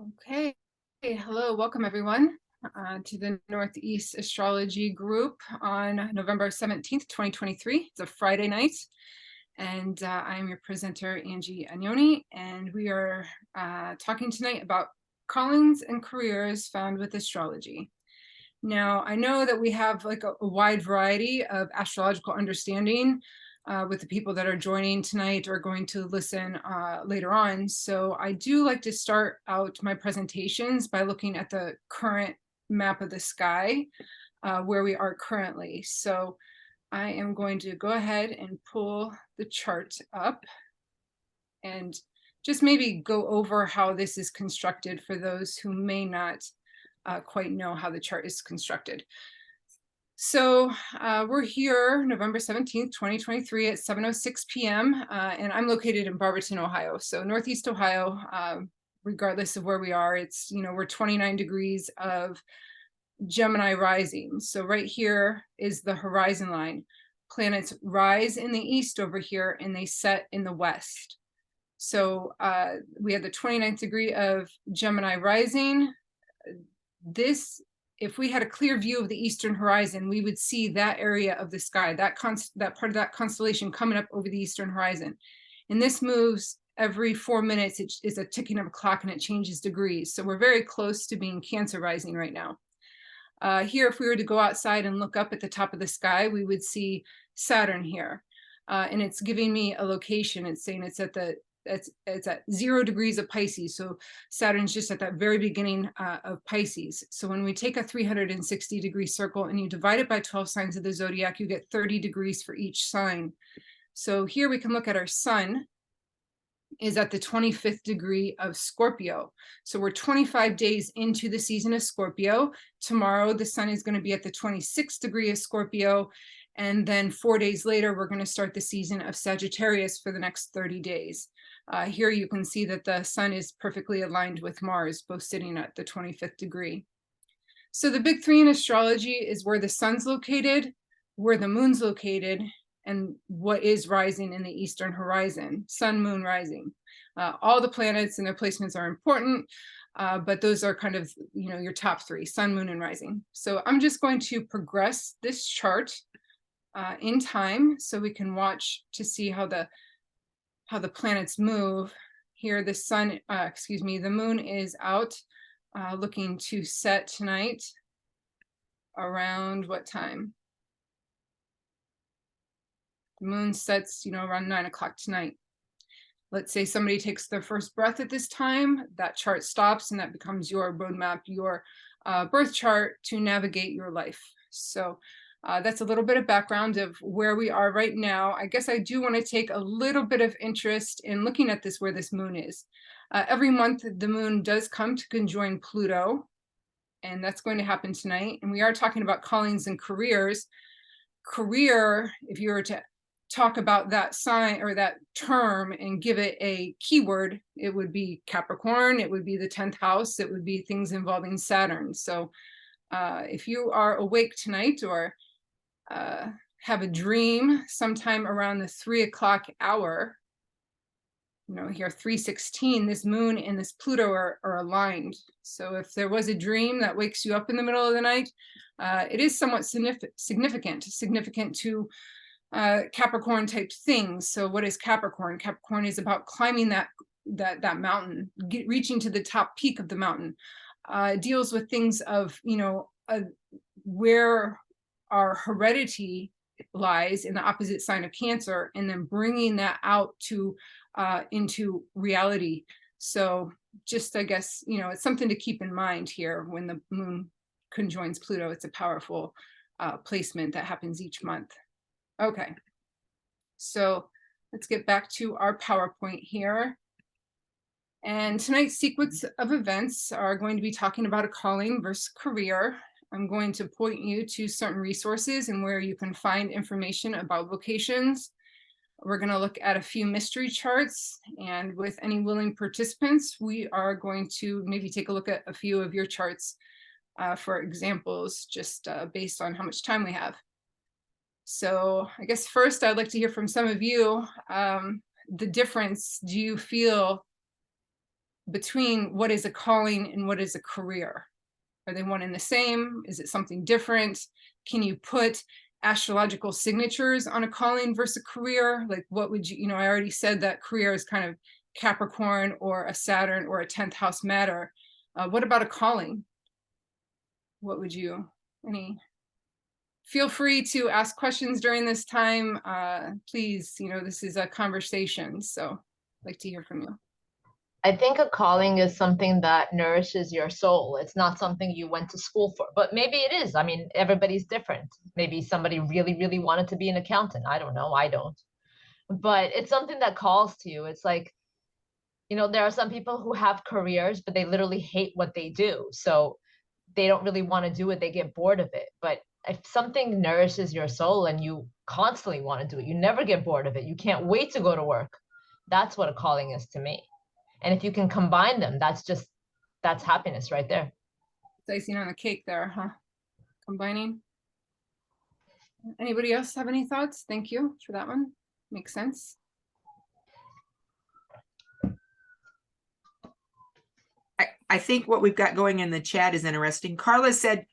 Okay. Hey, hello, welcome everyone to the Northeast Astrology group on November 17th, 2023. It's a Friday night, and I'm your presenter, Angie Agnoni, and we are talking tonight about callings and careers found with astrology. Now, I know that we have like a wide variety of astrological understanding with the people that are joining tonight or going to listen later on. So I do like to start out my presentations by looking at the current map of the sky where we are currently. So I am going to go ahead and pull the chart up and just maybe go over how this is constructed for those who may not quite know how the chart is constructed. So we're here November 17th, 2023 at 7:06 p.m. And I'm located in Barberton, Ohio. So Northeast Ohio, regardless of where we are, it's, we're 29 degrees of Gemini rising. So right here is the horizon line. Planets rise in the east over here and they set in the west. So we have the 29th degree of Gemini rising. If we had a clear view of the eastern horizon, we would see that area of the sky, that part of that constellation coming up over the eastern horizon. And this moves every 4 minutes. It is a ticking of a clock and it changes degrees. So we're very close to being Cancer rising right now. Here, if we were to go outside and look up at the top of the sky, we would see Saturn here. And it's giving me a location. It's saying it's at 0 degrees of Pisces. So Saturn's just at that very beginning of Pisces. So when we take a 360-degree circle and you divide it by 12 signs of the zodiac, you get 30 degrees for each sign. So here we can look at our sun is at the 25th degree of Scorpio. So we're 25 days into the season of Scorpio. Tomorrow, the sun is going to be at the 26th degree of Scorpio. And then 4 days later, we're going to start the season of Sagittarius for the next 30 days. Here you can see that the sun is perfectly aligned with Mars, both sitting at the 25th degree. So the big three in astrology is where the sun's located, where the moon's located, and what is rising in the eastern horizon, sun, moon, rising. All the planets and their placements are important, but those are kind of, your top three, sun, moon, and rising. So I'm just going to progress this chart in time so we can watch to see how the planets move. Here, the sun, the moon is out looking to set tonight around what time? The moon sets, around 9 o'clock tonight. Let's say somebody takes their first breath at this time, that chart stops and that becomes your roadmap, your birth chart to navigate your life. So that's a little bit of background of where we are right now. I guess I do want to take a little bit of interest in looking at this, where this moon is. Every month, the moon does come to conjoin Pluto, and that's going to happen tonight. And we are talking about callings and careers. Career, if you were to talk about that sign or that term and give it a keyword, it would be Capricorn, it would be the 10th house, it would be things involving Saturn. So if you are awake tonight or have a dream sometime around the 3 o'clock hour, here 3:16, this moon and this Pluto are aligned. So if there was a dream that wakes you up in the middle of the night, it is somewhat significant to Capricorn type things. So what is Capricorn? Capricorn is about climbing that mountain, reaching to the top peak of the mountain. It deals with things of, where our heredity lies in the opposite sign of Cancer, and then bringing that out to into reality. So just, I guess, it's something to keep in mind here when the moon conjoins Pluto. It's a powerful placement that happens each month. Okay, so let's get back to our PowerPoint here. And tonight's sequence of events are going to be talking about a calling versus career. I'm going to point you to certain resources and where you can find information about vocations. We're going to look at a few mystery charts, and with any willing participants, we are going to maybe take a look at a few of your charts for examples, just based on how much time we have. So I guess first I'd like to hear from some of you the difference. Do you feel between what is a calling and what is a career. Are they one and the same? Is it something different? Can you put astrological signatures on a calling versus a career? Like, what would you, I already said that career is kind of Capricorn or a Saturn or a 10th house matter. What about a calling? What would you, feel free to ask questions during this time. Please, this is a conversation, so I'd like to hear from you. I think a calling is something that nourishes your soul. It's not something you went to school for, but maybe it is. I mean, everybody's different. Maybe somebody really, really wanted to be an accountant. I don't know. I don't. But it's something that calls to you. It's like, there are some people who have careers, but they literally hate what they do. So they don't really want to do it. They get bored of it. But if something nourishes your soul and you constantly want to do it, you never get bored of it. You can't wait to go to work. That's what a calling is to me. And if you can combine them, that's happiness right there. It's icing on the cake there, huh? Combining. Anybody else have any thoughts? Thank you for that one. Makes sense. I think what we've got going in the chat is interesting. Carla said,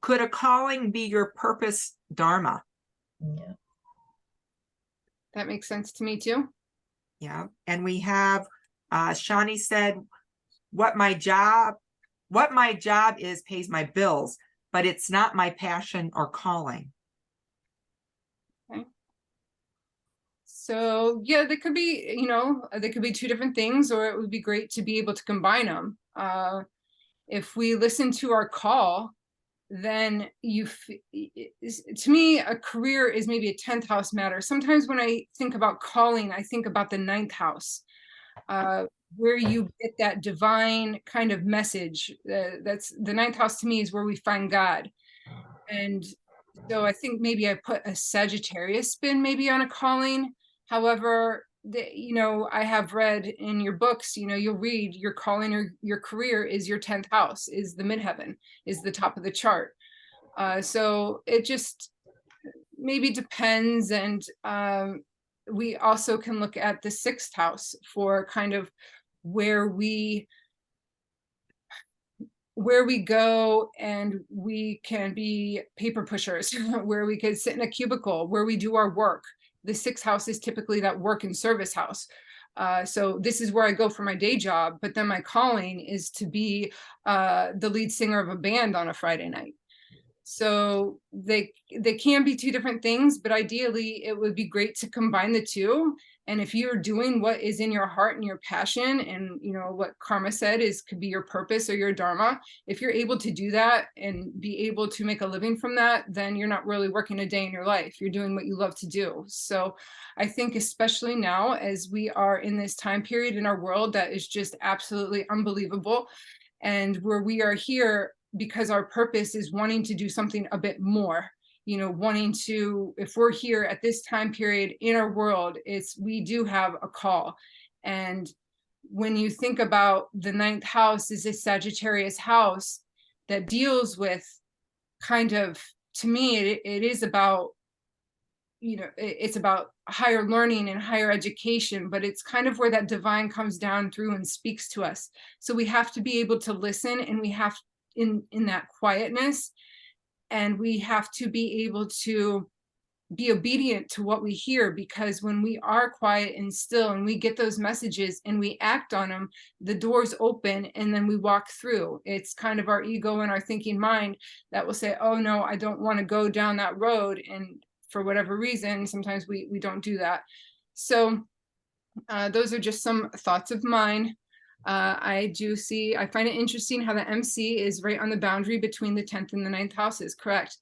could a calling be your purpose dharma? Yeah. That makes sense to me too. Yeah. And we have Shani said, what my job is pays my bills, but it's not my passion or calling. Okay. So yeah, they could be, they could be two different things, or it would be great to be able to combine them. If we listen to our call, then to me, a career is maybe a 10th house matter. Sometimes when I think about calling, I think about the 9th house, where you get that divine kind of message. That's the 9th house to me is where we find God. And so I think maybe I put a Sagittarius spin maybe on a calling. However, I have read in your books, you'll read your calling or your career is your 10th house, is the midheaven, is the top of the chart. So it just maybe depends. And we also can look at the 6th house for kind of where we go and we can be paper pushers, where we could sit in a cubicle, where we do our work. The 6th house is typically that work and service house. So this is where I go for my day job, but then my calling is to be the lead singer of a band on a Friday night. So they can be two different things, but ideally it would be great to combine the two. And if you're doing what is in your heart and your passion, and what Karma said could be your purpose or your dharma, if you're able to do that and be able to make a living from that, then you're not really working a day in your life. You're doing what you love to do. So I think especially now, as we are in this time period in our world that is just absolutely unbelievable, and where we are here because our purpose is wanting to do something a bit more, wanting to, if we're here at this time period in our world, we do have a call. And when you think about the 9th house is a Sagittarius house that deals with kind of, to me, it is about, it's about higher learning and higher education, but it's kind of where that divine comes down through and speaks to us. So we have to be able to listen, and we have in that quietness, and we have to be able to be obedient to what we hear, because when we are quiet and still and we get those messages and we act on them, the doors open and then we walk through. It's kind of our ego and our thinking mind that will say, oh no, I don't want to go down that road, and for whatever reason sometimes we don't do that. So those are just some thoughts of mine. I find it interesting how the MC is right on the boundary between the 10th and the 9th houses, correct?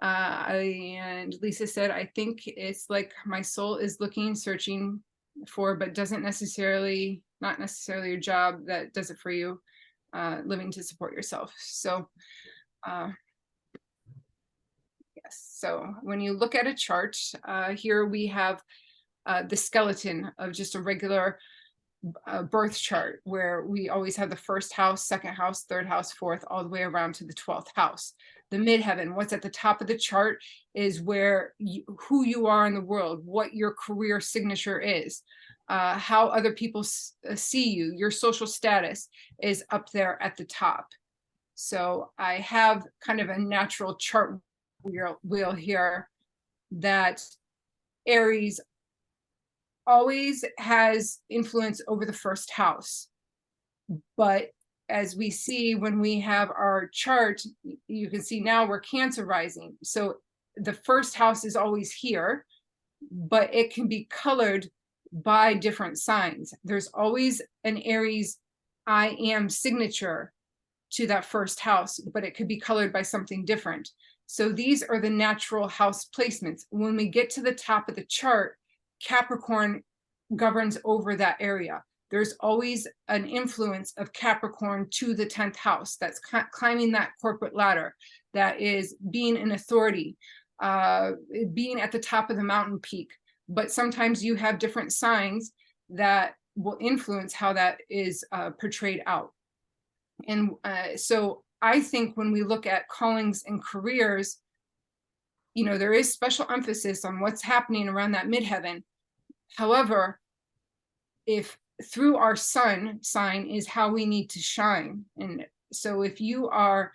And Lisa said, I think it's like my soul is looking, searching for, but not necessarily your job that does it for you, living to support yourself. So, yes, so when you look at a chart, here we have the skeleton of just a regular birth chart, where we always have the 1st house, 2nd house, 3rd house, 4th, all the way around to the 12th house. The midheaven, what's at the top of the chart, is where who you are in the world, what your career signature is. how other people see you, your social status is up there at the top. So I have kind of a natural chart wheel here that Aries always has influence over the first house. But as we see when we have our chart, you can see now we're Cancer rising. So the first house is always here, but it can be colored by different signs. There's always an Aries I am signature to that first house, but it could be colored by something different. So these are the natural house placements. When we get to the top of the chart, Capricorn governs over that area. There's always an influence of Capricorn to the 10th house. That's climbing that corporate ladder. That is being an authority, being at the top of the mountain peak. But sometimes you have different signs that will influence how that is portrayed out. And so I think when we look at callings and careers, there is special emphasis on what's happening around that midheaven. However, if through our sun sign is how we need to shine. And so if you are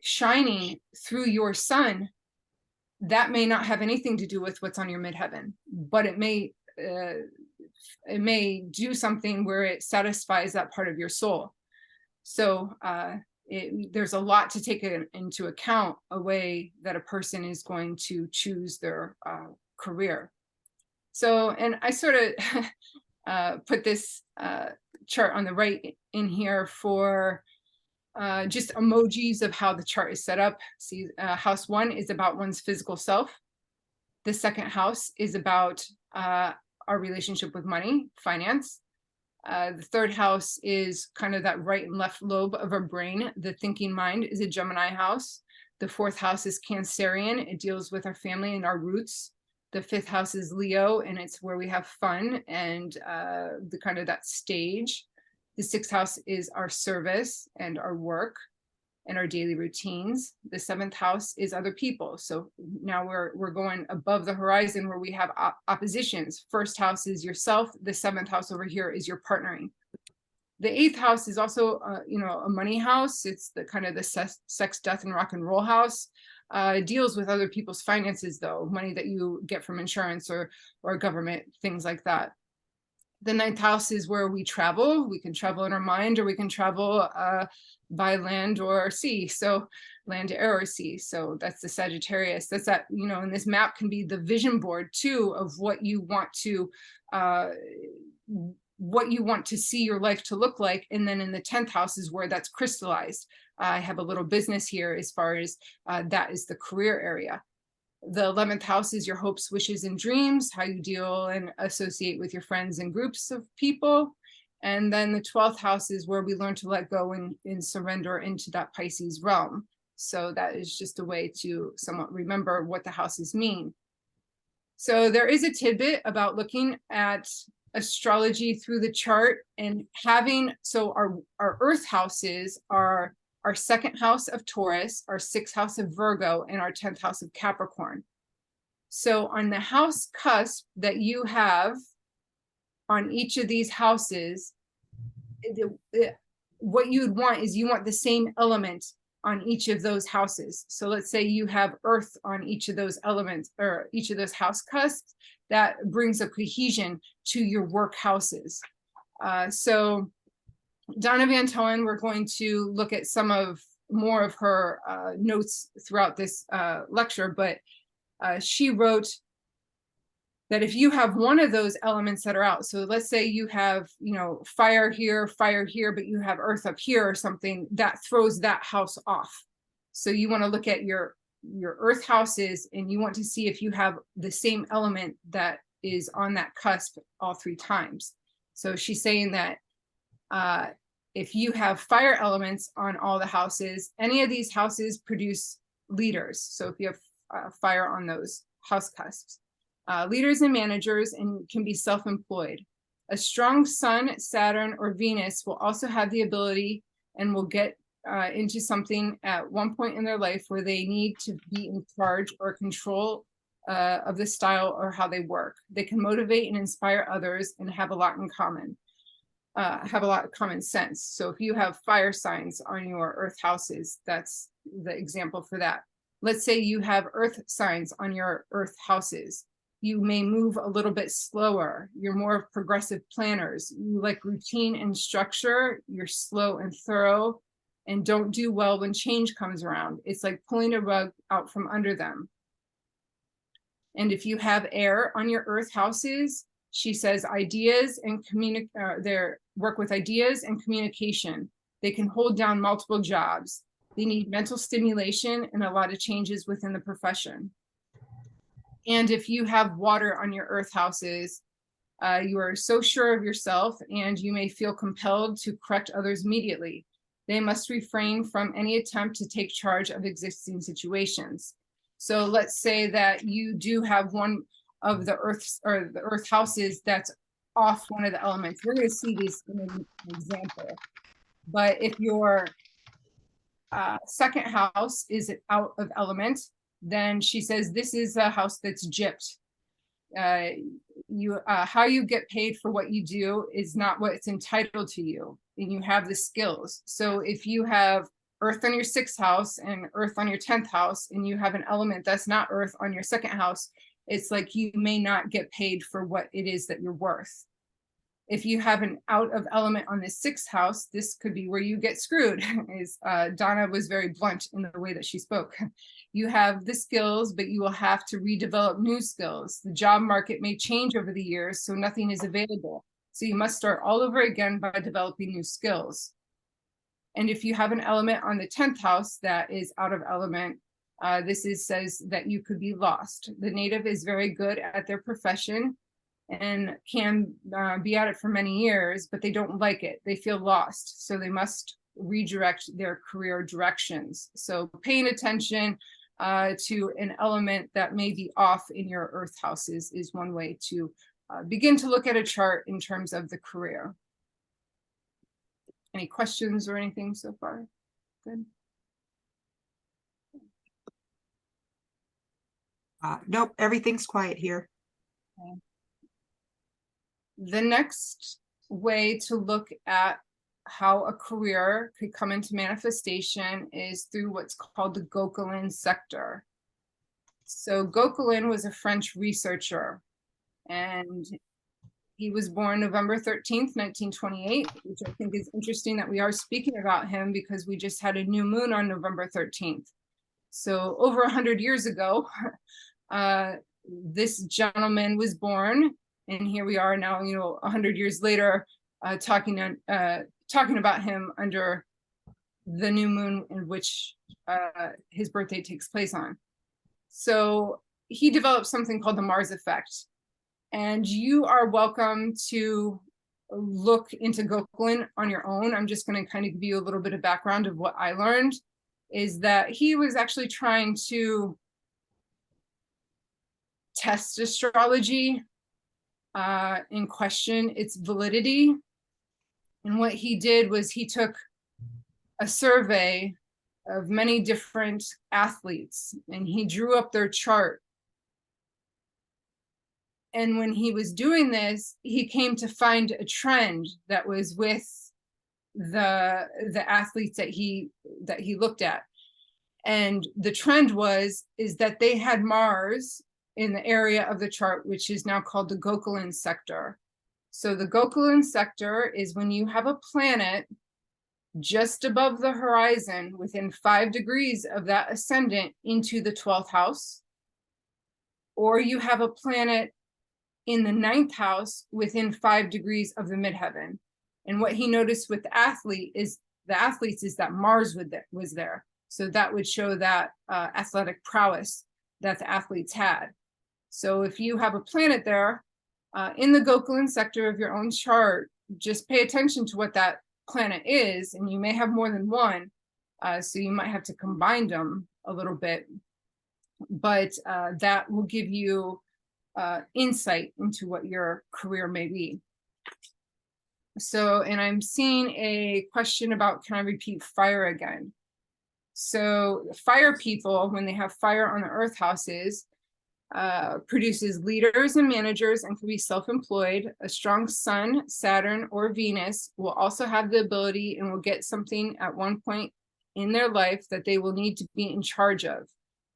shining through your sun, that may not have anything to do with what's on your midheaven, but it may do something where it satisfies that part of your soul. So there's a lot to take into account, a way that a person is going to choose their career. So, and I sort of put this chart on the right in here for just emojis of how the chart is set up. See, house 1 is about one's physical self. The second house is about our relationship with money, finance. The third house is kind of that right and left lobe of our brain. The thinking mind is a Gemini house. The fourth house is Cancerian. It deals with our family and our roots. The fifth house is Leo, and it's where we have fun and the kind of that stage. The sixth house is our service and our work and our daily routines. The seventh house is other people. So now we're going above the horizon where we have oppositions. First house is yourself. The seventh house over here is your partnering. The eighth house is also, a money house. It's the kind of the sex, death, and rock and roll house. It deals with other people's finances, though, money that you get from insurance or government, things like that. The ninth house is where we travel. We can travel in our mind, or we can travel by land or sea. So land, air, or sea. So that's the Sagittarius. That's that, and this map can be the vision board too of what you want to see your life to look like. And then in the 10th house is where that's crystallized. I have a little business here as far as that is the career area. The 11th house is your hopes, wishes, and dreams, how you deal and associate with your friends and groups of people. And then the 12th house is where we learn to let go and surrender into that Pisces realm. So that is just a way to somewhat remember what the houses mean. So there is a tidbit about looking at astrology through the chart and having, so our earth houses are our second house of Taurus, our sixth house of Virgo, and our 10th house of Capricorn. So on the house cusp that you have on each of these houses, what you would want is you want the same element on each of those houses. So let's say you have earth on each of those elements or each of those house cusps, that brings a cohesion to your work houses. So Donna Van Toen, we're going to look at more of her notes throughout this lecture, but she wrote that if you have one of those elements that are out, so let's say you have, fire here, but you have earth up here or something, that throws that house off. So you want to look at your earth houses and you want to see if you have the same element that is on that cusp all 3 times. So she's saying that if you have fire elements on all the houses, any of these houses produce leaders. So if you have fire on those house cusps, leaders and managers, and can be self-employed. A strong sun, Saturn, or Venus will also have the ability and will get into something at one point in their life where they need to be in charge or control of the style or how they work. They can motivate and inspire others and have a lot in common. Have a lot of common sense. So if you have fire signs on your earth houses, that's the example for that. Let's say you have earth signs on your earth houses. You may move a little bit slower. You're more progressive planners. You like routine and structure. You're slow and thorough and don't do well when change comes around. It's like pulling a rug out from under them. And if you have air on your earth houses, she says ideas and their work with ideas and communication. They can hold down multiple jobs. They need mental stimulation and a lot of changes within the profession. And if you have water on your earth houses, you are so sure of yourself and you may feel compelled to correct others immediately. They must refrain from any attempt to take charge of existing situations. So let's say that you do have one of the earth houses that's off one of the elements. We're going to see this in an example. But if your second house is out of element, then she says this is a house that's gypped. How you get paid for what you do is not what's entitled to you, and you have the skills. So if you have earth on your 6th house and earth on your 10th house, and you have an element that's not earth on your 2nd house, it's like you may not get paid for what it is that you're worth. If you have an out of element on the 6th house, this could be where you get screwed. Donna was very blunt in the way that she spoke. You have the skills, but you will have to redevelop new skills. The job market may change over the years, so nothing is available. So you must start all over again by developing new skills. And if you have an element on the 10th house that is out of element, says that you could be lost. The native is very good at their profession and can be at it for many years, but they don't like it. They feel lost. So they must redirect their career directions. So paying attention to an element that may be off in your earth houses is one way to begin to look at a chart in terms of the career. Any questions or anything so far? Good. Nope, everything's quiet here. Okay. The next way to look at how a career could come into manifestation is through what's called the Gauquelin sector. So Gauquelin was a French researcher, and he was born November 13th, 1928, which I think is interesting that we are speaking about him because we just had a new moon on November 13th. So over 100 years ago, this gentleman was born, and here we are now, 100 years later, talking about him under the new moon in which his birthday takes place on. So he developed something called the Mars effect. And you are welcome to look into Gauquelin on your own. I'm just going to kind of give you a little bit of background of what I learned, is that he was actually trying to test astrology and question its validity. And what he did was he took a survey of many different athletes and he drew up their chart. And when he was doing this, he came to find a trend that was with the athletes that he looked at. And the trend is that they had Mars in the area of the chart, which is now called the Gauquelin sector. So the Gauquelin sector is when you have a planet just above the horizon within 5 degrees of that ascendant into the 12th house, or you have a planet in the 9th house within 5 degrees of the midheaven. And what he noticed with the athletes is that Mars was there. So that would show that athletic prowess that the athletes had. So if you have a planet there in the Gauquelin sector of your own chart, just pay attention to what that planet is, and you may have more than one. So you might have to combine them a little bit, but that will give you insight into what your career may be. So, and I'm seeing a question about, can I repeat fire again? So fire people, when they have fire on the earth houses, produces leaders and managers and can be self-employed. A strong sun, Saturn, or Venus will also have the ability and will get something at one point in their life that they will need to be in charge of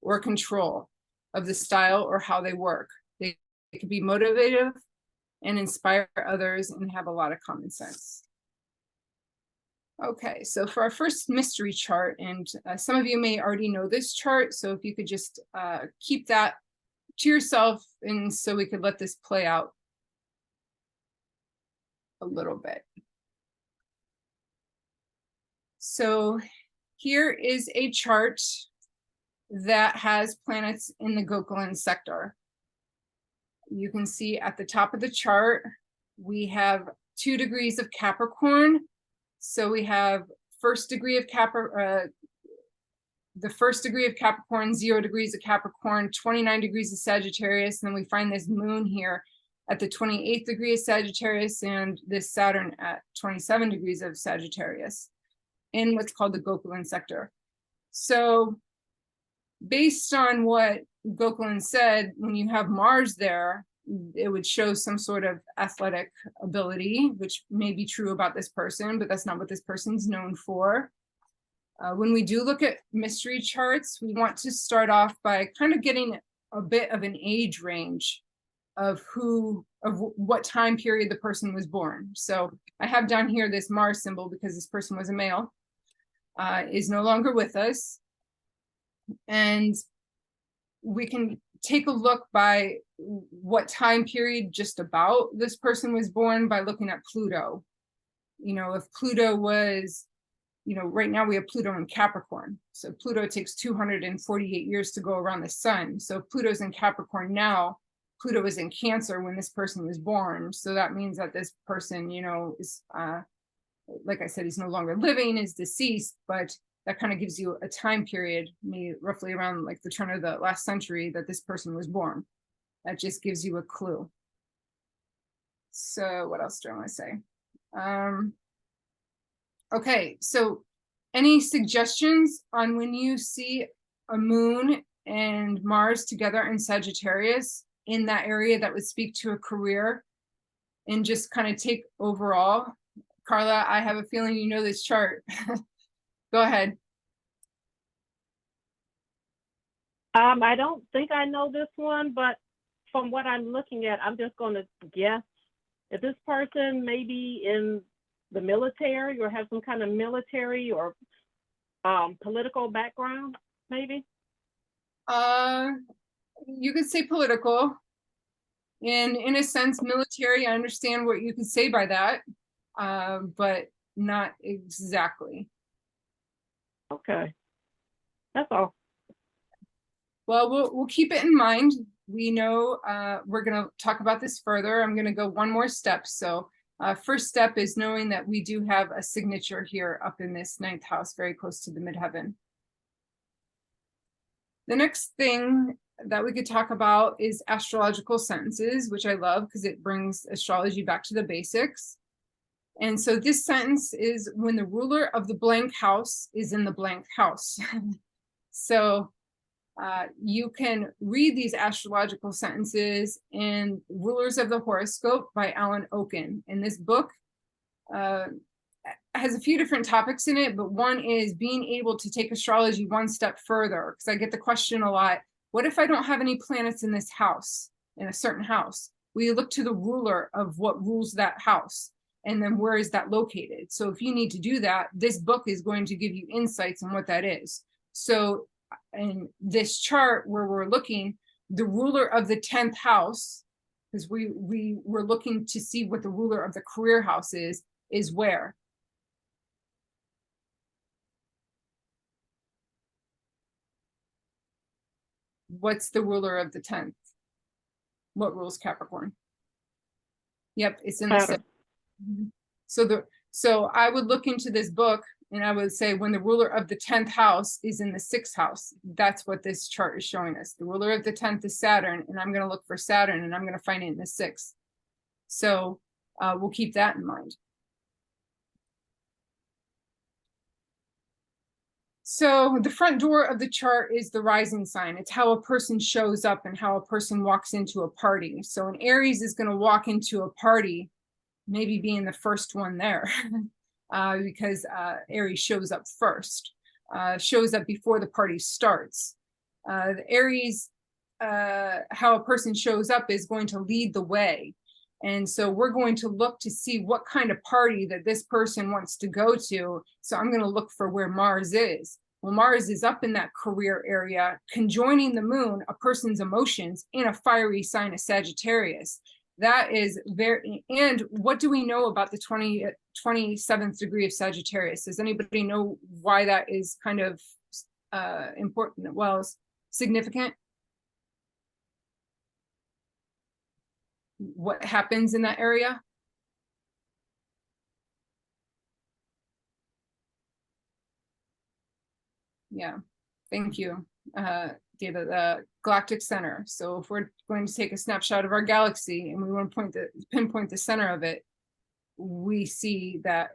or control of the style or how they work. They can be motivative and inspire others and have a lot of common sense. Okay, so for our first mystery chart, and some of you may already know this chart, so if you could just keep that to yourself, and so we could let this play out a little bit. So here is a chart that has planets in the Gokulan sector. You can see at the top of the chart, we have 2 degrees of Capricorn. So we have first degree of the first degree of Capricorn, 0 degrees of Capricorn, 29 degrees of Sagittarius. And then we find this moon here at the 28th degree of Sagittarius and this Saturn at 27 degrees of Sagittarius in what's called the Gokulan sector. So based on what Gokulan said, when you have Mars there, it would show some sort of athletic ability, which may be true about this person, but that's not what this person's known for. When we do look at mystery charts, we want to start off by kind of getting a bit of an age range of what time period the person was born. So I have down here this Mars symbol because this person was a male, is no longer with us. And we can take a look by what time period just about this person was born by looking at Pluto. You know, if Pluto was, you know, right now we have Pluto in Capricorn. So Pluto takes 248 years to go around the sun. So if Pluto's in Capricorn now, Pluto is in Cancer when this person was born. So that means that this person, you know, is, like I said, he's no longer living, is deceased, but that kind of gives you a time period, maybe roughly around like the turn of the last century that this person was born. That just gives you a clue. So what else do I want to say? Okay, so any suggestions on when you see a moon and Mars together in Sagittarius in that area that would speak to a career and just kind of take overall? Carla, I have a feeling you know this chart. Go ahead. I don't think I know this one, but from what I'm looking at, I'm just going to guess if this person may be in the military or have some kind of military or political background, maybe. You could say political, and in a sense, military. I understand what you could say by that, but not exactly. Okay, that's all. Well, we'll keep it in mind. We know we're going to talk about this further. I'm going to go one more step. So first step is knowing that we do have a signature here up in this 9th house, very close to the midheaven. The next thing that we could talk about is astrological sentences, which I love because it brings astrology back to the basics. And so this sentence is when the ruler of the blank house is in the blank house. So you can read these astrological sentences in Rulers of the Horoscope by Alan Oken. And this book has a few different topics in it, but one is being able to take astrology one step further. Because I get the question a lot, what if I don't have any planets in this house, in a certain house? We look to the ruler of what rules that house. And then where is that located? So if you need to do that, this book is going to give you insights on what that is. So in this chart where we're looking, the ruler of the 10th house, because we were looking to see what the ruler of the career house is where? What's the ruler of the 10th? What rules Capricorn? Yep, it's in the 6th. So I would look into this book and I would say when the ruler of the 10th house is in the 6th house, that's what this chart is showing us. The ruler of the 10th is Saturn, and I'm going to look for Saturn and I'm going to find it in the 6th. So we'll keep that in mind. So the front door of the chart is the rising sign. It's how a person shows up and how a person walks into a party. So an Aries is going to walk into a party, maybe being the first one there, because Aries shows up first, shows up before the party starts. The Aries, how a person shows up is going to lead the way. And so we're going to look to see what kind of party that this person wants to go to. So I'm going to look for where Mars is. Well, Mars is up in that career area, conjoining the moon, a person's emotions, in a fiery sign of Sagittarius. That is very, and what do we know about the 27th degree of Sagittarius? Does anybody know why that is kind of important? Well, significant? What happens in that area? Yeah, thank you, David. The galactic center. So if we're going to take a snapshot of our galaxy and we want to pinpoint the center of it, we see that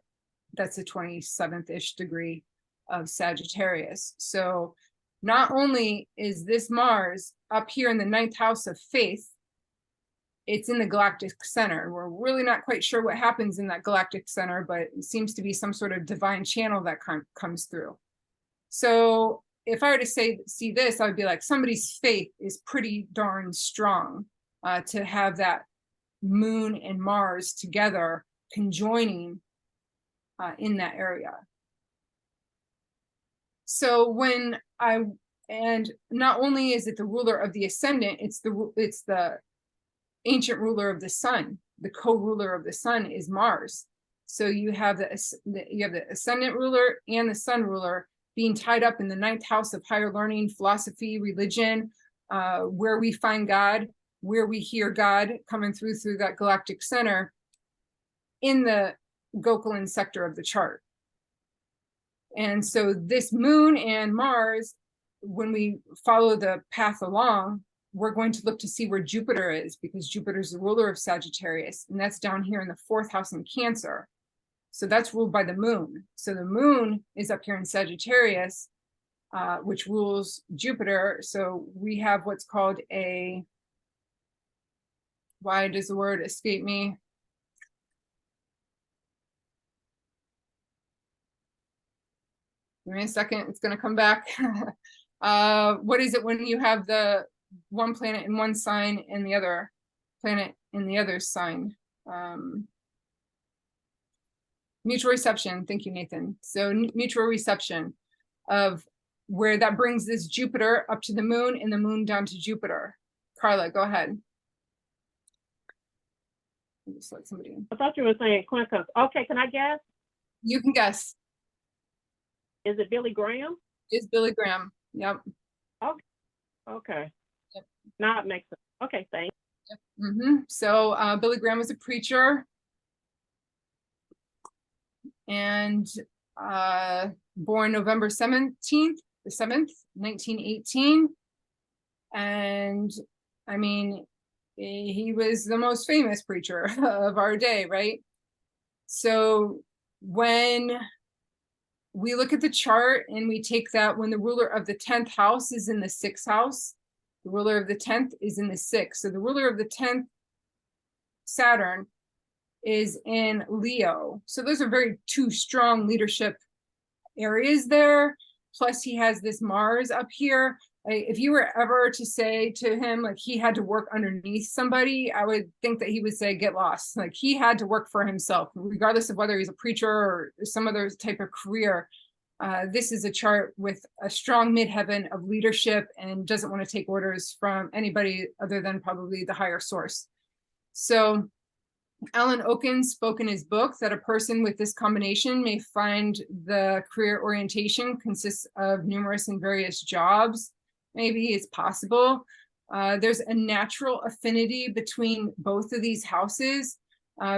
that's a 27th-ish degree of Sagittarius. So not only is this Mars up here in the 9th house of faith, it's in the galactic center. We're really not quite sure what happens in that galactic center, but it seems to be some sort of divine channel that comes through. So if I were to see this, I would be like, somebody's faith is pretty darn strong to have that moon and Mars together conjoining in that area. So and not only is it the ruler of the ascendant, it's the ancient ruler of the sun. The co-ruler of the sun is Mars. So you have the ascendant ruler and the sun ruler being tied up in the 9th house of higher learning, philosophy, religion, where we find God, where we hear God coming through that galactic center in the Gokulan sector of the chart. And so this moon and Mars, when we follow the path along, we're going to look to see where Jupiter is, because Jupiter is the ruler of Sagittarius, and that's down here in the 4th house in Cancer. So that's ruled by the moon. So the moon is up here in Sagittarius, which rules Jupiter. So we have what's called why does the word escape me? Give me a second, it's going to come back. What is it when you have the one planet in one sign and the other planet in the other sign? Mutual reception. Thank you, Nathan. So mutual reception of where that brings this Jupiter up to the moon and the moon down to Jupiter. Carla, go ahead. Just let somebody. I thought you were saying Quintus. Okay, can I guess? You can guess. Is it Billy Graham? It's Billy Graham. Yep. Okay. Yep. Now it makes sense. Okay, thanks. Yep. So Billy Graham was a preacher, and born November 17th, the 7th, 1918. And I mean, he was the most famous preacher of our day, right? So when we look at the chart and we take that, when the ruler of the 10th house is in the 6th house, the ruler of the 10th is in the 6th. So the ruler of the 10th, Saturn, is in Leo. So those are two strong leadership areas there. Plus he has this Mars up here. If you were ever to say to him, like, he had to work underneath somebody, I would think that he would say, get lost. Like, he had to work for himself, regardless of whether he's a preacher or some other type of career. This is a chart with a strong midheaven of leadership and doesn't want to take orders from anybody other than probably the higher source. So Alan Okun spoke in his book that a person with this combination may find the career orientation consists of numerous and various jobs. Maybe it's possible. There's a natural affinity between both of these houses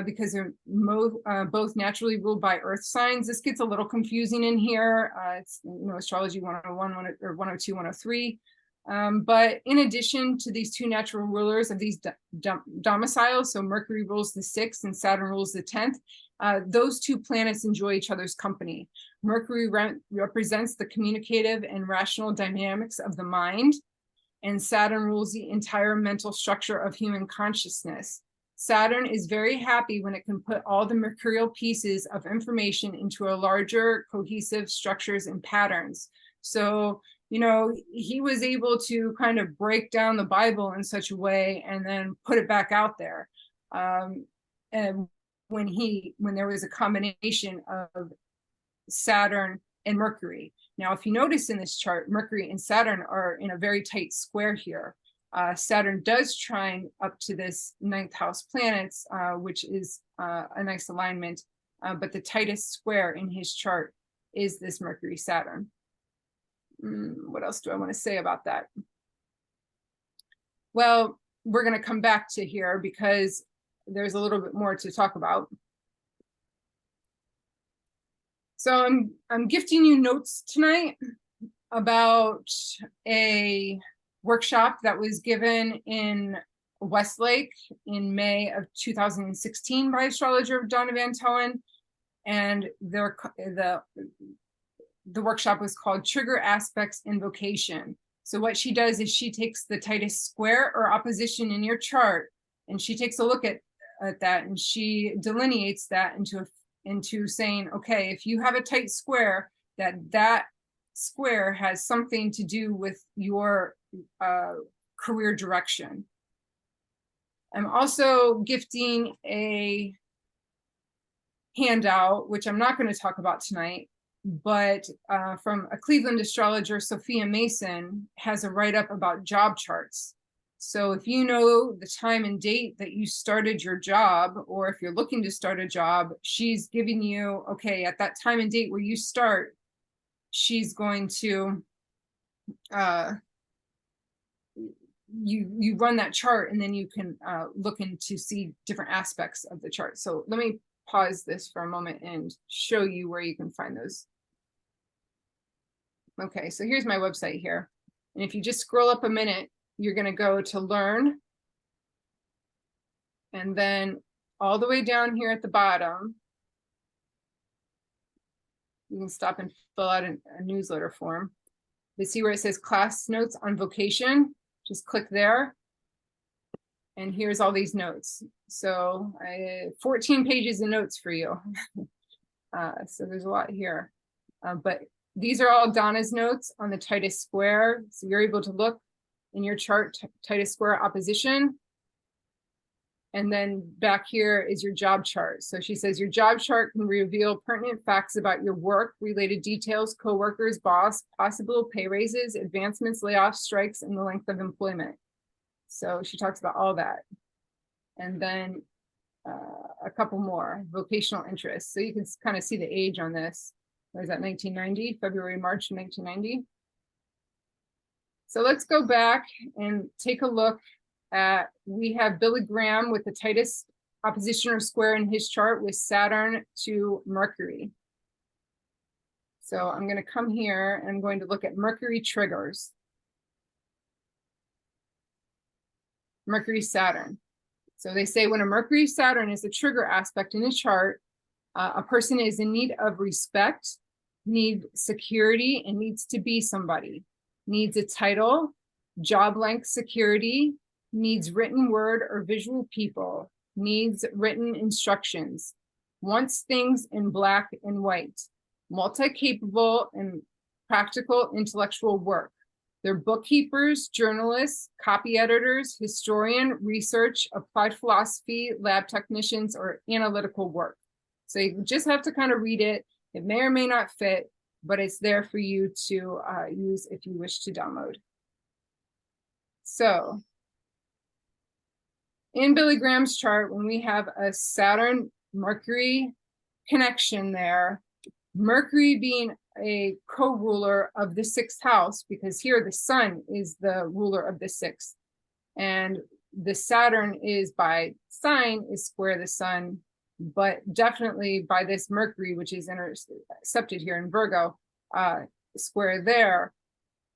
because they're both naturally ruled by earth signs. This gets a little confusing in here. It's, Astrology 101 or 102, 103. But in addition to these two natural rulers of these domiciles, so Mercury rules the 6th and Saturn rules the 10th, those two planets enjoy each other's company. Mercury represents the communicative and rational dynamics of the mind, and Saturn rules the entire mental structure of human consciousness. Saturn is very happy when it can put all the mercurial pieces of information into a larger cohesive structures and patterns. So, you know, he was able to kind of break down the Bible in such a way and then put it back out there. And when there was a combination of Saturn and Mercury. Now, if you notice in this chart, Mercury and Saturn are in a very tight square here. Saturn does trine up to this 9th house planets, which is a nice alignment, but the tightest square in his chart is this Mercury Saturn. What else do I want to say about that? Well, we're going to come back to here because there's a little bit more to talk about. So I'm gifting you notes tonight about a workshop that was given in Westlake in May of 2016 by astrologer Donna Van Toen, and the workshop was called Trigger Aspects Invocation. So what she does is she takes the tightest square or opposition in your chart, and she takes a look at that, and she delineates that into saying, okay, if you have a tight square, that square has something to do with your career direction. I'm also gifting a handout, which I'm not going to talk about tonight, but from a Cleveland astrologer, Sophia Mason, has a write-up about job charts. So if you know the time and date that you started your job, or if you're looking to start a job, she's giving you, okay, at that time and date where you start, she's going to, you run that chart, and then you can look into see different aspects of the chart. So let me pause this for a moment and show you where you can find those. Okay, so here's my website here. And if you just scroll up a minute, you're going to go to learn. And then all the way down here at the bottom, you can stop and fill out a newsletter form. You see where it says class notes on vocation? Just click there. And here's all these notes. So 14 pages of notes for you. So there's a lot here. But these are all Donna's notes on the tightest square. So you're able to look in your chart, tightest square opposition. And then back here is your job chart. So she says your job chart can reveal pertinent facts about your work, related details, coworkers, boss, possible pay raises, advancements, layoffs, strikes, and the length of employment. So she talks about all that. And then a couple more, vocational interests. So you can kind of see the age on this. What is that, 1990, February, March 1990? So let's go back and take a look at, we have Billy Graham with the tightest opposition or square in his chart with Saturn to Mercury. So I'm going to come here and I'm going to look at Mercury triggers. Mercury Saturn. So they say when a Mercury Saturn is a trigger aspect in a chart, a person is in need of respect, needs security, and needs to be somebody. Needs a title, job length security, needs written word or visual people, needs written instructions, wants things in black and white, multi-capable and practical intellectual work. They're bookkeepers, journalists, copy editors, historian, research, applied philosophy, lab technicians, or analytical work. So you just have to kind of read it. It may or may not fit, but it's there for you to use if you wish to download. So in Billy Graham's chart, when we have a Saturn-Mercury connection there, Mercury being a co-ruler of the 6th house, because here the sun is the ruler of the 6th, and the Saturn is by sign is square the sun, but definitely by this Mercury, which is intercepted here in Virgo, square there.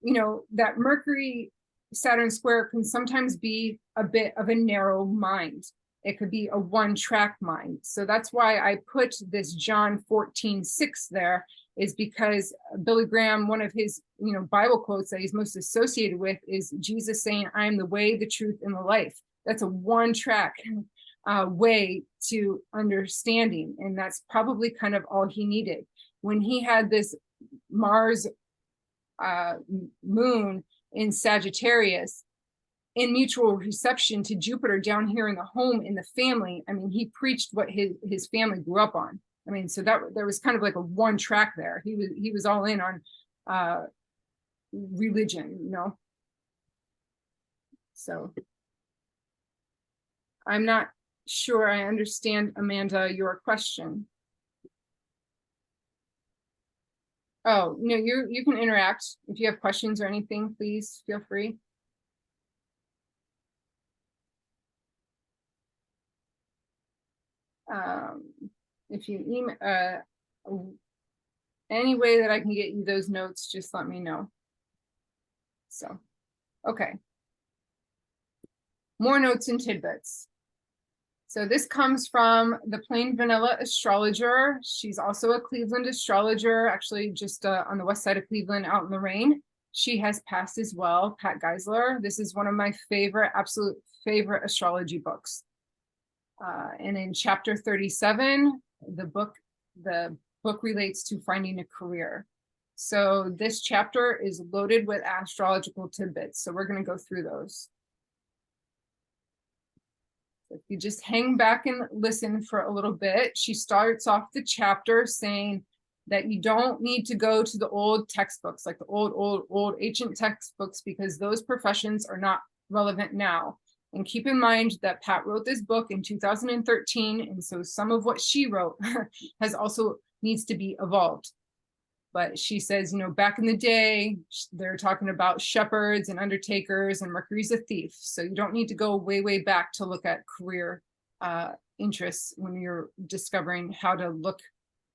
You know, that Mercury Saturn square can sometimes be a bit of a narrow mind. It could be a one-track mind. So that's why I put this John 14:6 there, is because Billy Graham, one of his Bible quotes that he's most associated with is Jesus saying, "I am the way, the truth, and the life." That's a one-track way to understanding, and that's probably kind of all he needed. When he had this Mars moon in Sagittarius in mutual reception to Jupiter down here in the home, in the family, I mean, he preached what his family grew up on. I mean, so that there was kind of like a one track there. He was all in on religion, So I'm not sure I understand, Amanda, your question. Oh, no, you can interact. If you have questions or anything, please feel free. If you email, any way that I can get you those notes, just let me know. So, okay. More notes and tidbits. So this comes from the Plain Vanilla Astrologer. She's also a Cleveland astrologer, actually just on the west side of Cleveland, out in Lorraine. She has passed as well, Pat Geisler. This is one of my favorite, absolute favorite astrology books. And in chapter 37, the book relates to finding a career. So this chapter is loaded with astrological tidbits. So we're going to go through those. If you just hang back and listen for a little bit, she starts off the chapter saying that you don't need to go to the old textbooks, like the old ancient textbooks, because those professions are not relevant now. And keep in mind that Pat wrote this book in 2013, and so some of what she wrote has also needs to be evolved. But she says, back in the day, they're talking about shepherds and undertakers, and Mercury's a thief. So you don't need to go way, way back to look at career interests when you're discovering how to look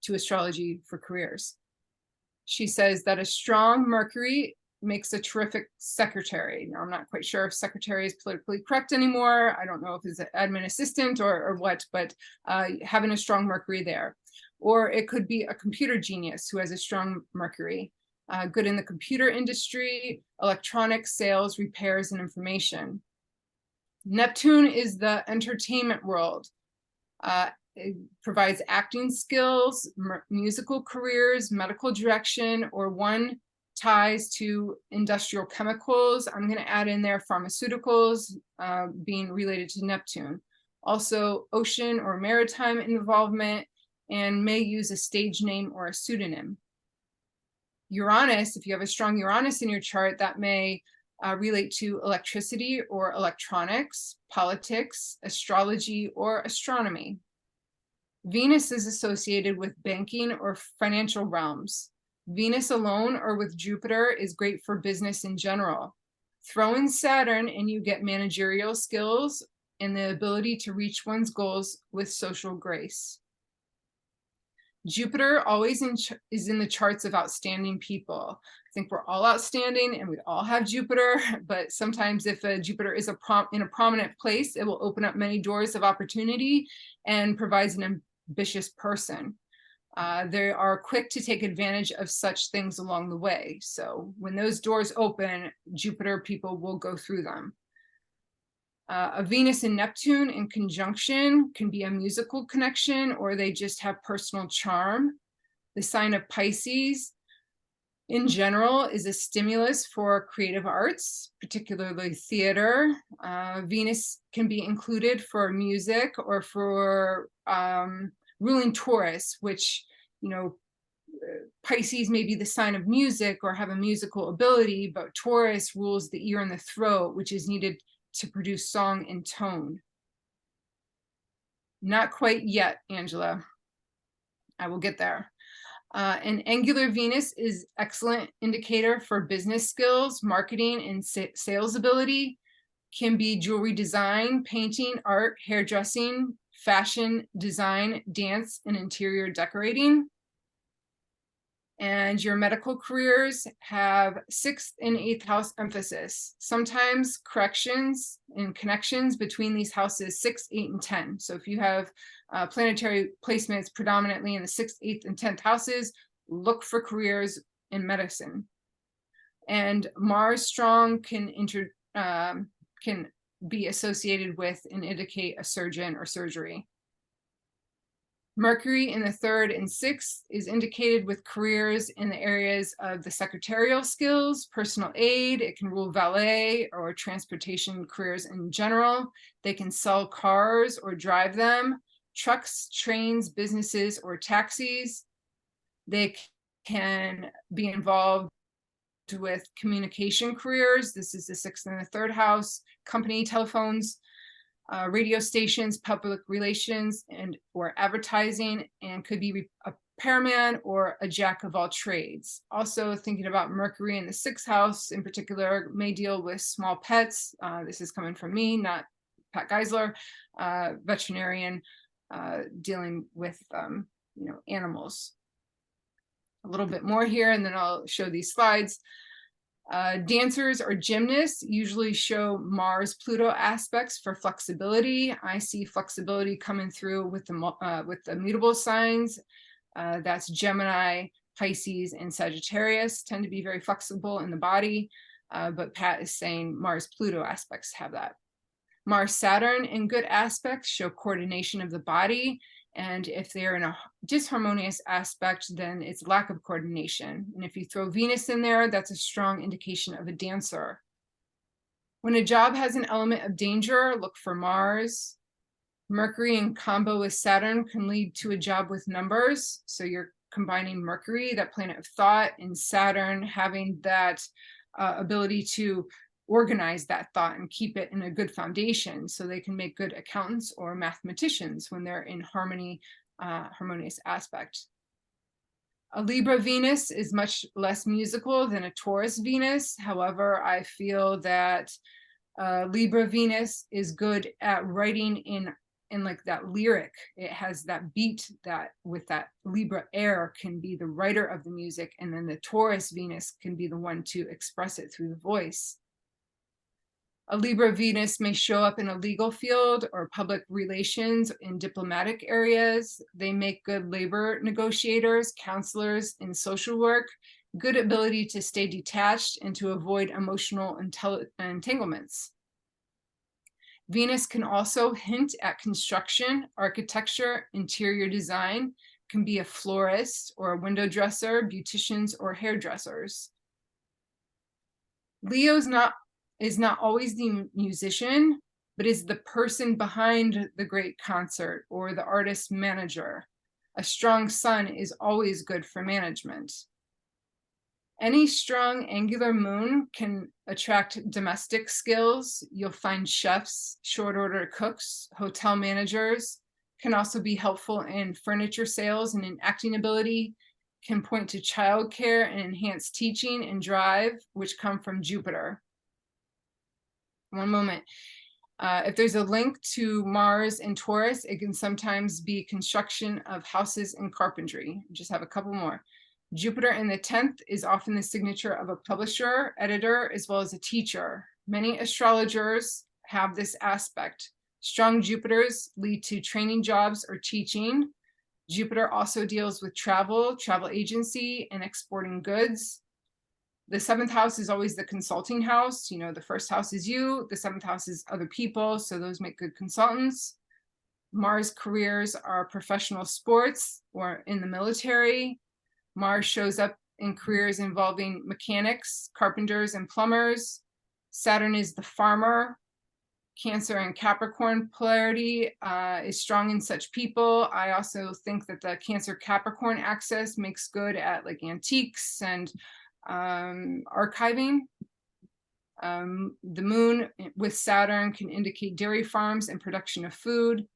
to astrology for careers. She says that a strong Mercury makes a terrific secretary. Now, I'm not quite sure if secretary is politically correct anymore. I don't know if it's an admin assistant or what, but having a strong Mercury there. Or it could be a computer genius who has a strong Mercury, good in the computer industry, electronics, sales, repairs, and information. Neptune is the entertainment world. It provides acting skills, musical careers, medical direction, or one ties to industrial chemicals. I'm going to add in there pharmaceuticals being related to Neptune. Also ocean or maritime involvement, and may use a stage name or a pseudonym. Uranus, if you have a strong Uranus in your chart, that may relate to electricity or electronics, politics, astrology, or astronomy. Venus is associated with banking or financial realms. Venus alone or with Jupiter is great for business in general. Throw in Saturn and you get managerial skills and the ability to reach one's goals with social grace. Jupiter always is in the charts of outstanding people. I think we're all outstanding and we all have Jupiter, but sometimes if Jupiter is in a prominent place, it will open up many doors of opportunity and provides an ambitious person. They are quick to take advantage of such things along the way. So when those doors open, Jupiter people will go through them. A Venus and Neptune in conjunction can be a musical connection, or they just have personal charm. The sign of Pisces in general is a stimulus for creative arts, particularly theater. Venus can be included for music or for ruling Taurus, which, Pisces may be the sign of music or have a musical ability, but Taurus rules the ear and the throat, which is needed to produce song and tone. Not quite yet, Angela. I will get there. An angular Venus is excellent indicator for business skills, marketing, and sales ability. Can be jewelry design, painting, art, hairdressing, fashion, design, dance, and interior decorating. And your medical careers have 6th and 8th house emphasis. Sometimes corrections and connections between these houses 6, 8, and 10. So if you have planetary placements predominantly in the 6th, 8th, and 10th houses, look for careers in medicine. And Mars strong can be associated with and indicate a surgeon or surgery. Mercury in the 3rd and 6th is indicated with careers in the areas of the secretarial skills, personal aid. It can rule valet or transportation careers in general. They can sell cars or drive them, trucks, trains, businesses, or taxis. They can be involved with communication careers. This is the 6th and the 3rd house, company telephones, radio stations, public relations, and or advertising, and could be a repairman or a jack of all trades. Also thinking about Mercury in the 6th house in particular may deal with small pets. This is coming from me, not Pat Geisler, veterinarian, dealing with animals. A little bit more here, and then I'll show these slides. Dancers or gymnasts usually show Mars-Pluto aspects for flexibility. I see flexibility coming through with the mutable signs. That's Gemini, Pisces, and Sagittarius tend to be very flexible in the body. But Pat is saying Mars-Pluto aspects have that. Mars-Saturn in good aspects show coordination of the body. And if they're in a disharmonious aspect, then it's lack of coordination. And if you throw Venus in there, that's a strong indication of a dancer. When a job has an element of danger, look for Mars. Mercury in combo with Saturn can lead to a job with numbers. So you're combining Mercury, that planet of thought, and Saturn having that ability to organize that thought and keep it in a good foundation, so they can make good accountants or mathematicians when they're in harmonious aspect. A Libra Venus is much less musical than a Taurus Venus. However, I feel that Libra Venus is good at writing in like that lyric. It has that beat that with that Libra air can be the writer of the music, and then the Taurus Venus can be the one to express it through the voice. A Libra Venus may show up in a legal field or public relations in diplomatic areas. They make good labor negotiators, counselors in social work, good ability to stay detached and to avoid emotional entanglements. Venus can also hint at construction, architecture, interior design, can be a florist or a window dresser, beauticians, or hairdressers. Leo is not always the musician, but is the person behind the great concert or the artist manager. A strong sun is always good for management. Any strong angular moon can attract domestic skills. You'll find chefs, short order cooks, hotel managers, can also be helpful in furniture sales and in acting ability, can point to childcare and enhance teaching and drive, which come from Jupiter. One moment. If there's a link to Mars and Taurus, it can sometimes be construction of houses and carpentry. Just have a couple more. Jupiter in the 10th is often the signature of a publisher, editor, as well as a teacher. Many astrologers have this aspect. Strong Jupiters lead to training jobs or teaching. Jupiter also deals with travel, travel agency, and exporting goods. The 7th house is always the consulting house. You know, the 1st house is you, the 7th house is other people, so those make good consultants. Mars careers are professional sports or in the military. Mars shows up in careers involving mechanics, carpenters, and plumbers. Saturn is the farmer. Cancer and Capricorn polarity is strong in such people. I also think that the Cancer Capricorn axis makes good at like antiques and archiving. The moon with Saturn can indicate dairy farms and production of food.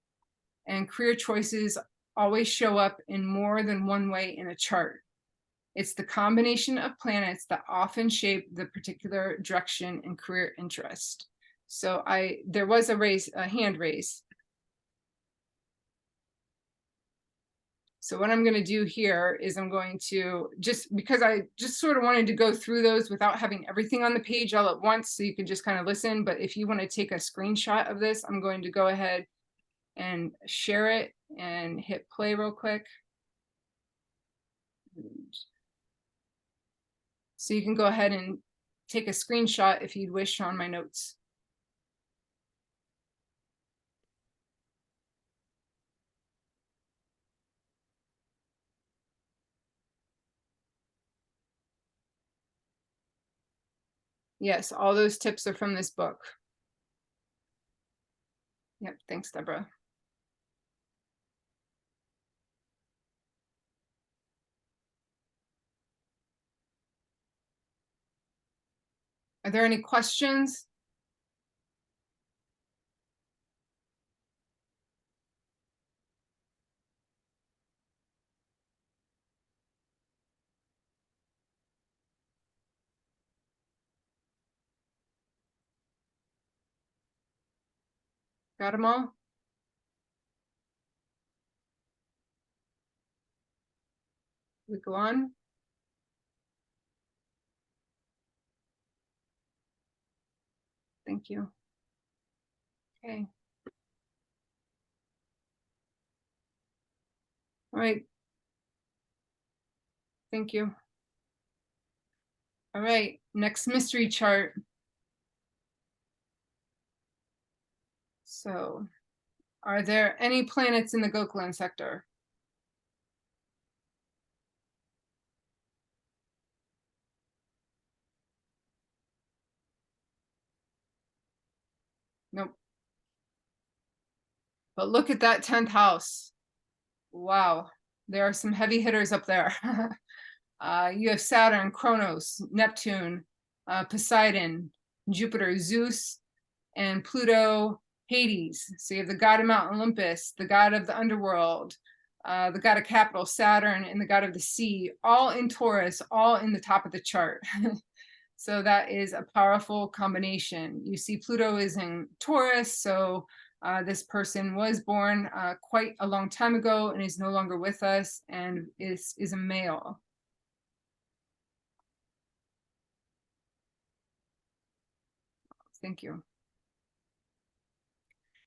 And career choices always show up in more than one way in a chart. It's the combination of planets that often shape the particular direction and career interest. So there was a hand raise. So what I'm going to do here is I'm going to, just because I just sort of wanted to go through those without having everything on the page all at once, so you can just kind of listen. But if you want to take a screenshot of this, I'm going to go ahead and share it and hit play real quick. So you can go ahead and take a screenshot if you'd wish on my notes. Yes, all those tips are from this book. Yep, thanks, Deborah. Are there any questions? Got them all? We go on. Thank you. Okay. All right. Thank you. All right, next mystery chart. So, are there any planets in the Goklan sector? Nope. But look at that 10th house. Wow, there are some heavy hitters up there. You have Saturn, Kronos, Neptune, Poseidon, Jupiter, Zeus, and Pluto, Hades. So you have the god of Mount Olympus, the god of the underworld, the god of capital, Saturn, and the god of the sea, all in Taurus, all in the top of the chart. So that is a powerful combination. You see Pluto is in Taurus, so this person was born quite a long time ago and is no longer with us, and is a male. Thank you.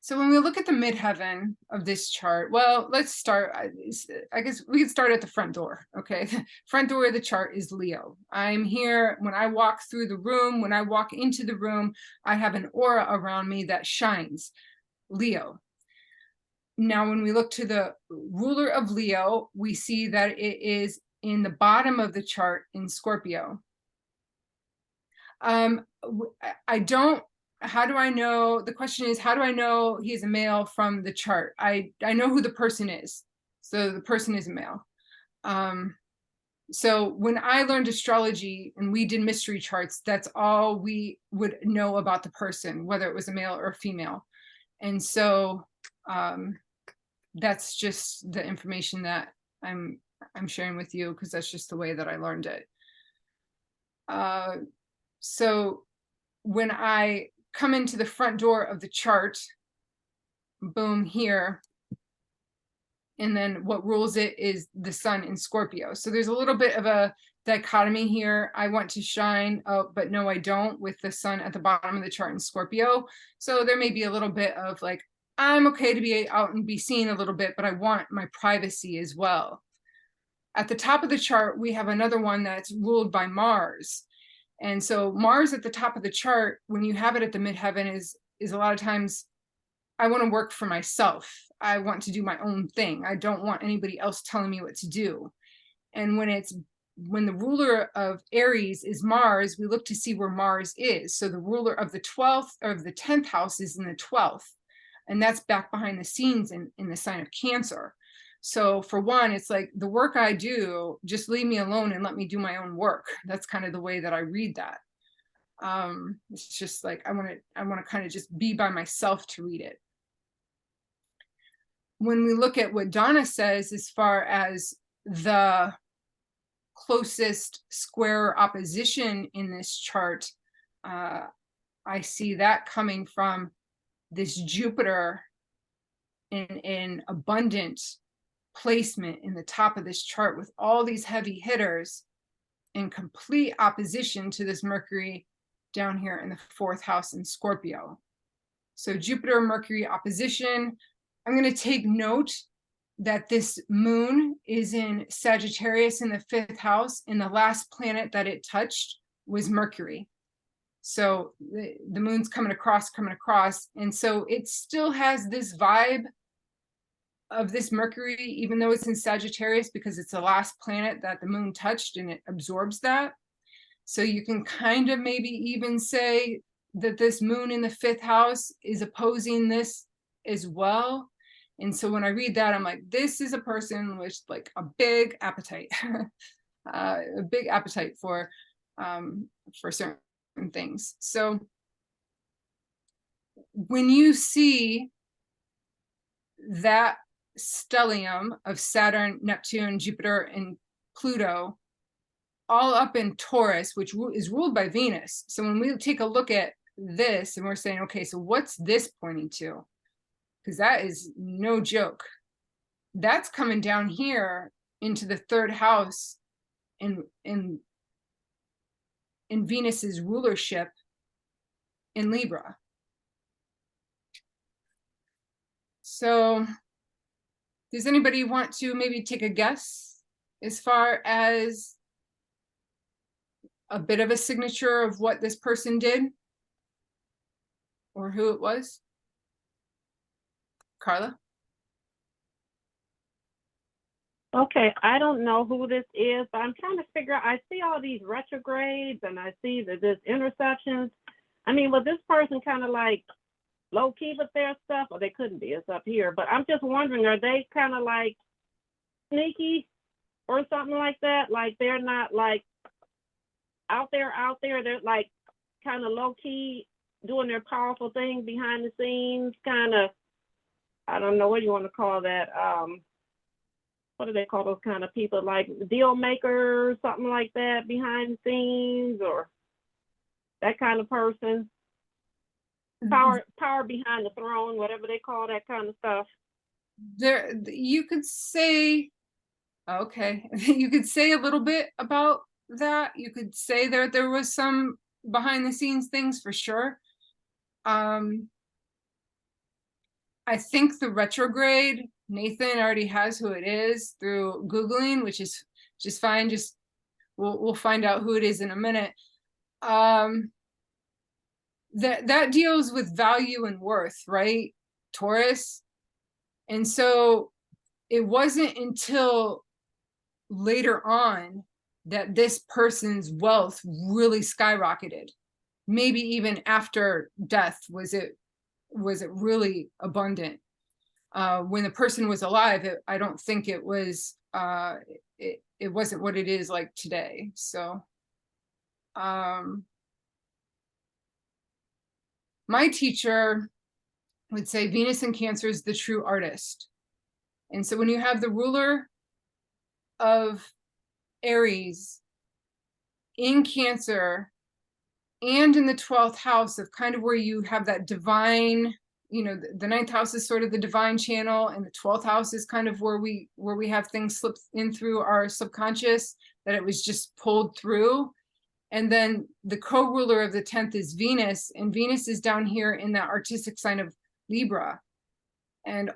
So when we look at the midheaven of this chart, well, let's start, I guess we can start at the front door, okay? Front door of the chart is Leo. I'm here, when I walk through the room, when I walk into the room, I have an aura around me that shines, Leo. Now, when we look to the ruler of Leo, we see that it is in the bottom of the chart in Scorpio. I don't, how do I know? The question is, how do I know he's a male from the chart? I know who the person is. So the person is a male. So when I learned astrology and we did mystery charts, that's all we would know about the person, whether it was a male or a female. And so that's just the information that I'm sharing with you, because that's just the way that I learned it. So when I come into the front door of the chart, boom, here, and then what rules it is the sun in Scorpio. So there's a little bit of a dichotomy here. I want to shine, but no, I don't, with the sun at the bottom of the chart in Scorpio. So there may be a little bit of like, I'm okay to be out and be seen a little bit, but I want my privacy as well. At the top of the chart, we have another one that's ruled by Mars. And so Mars at the top of the chart, when you have it at the midheaven, is a lot of times, I want to work for myself. I want to do my own thing. I don't want anybody else telling me what to do. And when the ruler of Aries is Mars, we look to see where Mars is. So the ruler of the 12th or of the 10th house is in the 12th. And that's back behind the scenes in the sign of Cancer. So for one, it's like the work I do, just leave me alone and let me do my own work. That's kind of the way that I read that. It's just like, I want to kind of just be by myself to read it. When we look at what Donna says, as far as the closest square opposition in this chart, I see that coming from this Jupiter in abundant placement in the top of this chart with all these heavy hitters in complete opposition to this Mercury down here in the 4th house in Scorpio. So Jupiter, Mercury opposition. I'm going to take note that this moon is in Sagittarius in the 5th house, and the last planet that it touched was Mercury. So the moon's coming across, and so it still has this vibe of this Mercury, even though it's in Sagittarius, because it's the last planet that the moon touched and it absorbs that. So you can kind of maybe even say that this moon in the 5th house is opposing this as well. And so when I read that, I'm like, this is a person with like a big appetite, a big appetite for certain things. So when you see that stellium of Saturn, Neptune, Jupiter, and Pluto all up in Taurus, which is ruled by Venus. So when we take a look at this and we're saying, okay, so what's this pointing to? Because that is no joke. That's coming down here into the 3rd house in Venus's rulership in Libra. So does anybody want to maybe take a guess as far as a bit of a signature of what this person did or who it was? Carla? Okay, I don't know who this is, but I'm trying to figure out, I see all these retrogrades and I see that there's interceptions. I mean, was this person kind of like low key with their stuff? Or they couldn't be, it's up here. But I'm just wondering, are they kind of like sneaky or something like that? Like they're not like out there, they're like kind of low key doing their powerful thing behind the scenes, kind of, I don't know what you want to call that. What do they call those kind of people? Like deal makers, something like that, behind the scenes, or that kind of person. Power behind the throne, whatever they call that kind of stuff. There, you could say, okay, you could say a little bit about that. You could say there was some behind the scenes things for sure. I think the retrograde, Nathan already has who it is through Googling, which is just fine. Just we'll find out who it is in a minute. That deals with value and worth, right? Taurus. And so it wasn't until later on that this person's wealth really skyrocketed. Maybe even after death was it really abundant. When the person was alive, I don't think it was it wasn't what it is like today. So my teacher would say Venus in Cancer is the true artist. And so when you have the ruler of Aries in Cancer and in the 12th house of kind of where you have that divine, you know, the 9th house is sort of the divine channel, and the 12th house is kind of where we have things slip in through our subconscious, that it was just pulled through. And then the co-ruler of the 10th is Venus, and Venus is down here in that artistic sign of Libra. And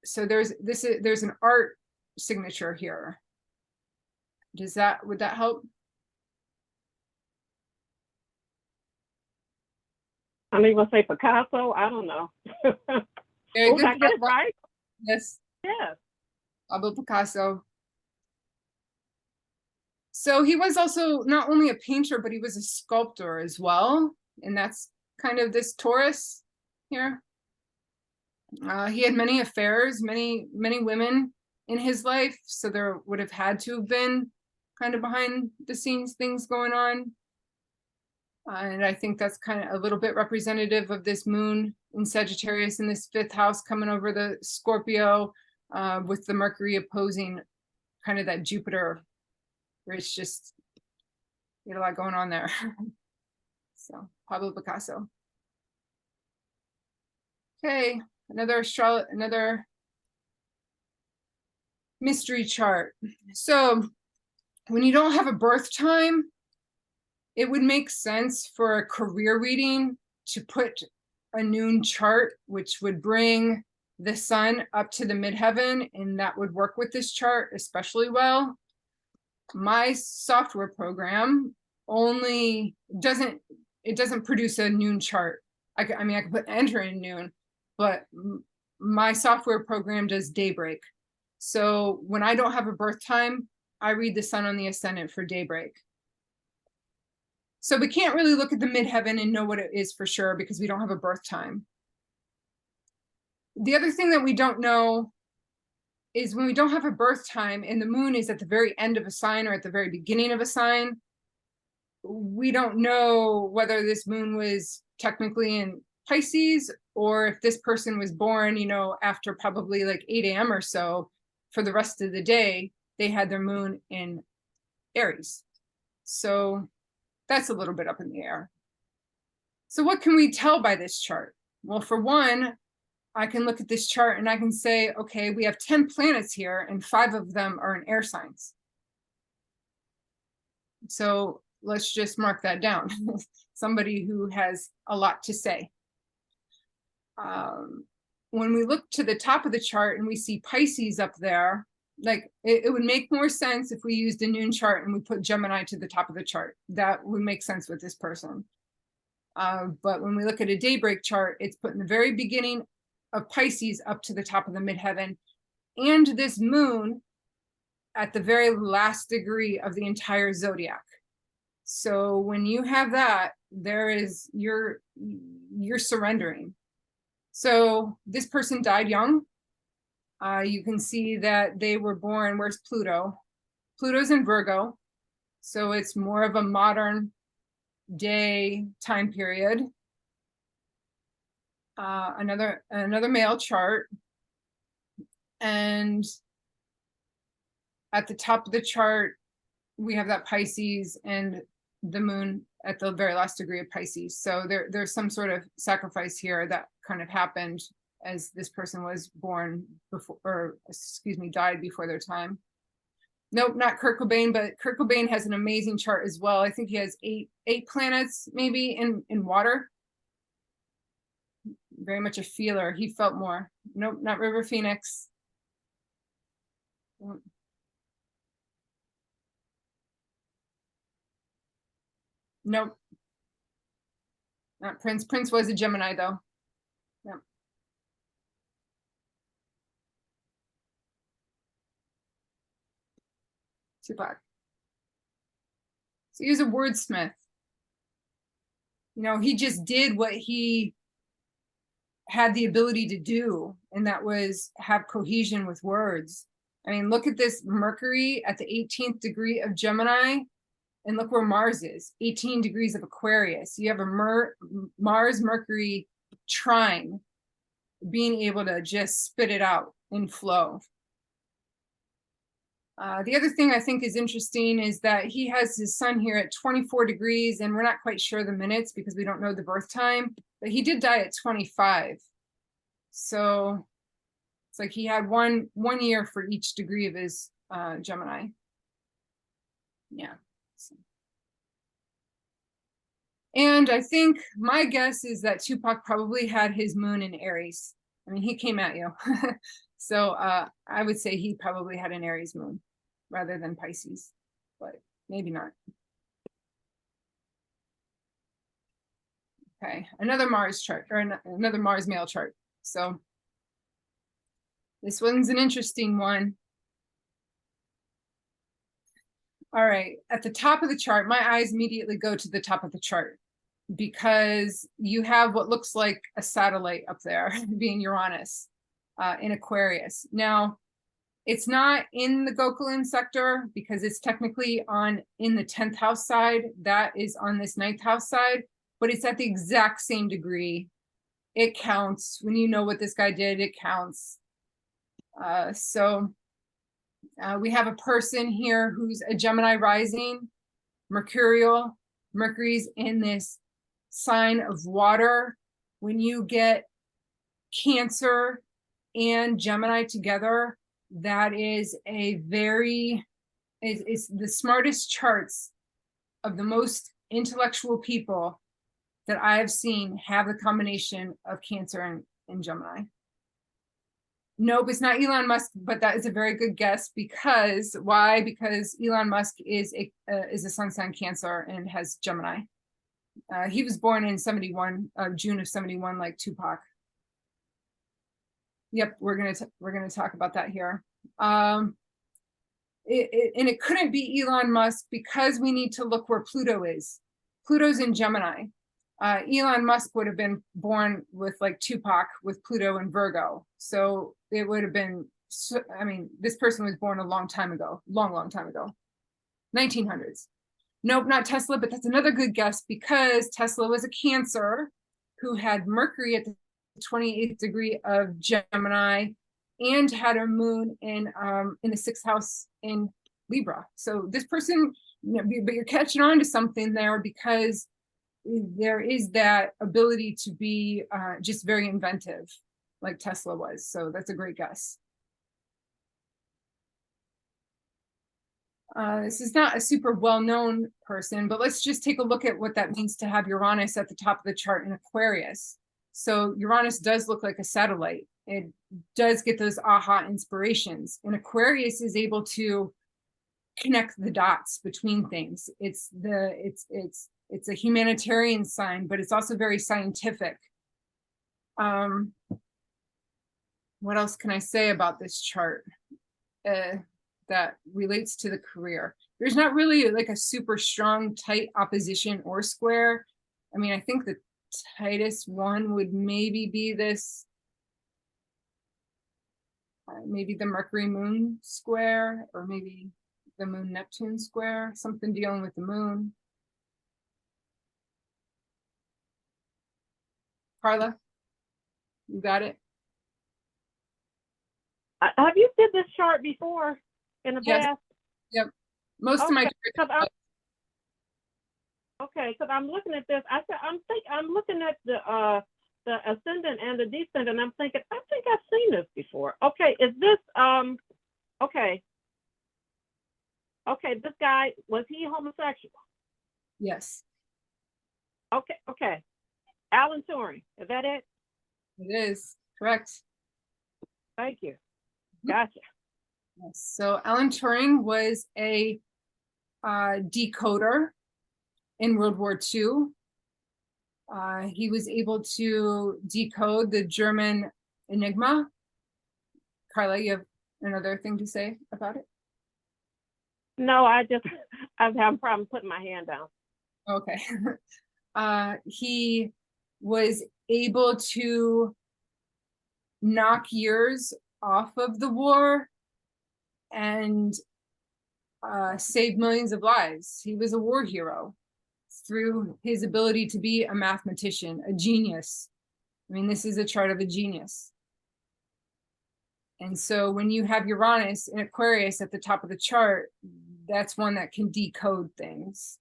so there's an art signature here. Would that help? I'm even gonna say Picasso. I don't know. Very Did I good. get it right? Yes. Yes. Pablo Picasso. So he was also not only a painter, but he was a sculptor as well. And that's kind of this Taurus here. He had many affairs, many women in his life. So there would have had to have been kind of behind the scenes things going on. And I think that's kind of a little bit representative of this moon in Sagittarius in this 5th house coming over the Scorpio, with the Mercury opposing kind of that Jupiter, where it's just, you know, a lot going on there. So Pablo Picasso. Okay, another mystery chart. So when you don't have a birth time, it would make sense for a career reading to put a noon chart, which would bring the sun up to the midheaven, and that would work with this chart especially well. My software program only doesn't produce a noon chart. I mean, I could put enter in noon, but my software program does daybreak. So when I don't have a birth time, I read the sun on the ascendant for daybreak. So we can't really look at the midheaven and know what it is for sure because we don't have a birth time. The other thing that we don't know is when we don't have a birth time and the moon is at the very end of a sign or at the very beginning of a sign, we don't know whether this moon was technically in Pisces or if this person was born, you know, after probably like 8 a.m. or so. For the rest of the day, they had their moon in Aries. So that's a little bit up in the air. So what can we tell by this chart? Well, for one, I can look at this chart and I can say, okay, we have 10 planets here and 5 of them are in air signs. So let's just mark that down. Somebody who has a lot to say. When we look to the top of the chart and we see Pisces up there, like it would make more sense if we used a noon chart and we put Gemini to the top of the chart. That would make sense with this person. But when we look at a daybreak chart, it's put in the very beginning of Pisces up to the top of the midheaven, and this moon at the very last degree of the entire zodiac. So when you have that, there is you're surrendering. So this person died young. You can see that they were born, where's Pluto? Pluto's in Virgo. So it's more of a modern day time period. Another male chart. And at the top of the chart, we have that Pisces and the moon at the very last degree of Pisces. So there's some sort of sacrifice here that kind of happened as this person was born before, or excuse me, died before their time. Nope, not Kurt Cobain, but Kurt Cobain has an amazing chart as well. I think he has eight planets maybe in water. Very much a feeler. He felt more. Nope, not River Phoenix. Nope. Not Prince. Prince was a Gemini though. Yep. Tupac. So he was a wordsmith. You know, he just did what he had the ability to do, and that was have cohesion with words. I mean, look at this Mercury at the 18th degree of Gemini, and look where Mars is, 18 degrees of Aquarius. You have a Mars-Mercury trine, being able to just spit it out in flow. The other thing I think is interesting is that he has his sun here at 24 degrees, and we're not quite sure the minutes because we don't know the birth time, but he did die at 25. So it's like he had one year for each degree of his Gemini. Yeah. And I think my guess is that Tupac probably had his moon in Aries. I mean, he came at you. So I would say he probably had an Aries moon rather than Pisces, but maybe not. Okay, another Mars chart, or another Mars male chart. So this one's an interesting one. All right, at the top of the chart, my eyes immediately go to the top of the chart because you have what looks like a satellite up there, being Uranus in Aquarius. Now, it's not in the Gokulin sector because it's technically in the 10th house side. That is on this 9th house side, but it's at the exact same degree. It counts. When you know what this guy did, it counts. We have a person here who's a Gemini rising, Mercurial. Mercury's in this sign of water. When you get Cancer and Gemini together, that is a very, it's the smartest charts of the most intellectual people that I have seen have the combination of Cancer and Gemini. Nope, it's not Elon Musk, but that is a very good guess. Because why? Because Elon Musk is a sun sign Cancer and has Gemini. He was born in 71, June of 71, like Tupac. Yep, we're gonna talk about that here. And it couldn't be Elon Musk because we need to look where Pluto is. Pluto's in Gemini. Elon Musk would have been born with like Tupac with Pluto and Virgo. So it would have been, I mean, this person was born a long time ago, long time ago, 1900s. Nope, not Tesla, but that's another good guess because Tesla was a Cancer who had Mercury at the 28th degree of Gemini and had a moon in the 6th house in Libra. So this person, but you're catching on to something there because there is that ability to be just very inventive like Tesla was. So that's a great guess. This is not a super well-known person, but let's just take a look at what that means to have Uranus at the top of the chart in Aquarius. So Uranus does look like a satellite. It does get those aha inspirations. And Aquarius is able to connect the dots between things. It's a humanitarian sign, but it's also very scientific. What else can I say about this chart that relates to the career? There's not really like a super strong, tight opposition or square. I mean, I think the tightest one would maybe be this, maybe the Mercury Moon square, or maybe the Moon Neptune square, something dealing with the moon. Carla, you got it? Have you did this chart before in the Yes. past? Yep. Most of my Okay, because I'm looking at this. I'm looking at the ascendant and the descendant. I'm thinking, I think I've seen this before. Okay, is this okay? Okay, this guy, was he homosexual? Yes, Okay. Alan Turing, is that it? it is correct. Thank you. Gotcha. Yes. So Alan Turing was a decoder in World War II. He was able to decode the German Enigma. Carla, you have another thing to say about it? No, I'm having a problem putting my hand down. Okay. He was able to knock years off of the war and save millions of lives. He was a war hero through his ability to be a mathematician, a genius. I mean, this is a chart of a genius. And so when you have Uranus in Aquarius at the top of the chart, that's one that can decode things.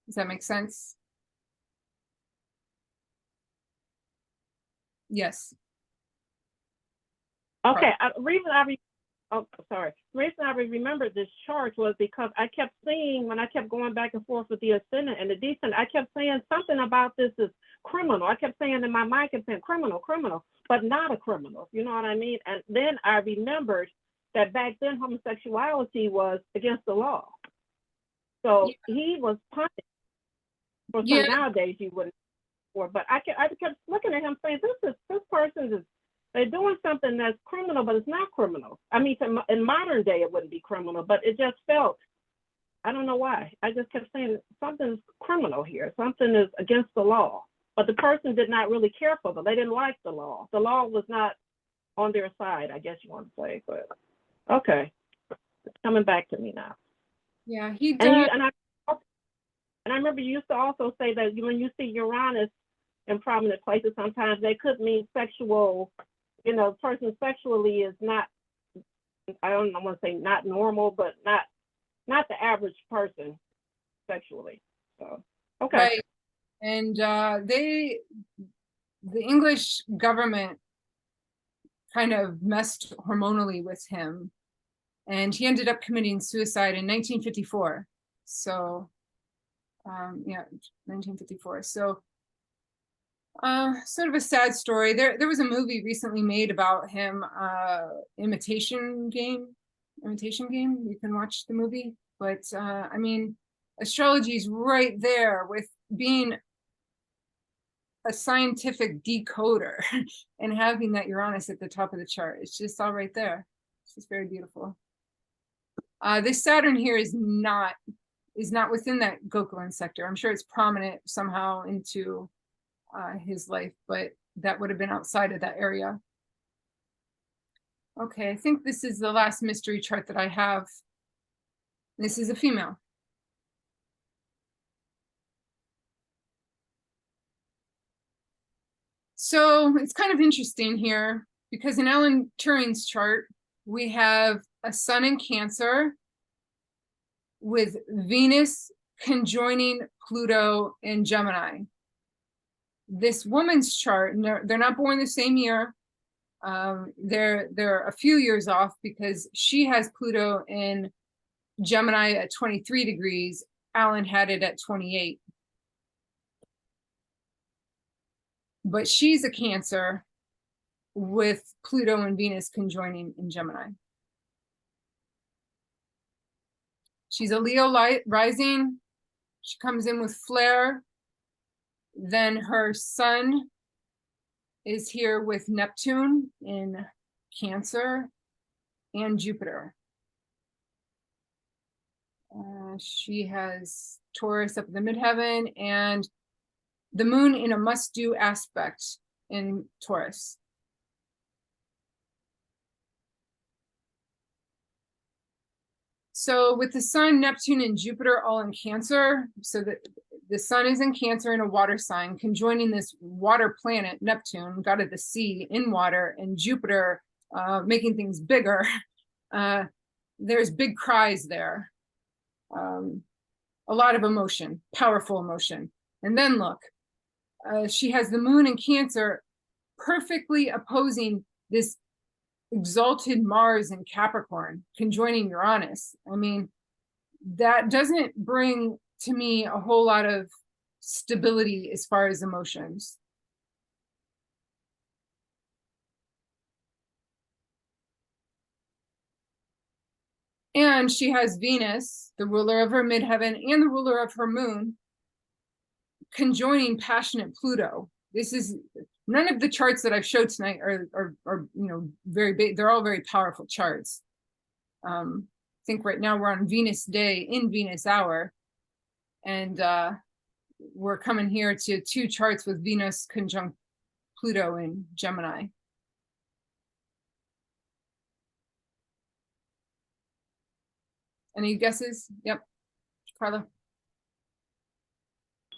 Does that make sense? Yes. Okay, the reason I remembered this chart was because I kept seeing, when I kept going back and forth with the ascendant and the descendant, I kept saying something about this is criminal. I kept saying in my mind, I kept saying criminal, but not a criminal. You know what I mean? And then I remembered that back then homosexuality was against the law. So he was punished for some nowadays you wouldn't. But I kept looking at him saying, this person is, they're doing something that's criminal, but it's not criminal. I mean, in modern day, it wouldn't be criminal, but it just felt, I don't know why. I just kept saying something's criminal here. Something is against the law. But the person did not really care for them. They didn't like the law. The law was not on their side, I guess you want to say. But okay, it's coming back to me now. Yeah, he did. And I remember you used to also say that when you see Uranus in prominent places, sometimes they could mean sexual, person sexually is not, I don't want to say not normal, but not the average person sexually. So, okay. Right. And the English government kind of messed hormonally with him. And he ended up committing suicide in 1954. So, yeah, 1954. So, sort of a sad story. There was a movie recently made about him, Imitation Game. You can watch the movie. But, I mean, astrology is right there with being a scientific decoder and having that Uranus at the top of the chart. It's just all right there. It's just very beautiful. This Saturn here is not within that Gokulan sector. I'm sure it's prominent somehow into his life, but that would have been outside of that area. Okay, I think this is the last mystery chart that I have. This is a female. So it's kind of interesting here because in Alan Turing's chart, we have a sun in Cancer with Venus conjoining Pluto in Gemini. This woman's chart, they're not born the same year. They're a few years off because she has Pluto in Gemini at 23 degrees. Alan had it at 28. But she's a Cancer with Pluto and Venus conjoining in Gemini. She's a Leo rising. She comes in with flare. Then her sun is here with Neptune in Cancer and Jupiter. She has Taurus up in the midheaven and the moon in a must-do aspect in Taurus. So with the sun, Neptune, and Jupiter all in Cancer, so that the sun is in Cancer in a water sign, conjoining this water planet, Neptune, god of the sea, in water, and Jupiter making things bigger. There's big cries there. A lot of emotion, powerful emotion. And then look, she has the moon in Cancer perfectly opposing this exalted Mars in Capricorn, conjoining Uranus. I mean, that doesn't bring to me a whole lot of stability as far as emotions. And she has Venus, the ruler of her midheaven and the ruler of her moon, conjoining passionate Pluto. This is none of the charts that I've showed tonight are you know, very big. They're all very powerful charts. I think right now we're on Venus day in Venus hour, and we're coming here to 2 charts with Venus conjunct Pluto in Gemini. Any guesses? Yep, Carla.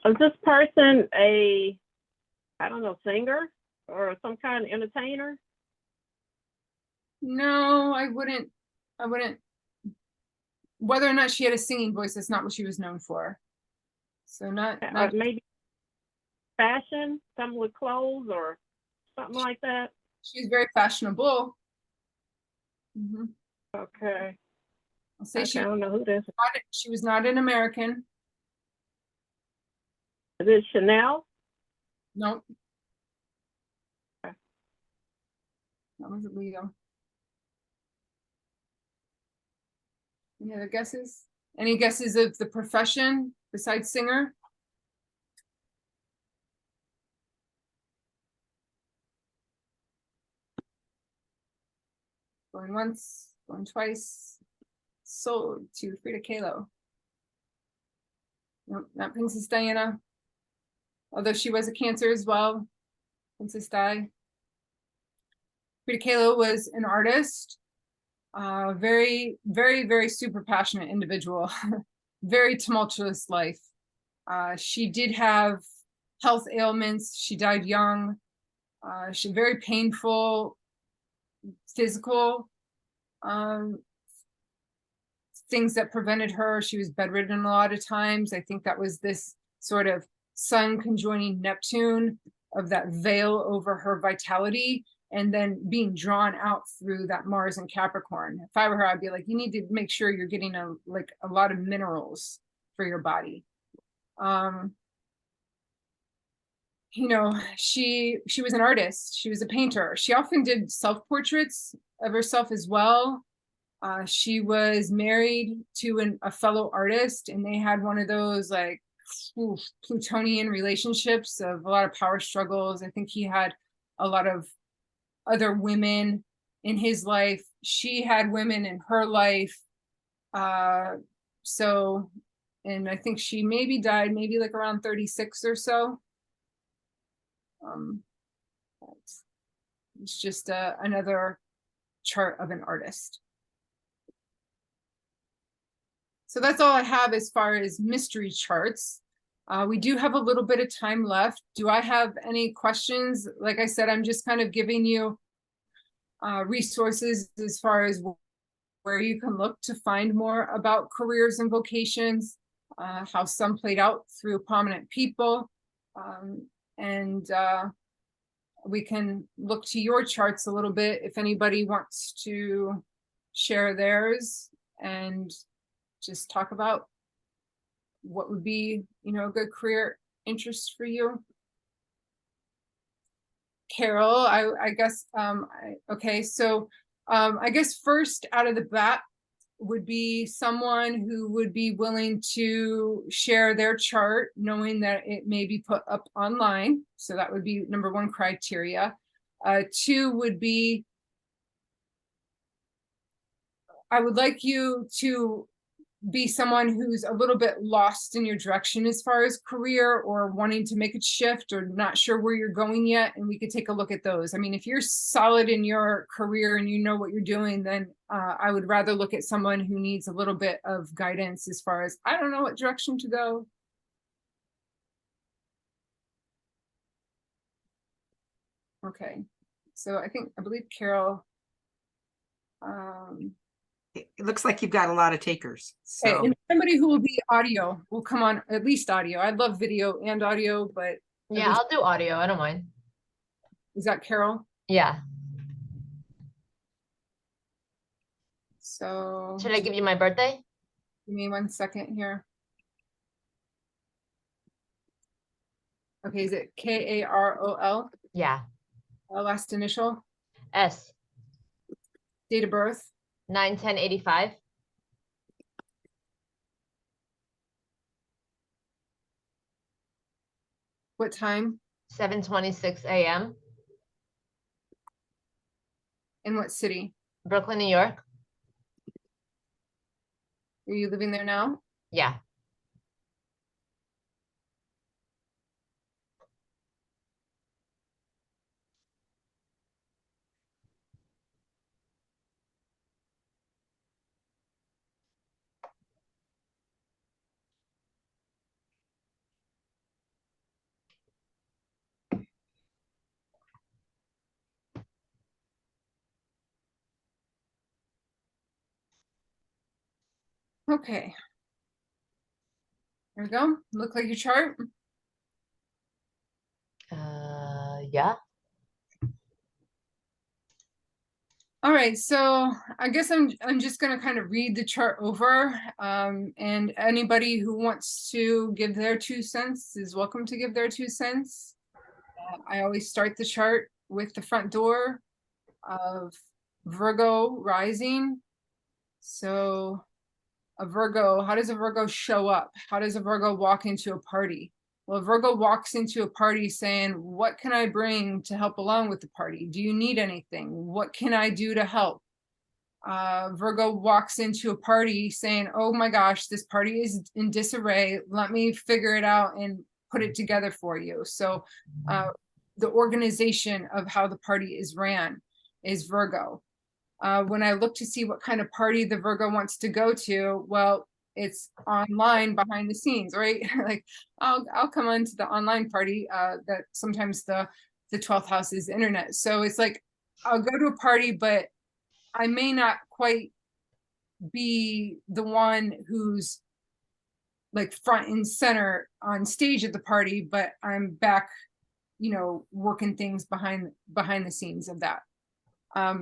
Is this person a, I don't know, singer or some kind of entertainer? No, I wouldn't. Whether or not she had a singing voice, that's not what she was known for. So not maybe fashion, something with clothes or something like that. She's very fashionable. Mm-hmm. Okay. I'll say I don't know who this is. She was not an American. Is it Chanel? Nope. Okay. That was a Leo. Any other guesses? Any guesses of the profession besides singer? Going once, going twice. Sold to Frida Kahlo. Nope, not Princess Diana. Although she was a Cancer as well. Princess Di. Frida Kahlo was an artist. Very, very, very super passionate individual. Very tumultuous life. She did have health ailments. She died young. She had very painful physical things that prevented her. She was bedridden a lot of times. I think that was this sort of sun conjoining Neptune of that veil over her vitality and then being drawn out through that Mars and Capricorn. If I were her, I'd be like, you need to make sure you're getting a lot of minerals for your body. You know, she was an artist. She was a painter. She often did self-portraits of herself as well. She was married to a fellow artist, and they had one of those like Plutonian relationships of a lot of power struggles. I think he had a lot of other women in his life. She had women in her life. So, and I think she maybe died maybe like around 36 or so. It's just another chart of an artist. So that's all I have as far as mystery charts. We do have a little bit of time left. Do I have any questions? Like I said, I'm just kind of giving you resources as far as where you can look to find more about careers and vocations, how some played out through prominent people. And we can look to your charts a little bit if anybody wants to share theirs and just talk about what would be, you know, a good career interest for you. Carol, I guess, okay, so I guess first out of the bat would be someone who would be willing to share their chart, knowing that it may be put up online. So that would be number one criteria. Two would be, I would like you to be someone who's a little bit lost in your direction as far as career, or wanting to make a shift, or not sure where you're going yet. And we could take a look at those. I mean, if you're solid in your career and you know what you're doing, then I would rather look at someone who needs a little bit of guidance as far as, I don't know what direction to go. Okay, so I believe Carol, It looks like you've got a lot of takers. okay, So and somebody who will be audio will come on, at least audio. I love video and audio, but Yeah, I'll do audio. I don't mind. is that Carol? Yeah. So Should I give you my birthday? give me 1 second here. Okay, is it Karol? Yeah. Last initial, S. date of birth, 9/10/85. what time, 7:26 a.m. in what city? Brooklyn, New York. Are you living there now? Yeah. Okay. There we go. Look like your chart. Yeah. All right, so I guess I'm just gonna kind of read the chart over, and anybody who wants to give their 2 cents is welcome to give their 2 cents. I always start the chart with the front door of Virgo rising. So a Virgo, how does a Virgo show up? How does a Virgo walk into a party? Well, Virgo walks into a party saying, what can I bring to help along with the party? Do you need anything? What can I do to help? Virgo walks into a party saying, oh my gosh, this party is in disarray. Let me figure it out and put it together for you. So the organization of how the party is ran is Virgo. When I look to see what kind of party the Virgo wants to go to, well, it's online behind the scenes, right? Like I'll come on to the online party, that sometimes the 12th house is internet. So it's like, I'll go to a party, but I may not quite be the one who's like front and center on stage at the party, but I'm back working things behind the scenes of that.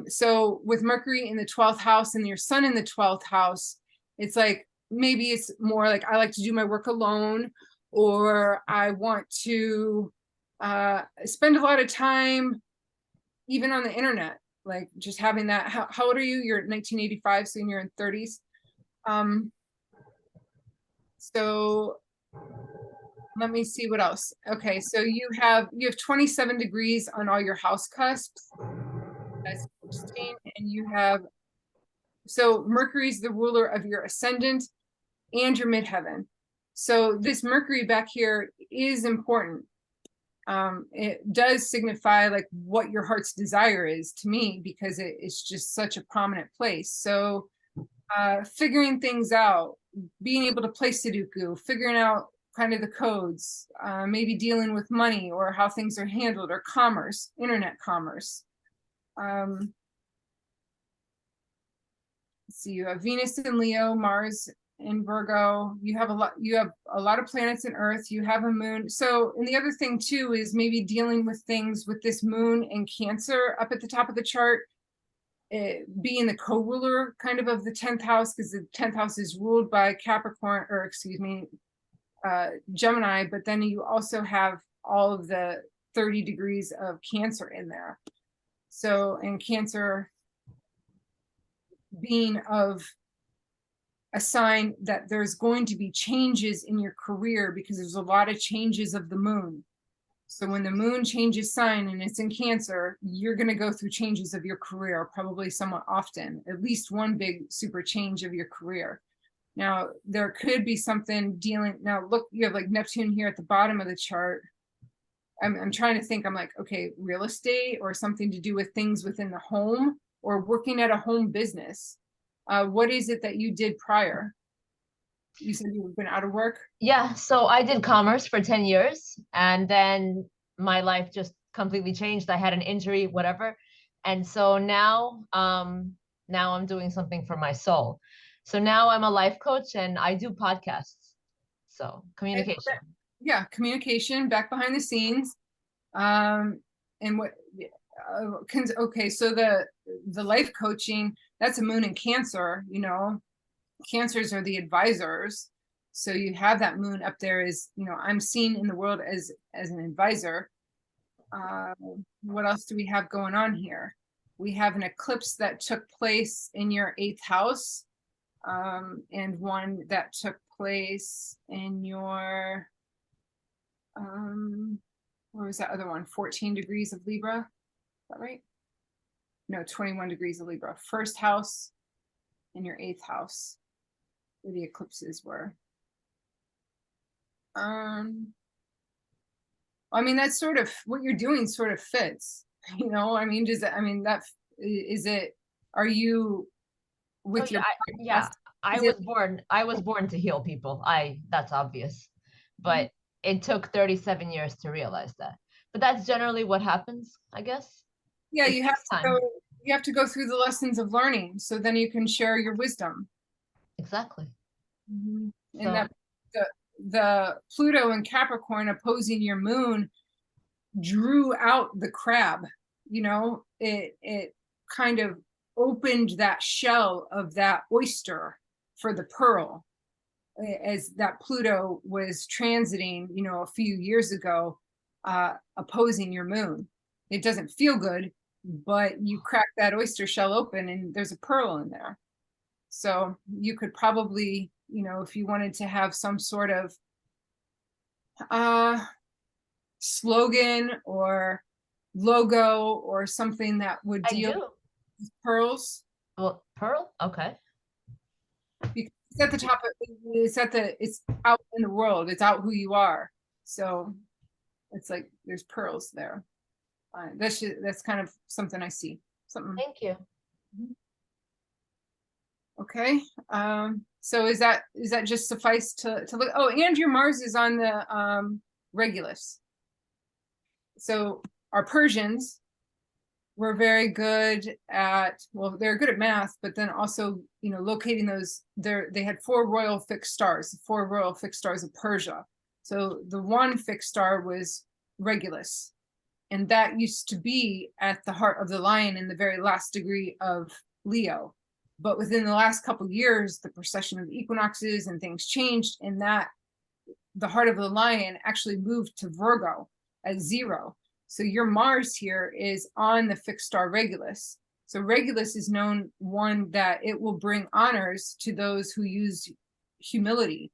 So with Mercury in the 12th house and your sun in the 12th house, it's like, maybe it's more like, I like to do my work alone, or I want to spend a lot of time even on the internet, like just having that. How old are you? You're 1985, so you're in 30s. So let me see what else. Okay, so you have 27 degrees on all your house cusps. That's interesting. And you have, so Mercury's the ruler of your ascendant and your midheaven. So this Mercury back here is important. It does signify like what your heart's desire is to me, because it's just such a prominent place. So figuring things out, being able to play Sudoku, figuring out kind of the codes, maybe dealing with money or how things are handled, or commerce, internet commerce. Let's see, you have Venus in Leo, Mars in Virgo. You have a lot of planets in Earth. You have a moon. So, and the other thing too is maybe dealing with things with this moon in Cancer up at the top of the chart, being the co-ruler kind of the 10th house, because the 10th house is ruled by Capricorn, or excuse me, Gemini, but then you also have all of the 30 degrees of Cancer in there. So, and Cancer being of a sign that there's going to be changes in your career, because there's a lot of changes of the moon. So when the moon changes sign and it's in Cancer, you're going to go through changes of your career, probably somewhat often, at least one big super change of your career. Now, there could be something dealing, now look, you have like Neptune here at the bottom of the chart. I'm trying to think, I'm like, okay, real estate or something to do with things within the home, or working at a home business. What is it that you did prior? You said you've been out of work? Yeah, so I did commerce for 10 years, and then my life just completely changed. I had an injury, whatever. And so now I'm doing something for my soul. So now I'm a life coach and I do podcasts. So communication. Yeah, communication, back behind the scenes. And what okay, so the life coaching, that's a moon in Cancer, Cancers are the advisors. So you have that moon up there as, I'm seen in the world as an advisor. What else do we have going on here? We have an eclipse that took place in your 8th house, and one that took place in your, what was that other one? 14 degrees of Libra, is that right? No, 21 degrees of Libra. 1st house in your 8th house, where the eclipses were. I mean, that's sort of what you're doing sort of fits, I mean, does that, I mean, that, is it, are you with your, I was born to heal people. That's obvious, but it took 37 years to realize that. But that's generally what happens, I guess. Yeah, you have to go through the lessons of learning, so then you can share your wisdom. Exactly. And that the Pluto and Capricorn opposing your moon drew out the crab, it kind of opened that shell of that oyster for the pearl, as that Pluto was transiting, a few years ago, opposing your moon. It doesn't feel good, but you crack that oyster shell open and there's a pearl in there. So you could probably, if you wanted to have some sort of slogan or logo or something that would deal with pearls. Well, pearl, okay. Because it's at the top of it's out in the world, it's out who you are. So it's like there's pearls there. That's kind of something I see. Something. Thank you. Okay. So is that just suffice to look? Oh, and your Mars is on the Regulus. So our Persians were very good at, well, they're good at math, but then also, locating those, they had 4 royal fixed stars, the 4 royal fixed stars of Persia. So the one fixed star was Regulus. And that used to be at the heart of the lion in the very last degree of Leo. But within the last couple years, the precession of the equinoxes and things changed, and that the heart of the lion actually moved to Virgo at 0. So your Mars here is on the fixed star Regulus. So Regulus is known one that it will bring honors to those who use humility.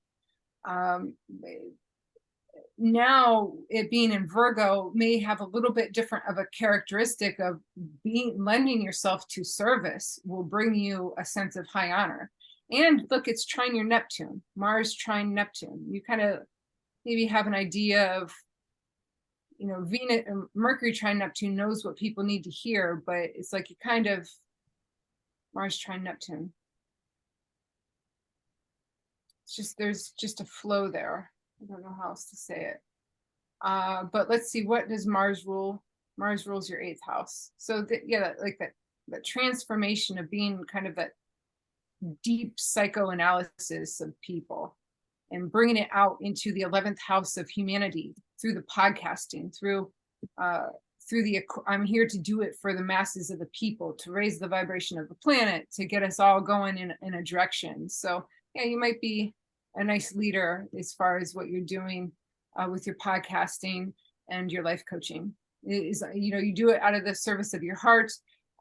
Now it being in Virgo may have a little bit different of a characteristic of lending yourself to service will bring you a sense of high honor. And look, it's trine your Neptune, Mars trine Neptune. You kind of maybe have an idea of, you know, Venus, Mercury trine Neptune knows what people need to hear, but it's like you kind of Mars trine Neptune. It's just, there's just a flow there. I don't know how else to say it. But let's see, what does Mars rule? Mars rules your 8th house. So yeah, like that transformation of being kind of that deep psychoanalysis of people and bringing it out into the 11th house of humanity through the podcasting, through I'm here to do it for the masses of the people, to raise the vibration of the planet, to get us all going in a direction. So yeah, you might be a nice leader as far as what you're doing with your podcasting and your life coaching. It is, you know, you do it out of the service of your heart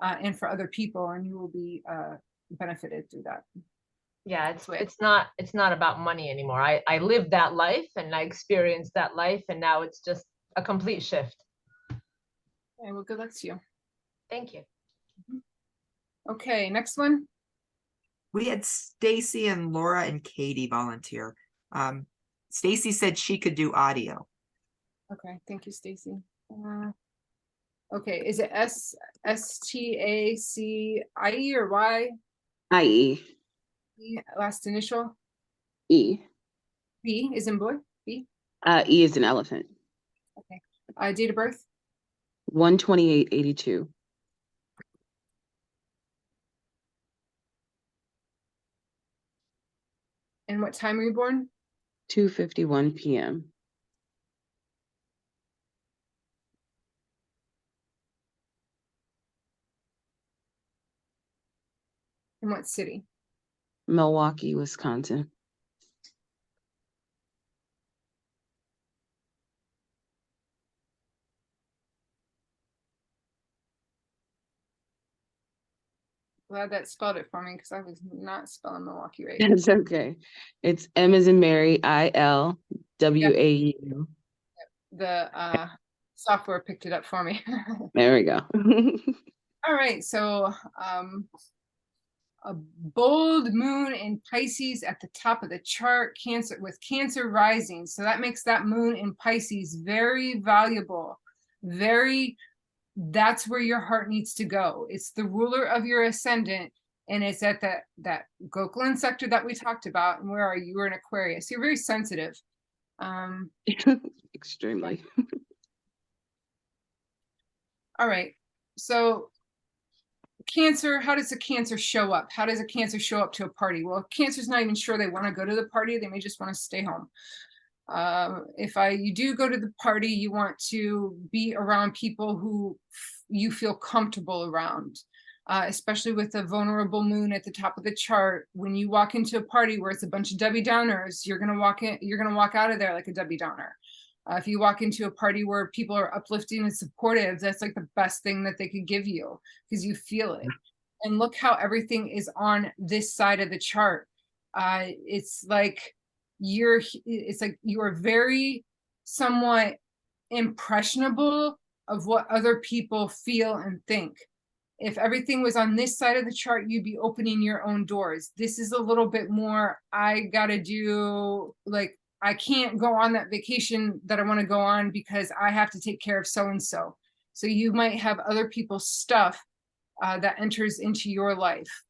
and for other people, and you will be benefited through that. Yeah, it's not about money anymore. I lived that life and I experienced that life, and now it's just a complete shift. Okay, well, good luck to you. Thank you. Okay, next one. We had Stacy and Laura and Katie volunteer. Stacy said she could do audio. Okay, thank you, Stacy. Okay, is it STACIE or Y? IE. Last initial? E. B is in boy? B? E is an elephant. Okay. Date of birth? 1/28/82. And what time were you born? 2:51 p.m. In what city? Milwaukee, Wisconsin. Glad that spelled it for me because I was not spelling Milwaukee right. It's okay. It's M as in Mary, ILWAU. The software picked it up for me. There we go. All right, so a bold moon in Pisces at the top of the chart, Cancer with Cancer rising. So that makes that moon in Pisces very valuable, that's where your heart needs to go. It's the ruler of your ascendant, and it's at that Goklan sector that we talked about. And where are you? You're in Aquarius. You're very sensitive. Extremely. All right. So Cancer, how does a Cancer show up? How does a Cancer show up to a party? Well, Cancer's not even sure they want to go to the party. They may just want to stay home. If you do go to the party, you want to be around people who you feel comfortable around, especially with a vulnerable moon at the top of the chart. When you walk into a party where it's a bunch of Debbie Downers, you're gonna walk out of there like a Debbie Downer. If you walk into a party where people are uplifting and supportive, that's like the best thing that they could give you because you feel it. And look how everything is on this side of the chart. It's like you are very somewhat impressionable of what other people feel and think. If everything was on this side of the chart, you'd be opening your own doors. This is a little bit more, I gotta do, like, I can't go on that vacation that I want to go on because I have to take care of so-and-so. So you might have other people's stuff that enters into your life.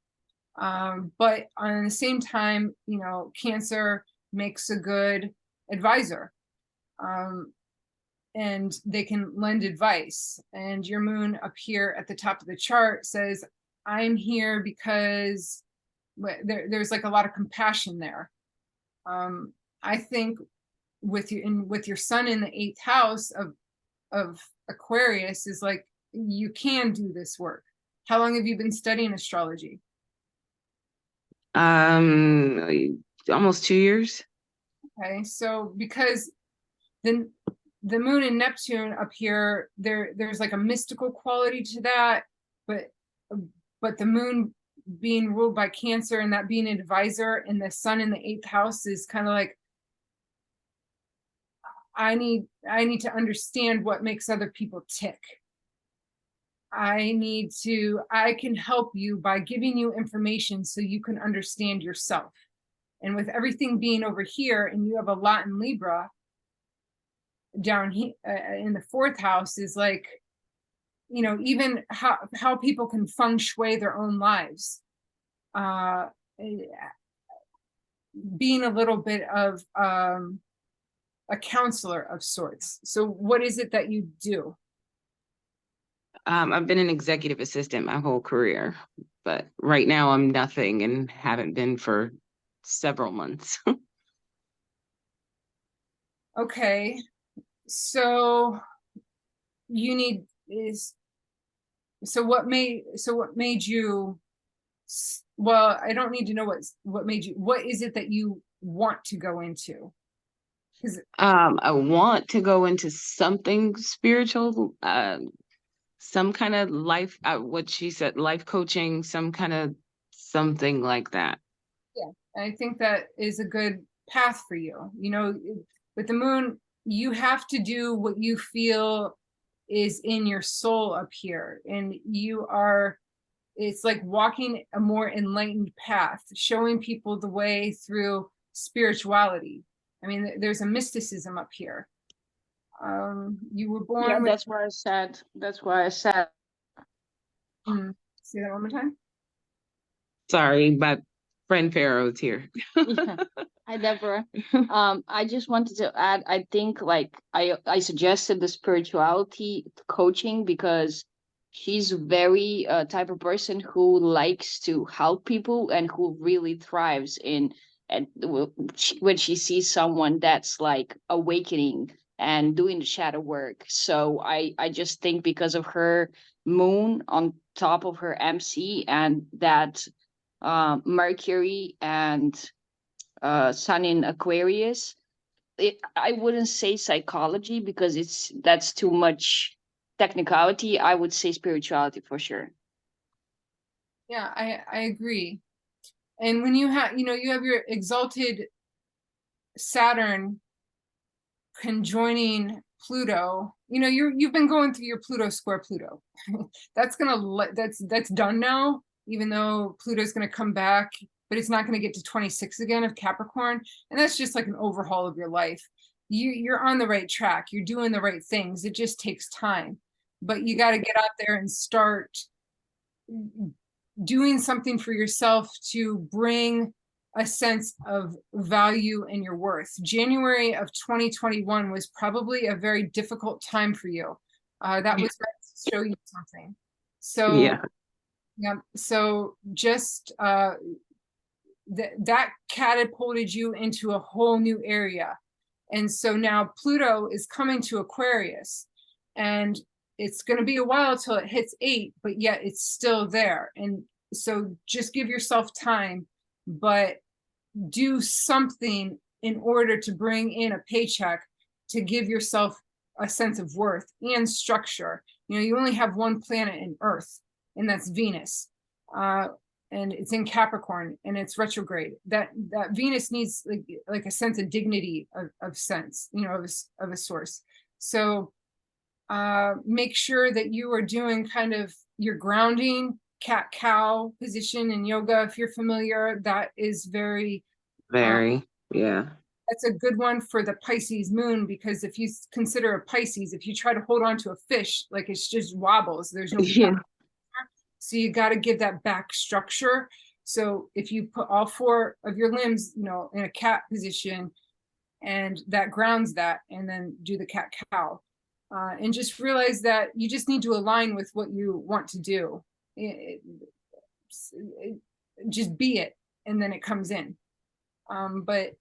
But on the same time, you know, Cancer makes a good advisor. And they can lend advice. And your moon up here at the top of the chart says, I'm here because there's like a lot of compassion there. I think with your sun in the 8th house of Aquarius is like, you can do this work. How long have you been studying astrology? Almost 2 years. Okay, so because the the moon and Neptune up here, there's like a mystical quality to that, but the moon being ruled by Cancer and that being an advisor, and the sun in the 8th house is kind of like, I need to understand what makes other people tick. I can help you by giving you information so you can understand yourself. And with everything being over here, and you have a lot in Libra down here in the 4th house, is like, even how people can feng shui their own lives. Being a little bit of a counselor of sorts. So what is it that you do? I've been an executive assistant my whole career, but right now I'm nothing and haven't been for several months. Okay, so you need is so what made you, well, I don't need to know what made you, what is it that you want to go into? I want to go into something spiritual, some kind of life, what she said, life coaching, some kind of something like that. Yeah, I think that is a good path for you. With the moon, you have to do what you feel is in your soul up here, and it's like walking a more enlightened path, showing people the way through spirituality. I mean, there's a mysticism up here. You were born Yeah, with, that's why I said. That's why I said. say that one more time. Sorry, my friend Pharaoh's here. Yeah. Hi, Deborah. I just wanted to add, I think like I suggested the spirituality coaching because she's very type of person who likes to help people and who really thrives in and when she sees someone that's like awakening and doing the shadow work. So I just think because of her moon on top of her MC and that Mercury and Sun in Aquarius. I wouldn't say psychology because that's too much technicality. I would say spirituality for sure. Yeah, I agree. And when you have, you have your exalted Saturn conjoining Pluto, you've been going through your Pluto square Pluto. That's done now, even though Pluto's going to come back, but it's not going to get to 26 again of Capricorn. And that's just like an overhaul of your life. You're on the right track. You're doing the right things. It just takes time, but you got to get out there and start doing something for yourself to bring a sense of value in your worth. January of 2021 was probably a very difficult time for you. That was meant to show you something. So yeah, so just that catapulted you into a whole new area. And so now Pluto is coming to Aquarius, and it's going to be a while till it hits 8, but yet it's still there. And so just give yourself time, but do something in order to bring in a paycheck to give yourself a sense of worth and structure. You only have one planet in Earth, and that's Venus. And it's in Capricorn, and it's retrograde. That Venus needs like a sense of dignity of sense, of a source. So make sure that you are doing kind of your grounding cat-cow position in yoga. If you're familiar, that is very, yeah. That's a good one for the Pisces moon, because if you consider a Pisces, if you try to hold on to a fish, like it's just wobbles, there's no so you got to give that back structure. So if you put all 4 of your limbs, in a cat position, and that grounds that, and then do the cat-cow, and just realize that you just need to align with what you want to do. Just be it, and then it comes in. But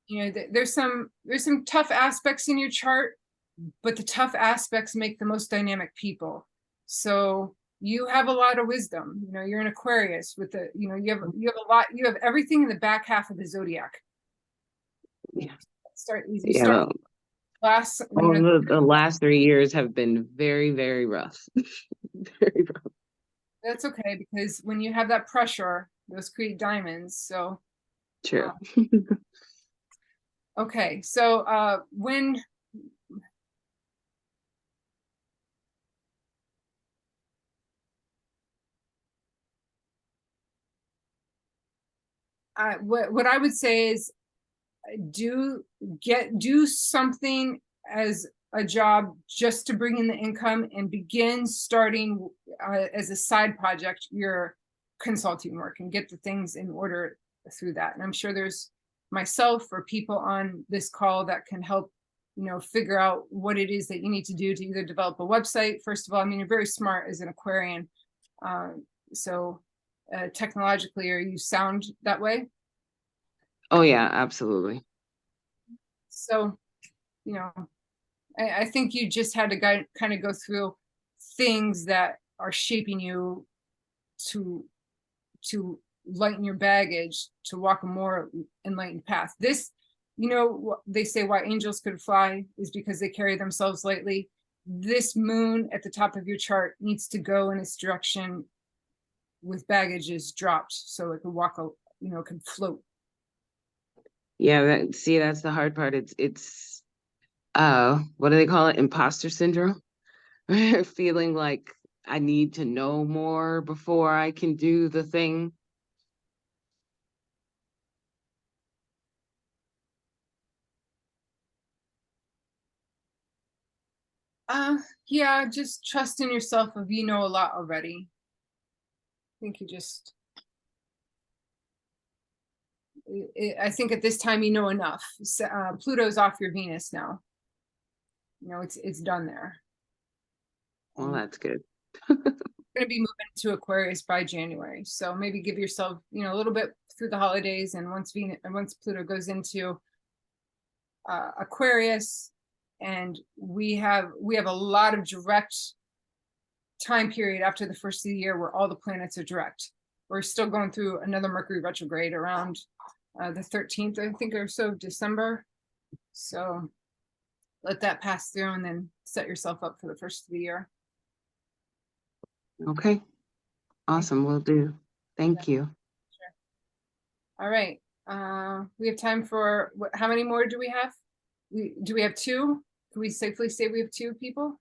there's some tough aspects in your chart, but the tough aspects make the most dynamic people. So you have a lot of wisdom. You know, you're an Aquarius with the, you know, you have everything in the back half of the zodiac. Yeah. Start easy. Yeah. Start last. The last 3 years have been very, very rough. Very rough. That's okay, because when you have that pressure, those create diamonds. So True. okay, so when what I would say is do something as a job just to bring in the income, and begin starting as a side project your consulting work, and get the things in order through that. And I'm sure there's myself or people on this call that can help, you know, figure out what it is that you need to do to either develop a website. First of all, I mean, you're very smart as an Aquarian. So technologically, are you sound that way? Oh yeah, absolutely. So, you know, I think you just had to kind of go through things that are shaping you to lighten your baggage, to walk a more enlightened path. This, you know, they say why angels could fly is because they carry themselves lightly. This moon at the top of your chart needs to go in its direction with baggages dropped, so it can walk, you know, can float. Yeah, that's the hard part. It's what do they call it? Imposter syndrome. Feeling like I need to know more before I can do the thing. Yeah, just trust in yourself if you know a lot already. I think you just, I think at this time you know enough. So, Pluto's off your Venus now. You know, it's done there. Well, that's good. Going to be moving to Aquarius by January, so maybe give yourself, you know, a little bit through the holidays, and once Pluto goes into Aquarius, and we have a lot of direct time period after the first of the year where all the planets are direct. We're still going through another Mercury retrograde around the 13th, I think, or so, December. So let that pass through, and then set yourself up for the first of the year. Okay. Awesome. Will do. Thank you. Sure. All right. We have time for how many more do we have? Do we have two? Can we safely say we have two people?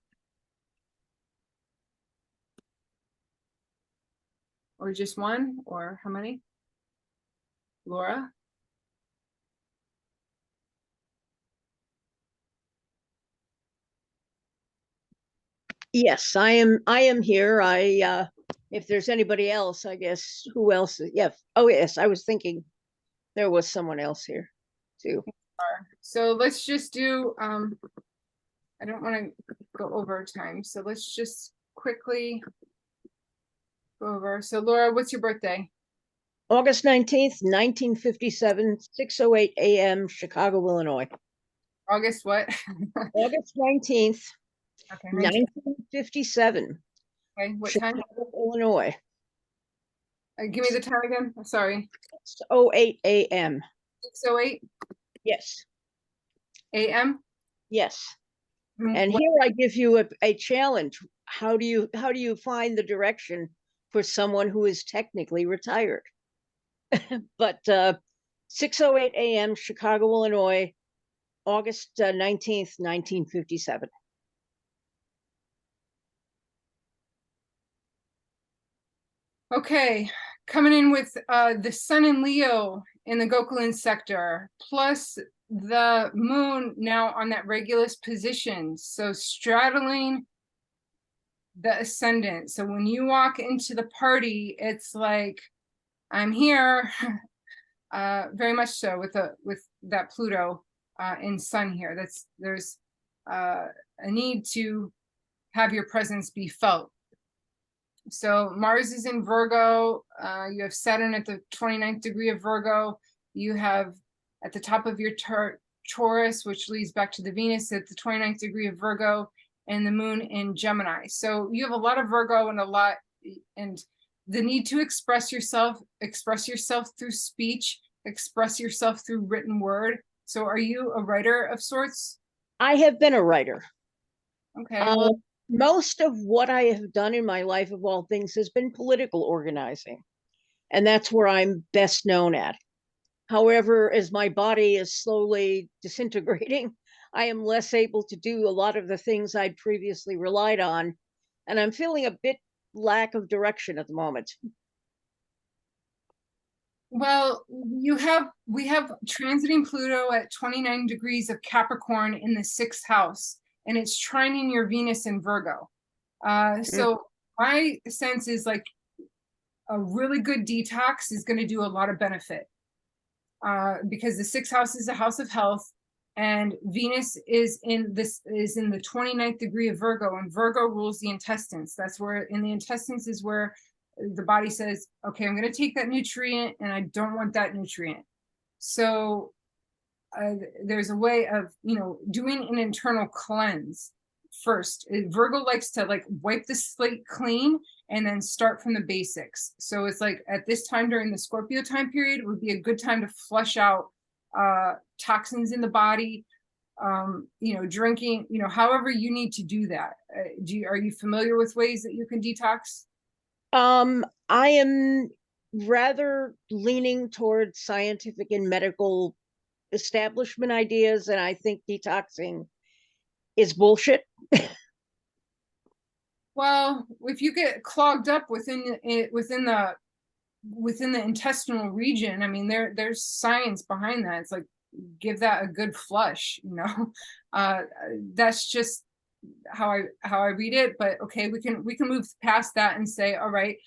Or just one? Or how many? Laura? Yes, I am here. If there's anybody else, I guess, who else? Yeah. Oh, yes, I was thinking there was someone else here too. So let's just do, I don't want to go over time, so let's just quickly go over. So Laura, what's your birthday? August 19th, 1957, 6:08 a.m., Chicago, Illinois. August what? August 19th, Okay, 1957. Okay, what Chicago, time? Illinois. Give me the time again. I'm sorry. 6:08 a.m. 6:08 Yes. a.m. Yes. And here I give you a challenge. How do you find the direction for someone who is technically retired? But 6:08 a.m., Chicago, Illinois, August 19th, 1957. Okay, coming in with the sun in Leo in the Gokulin sector, plus the moon now on that Regulus position, so straddling the ascendant. So when you walk into the party, it's like, I'm here. Very much so with that Pluto in sun here. There's a need to have your presence be felt. So Mars is in Virgo. You have Saturn at the 29th degree of Virgo. You have at the top of your chart Taurus, which leads back to the Venus at the 29th degree of Virgo, and the moon in Gemini. So you have a lot of Virgo and the need to express yourself through speech, express yourself through written word. So are you a writer of sorts? I have been a writer. Okay. Well, most of what I have done in my life, of all things, has been political organizing. And that's where I'm best known at. However, as my body is slowly disintegrating, I am less able to do a lot of the things I'd previously relied on. And I'm feeling a bit lack of direction at the moment. well, we have transiting Pluto at 29 degrees of Capricorn in the 6th house, and it's trining your Venus in Virgo. So my sense is like a really good detox is going to do a lot of benefit. Because the 6th house is a house of health, and Venus is in the 29th degree of Virgo, and Virgo rules the intestines. That's where in the intestines is where the body says, okay, I'm going to take that nutrient and I don't want that nutrient. So there's a way of, doing an internal cleanse first. Virgo likes to like wipe the slate clean and then start from the basics. So it's like at this time during the Scorpio time period, it would be a good time to flush out toxins in the body, drinking, however you need to do that. Are you familiar with ways that you can detox? I am rather leaning towards scientific and medical establishment ideas, and I think detoxing is bullshit. Well, if you get clogged up within the intestinal region, I mean, there's science behind that. It's like, give that a good flush, that's just how I read it. But okay, we can move past that and say, all right,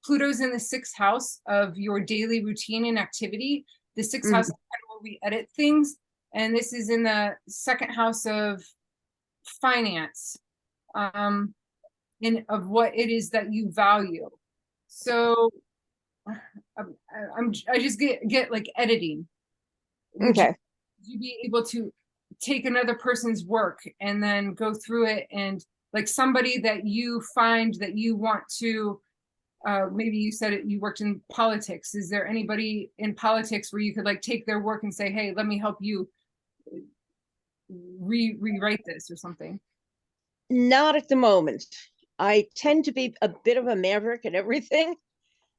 Pluto's in the 6th house of your daily routine and activity. The 6th house is kind of where we edit things, and this is in the 2nd house of finance, and of what it is that you value. So I just get like editing. Okay. Would you be able to take another person's work and then go through it, and like somebody that you find that you want to, maybe you said it, you worked in politics. Is there anybody in politics where you could like take their work and say, hey, let me help you rewrite this or something? Not at the moment. I tend to be a bit of a maverick at everything,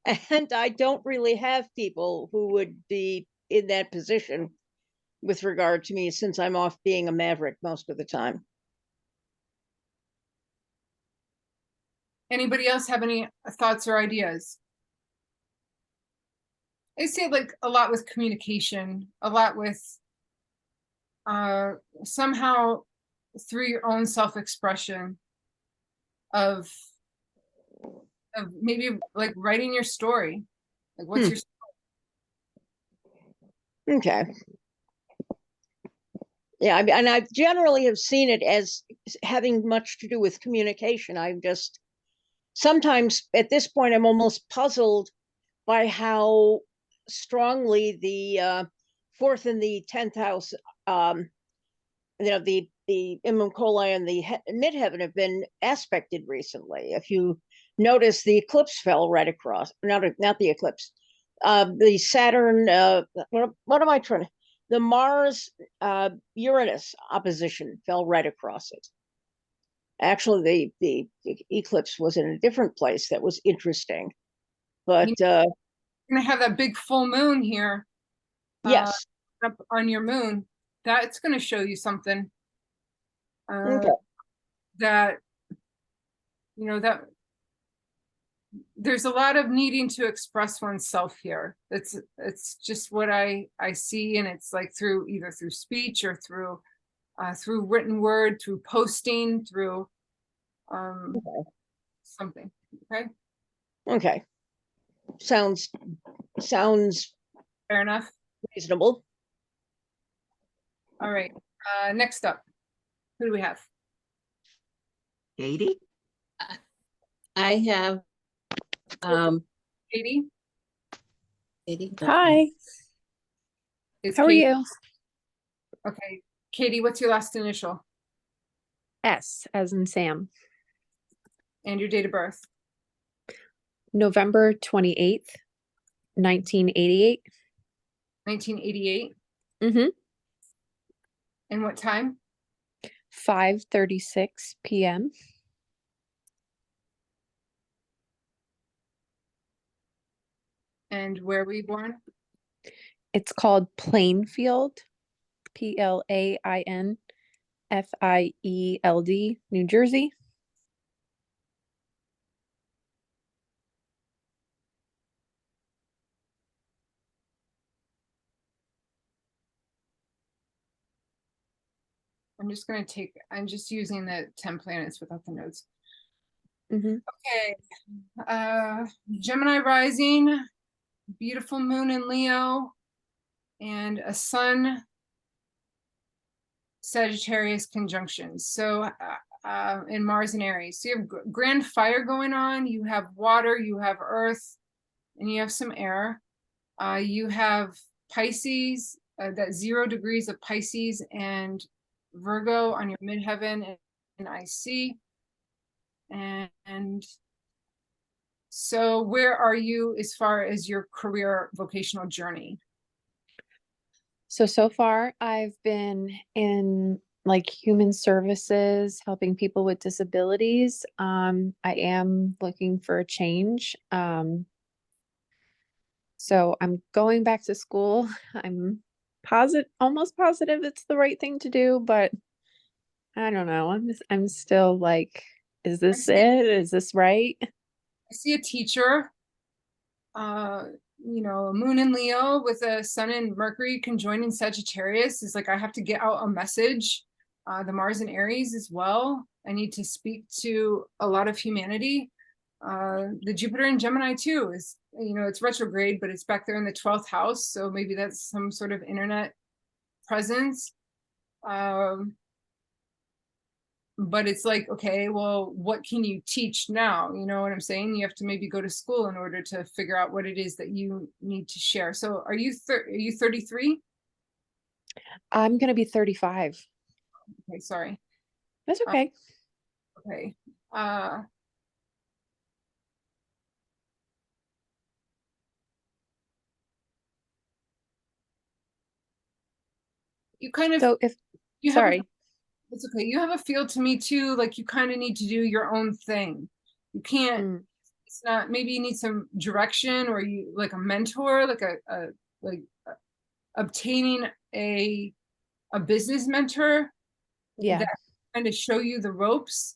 and I don't really have people who would be in that position with regard to me, since I'm off being a maverick most of the time. Anybody else have any thoughts or ideas? I say like a lot with communication, a lot with somehow through your own self-expression of maybe like writing your story. Like what's your story? Okay. Yeah, and I generally have seen it as having much to do with communication. I'm just sometimes at this point I'm almost puzzled by how strongly the 4th and the 10th house, the Imam Coli and the midheaven have been aspected recently. If you notice, the eclipse fell right across. Not the eclipse. The Saturn. What am I trying to? The Mars Uranus opposition fell right across it. Actually, the eclipse was in a different place that was interesting, but you're gonna have that big full moon here. Yes, up on your moon. That's gonna show you something. okay. That that there's a lot of needing to express oneself here. It's just what I see, and it's like either through speech or through written word, through posting, through something. Okay. Sounds Fair enough. reasonable. All right. Next up, who do we have? Katie? I have Katie? Katie. Hi, Is how are Katie- you? Okay, Katie, what's your last initial S as in Sam. and your date of birth? November 28th, 1988. 1988. Mm-hmm. And what time? 5:36 p.m. And where were you born? It's called Plainfield, Plainfield, New Jersey. I'm just using the 10 planets without the notes. Mm-hmm. Okay. Gemini rising, beautiful moon in Leo, and a sun Sagittarius conjunction. So in Mars and Aries. So you have grand fire going on, you have water, you have earth, and you have some air. You have Pisces, that 0 degrees of Pisces and Virgo on your midheaven and IC. And so where are you as far as your career vocational journey? So far I've been in like human services, helping people with disabilities. I am looking for a change. So I'm going back to school. I'm almost positive it's the right thing to do, but I don't know. I'm still like, is this it? Is this right? I see a teacher, you know, a moon in Leo with a sun and Mercury conjoined in Sagittarius is like, I have to get out a message. The Mars and Aries as well. I need to speak to a lot of humanity. The Jupiter in Gemini too is, you know, it's retrograde, but it's back there in the 12th house. So maybe that's some sort of internet presence. But it's like, okay, well, what can you teach now? You know what I'm saying? You have to maybe go to school in order to figure out what it is that you need to share. So are you 33? I'm gonna be 35. Okay, sorry. That's okay. Okay. You kind of, So if, you have sorry. it's okay. You have a feel to me too, like you kind of need to do your own thing. You can't, Mm, it's not, maybe you need some direction or you like a mentor, like obtaining a business mentor yeah. that kind of show you the ropes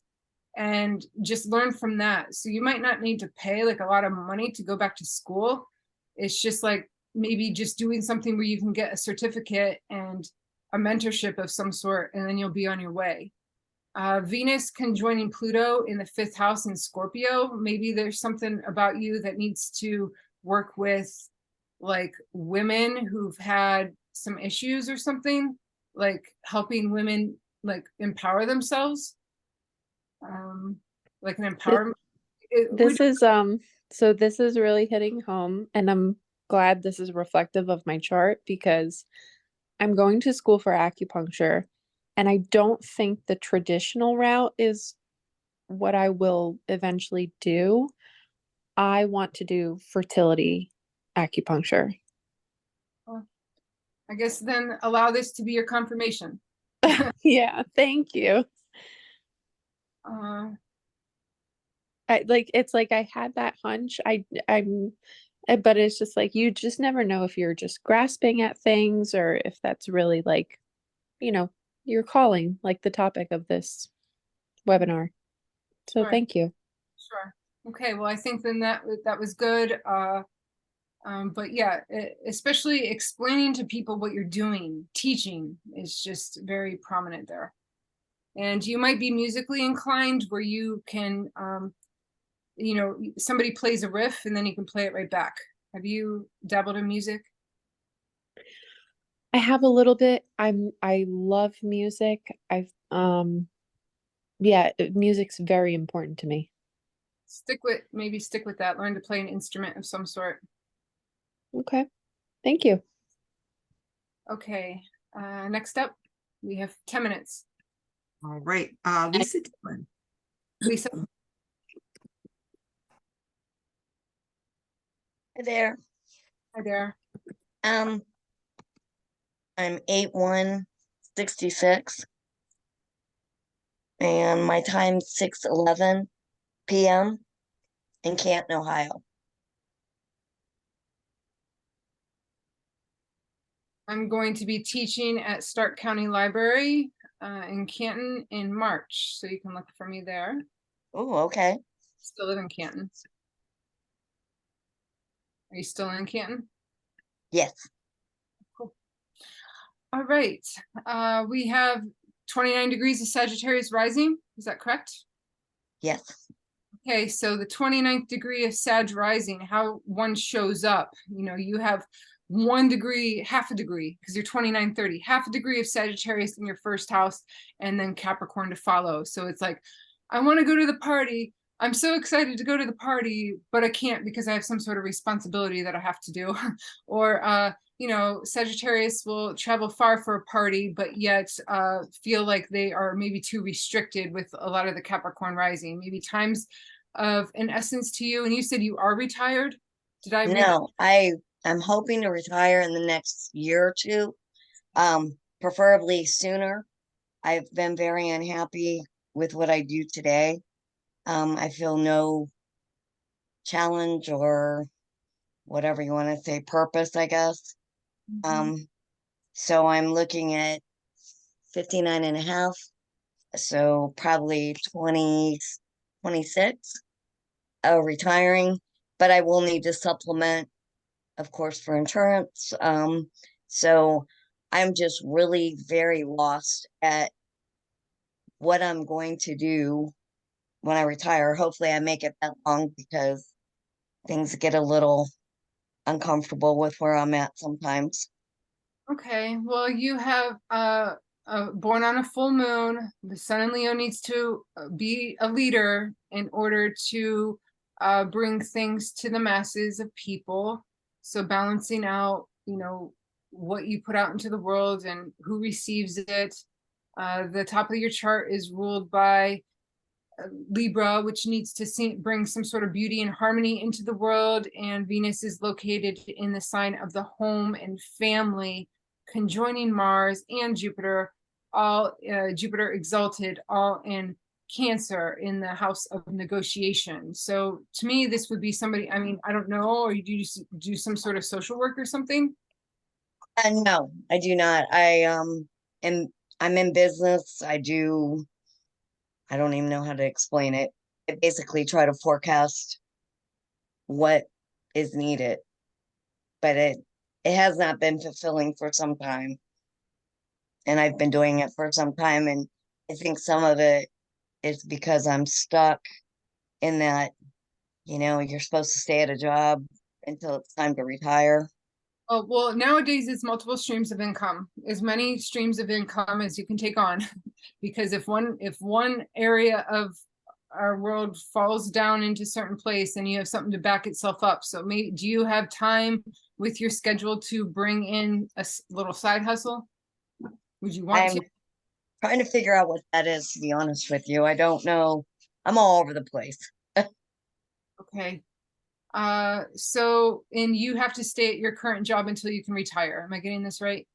and just learn from that. So you might not need to pay like a lot of money to go back to school. It's just like maybe just doing something where you can get a certificate and a mentorship of some sort, and then you'll be on your way. Venus conjoining Pluto in the 5th house in Scorpio. Maybe there's something about you that needs to work with like women who've had some issues or something, like helping women like empower themselves. Like an empowerment. This is so this is really hitting home, and I'm glad this is reflective of my chart because I'm going to school for acupuncture, and I don't think the traditional route is what I will eventually do. I want to do fertility acupuncture. I guess then allow this to be your confirmation. Yeah, thank you. It's like I had that hunch. But it's just like you just never know if you're just grasping at things or if that's really like, you know, your calling, like the topic of this webinar. So Sure. thank you. Sure. Okay, well, I think then that was good. But yeah, especially explaining to people what you're doing, teaching is just very prominent there. And you might be musically inclined where you can, you know, somebody plays a riff and then you can play it right back. Have you dabbled in music? I have a little bit. I love music. Yeah, music's very important to me. Maybe stick with that. Learn to play an instrument of some sort. Okay. Thank you. Okay. Next up. We have 10 minutes. All right, Lisa Dillon. Lisa, Hi there. hi there. I'm 8/1/66 and my time's 6:11 p.m. in Canton, Ohio. I'm going to be teaching at Stark County Library in Canton in March, so you can look for me there. Oh, okay. Still live in Canton. Are you still in Canton? Yes. Cool. All right. We have 29 degrees of Sagittarius rising. Is that correct? Yes. Okay, so the 29th degree of Sag rising, how one shows up, you have 1 degree, half a degree, because you're 29, 30, half a degree of Sagittarius in your first house, and then Capricorn to follow. So it's like, I want to go to the party. I'm so excited to go to the party, but I can't because I have some sort of responsibility that I have to do. Or, Sagittarius will travel far for a party, but yet feel like they are maybe too restricted with a lot of the Capricorn rising. Maybe times of an essence to you. And you said you are retired. Did I read that? No, I'm hoping to retire in the next year or two, preferably sooner. I've been very unhappy with what I do today. I feel no challenge or whatever you want to say, purpose, I guess. So I'm looking at 59 and a half, so probably 26 retiring, but I will need to supplement, of course, for insurance. So I'm just really very lost at what I'm going to do when I retire. Hopefully I make it that long because things get a little uncomfortable with where I'm at sometimes. Okay, well, you have born on a full moon. The sun in Leo needs to be a leader in order to bring things to the masses of people. So balancing out, what you put out into the world and who receives it. The top of your chart is ruled by Libra, which needs to bring some sort of beauty and harmony into the world. And Venus is located in the sign of the home and family, conjoining Mars and Jupiter, all Jupiter exalted, all in Cancer in the house of negotiation. So to me, this would be somebody, I don't know, or you do some sort of social work or something? No, I do not. I'm in business. I don't even know how to explain it. I basically try to forecast what is needed, but it has not been fulfilling for some time. And I've been doing it for some time, and I think some of it is because I'm stuck in that, you're supposed to stay at a job until it's time to retire. Oh, well, nowadays it's multiple streams of income, as many streams of income as you can take on. Because if one area of our world falls down into a certain place, then you have something to back itself up. So do you have time with your schedule to bring in a little side hustle? Would you want I'm trying to figure out what that is, to be honest with you. I don't know. I'm all over the place. Okay. And you have to stay at your current job until you can retire. Am I getting this right?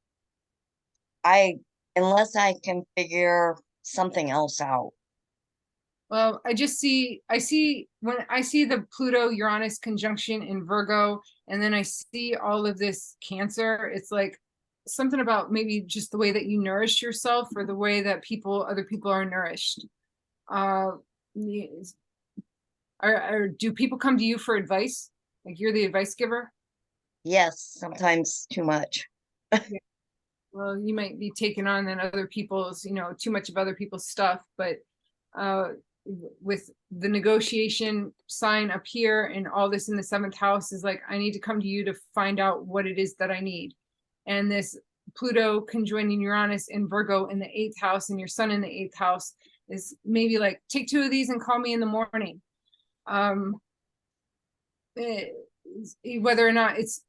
Unless I can figure something else out. Well, when I see the Pluto Uranus conjunction in Virgo, and then I see all of this Cancer, it's like something about maybe just the way that you nourish yourself or the way that other people are nourished. Do people come to you for advice? Like you're the advice giver? Yes, sometimes too much. Well, you might be taking on then other people's, too much of other people's stuff, but with the negotiation sign up here and all this in the 7th house is like, I need to come to you to find out what it is that I need. And this Pluto conjoining Uranus in Virgo in the 8th house and your sun in the 8th house is maybe like, take 2 of these and call me in the morning. Whether or not it's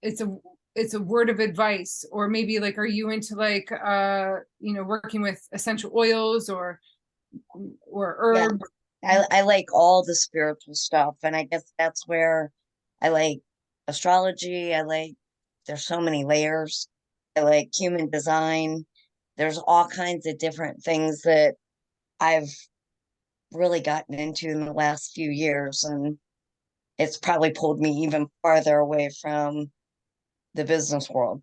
it's a word of advice, or maybe like, are you into like, working with essential oils or Yeah. herbs? I like all the spiritual stuff, and I guess that's where I like astrology. There's so many layers. I like human design. There's all kinds of different things that I've really gotten into in the last few years, and it's probably pulled me even farther away from the business world.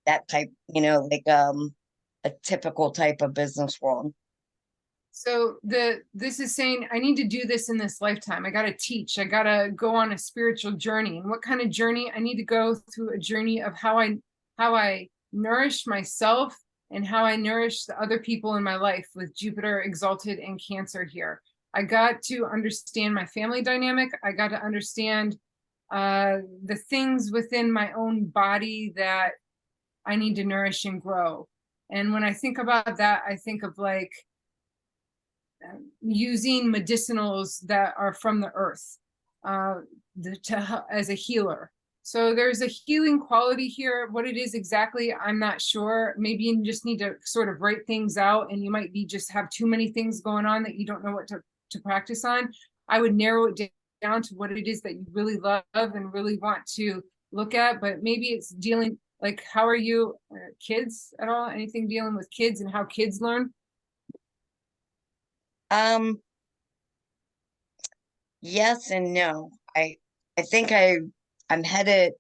That type, like a typical type of business world. So this is saying I need to do this in this lifetime. I got to teach. I got to go on a spiritual journey. And what kind of journey? I need to go through a journey of how I nourish myself and how I nourish the other people in my life, with Jupiter exalted in Cancer here. I got to understand my family dynamic. I got to understand the things within my own body that I need to nourish and grow. And when I think about that, I think of like using medicinals that are from the earth as a healer. So there's a healing quality here. What it is exactly, I'm not sure. Maybe you just need to sort of write things out, and you might be just have too many things going on that you don't know what to practice on. I would narrow it down to what it is that you really love and really want to look at. But maybe it's dealing, like, how are you, kids at all? Anything dealing with kids and how kids learn? Yes and no. I think I'm headed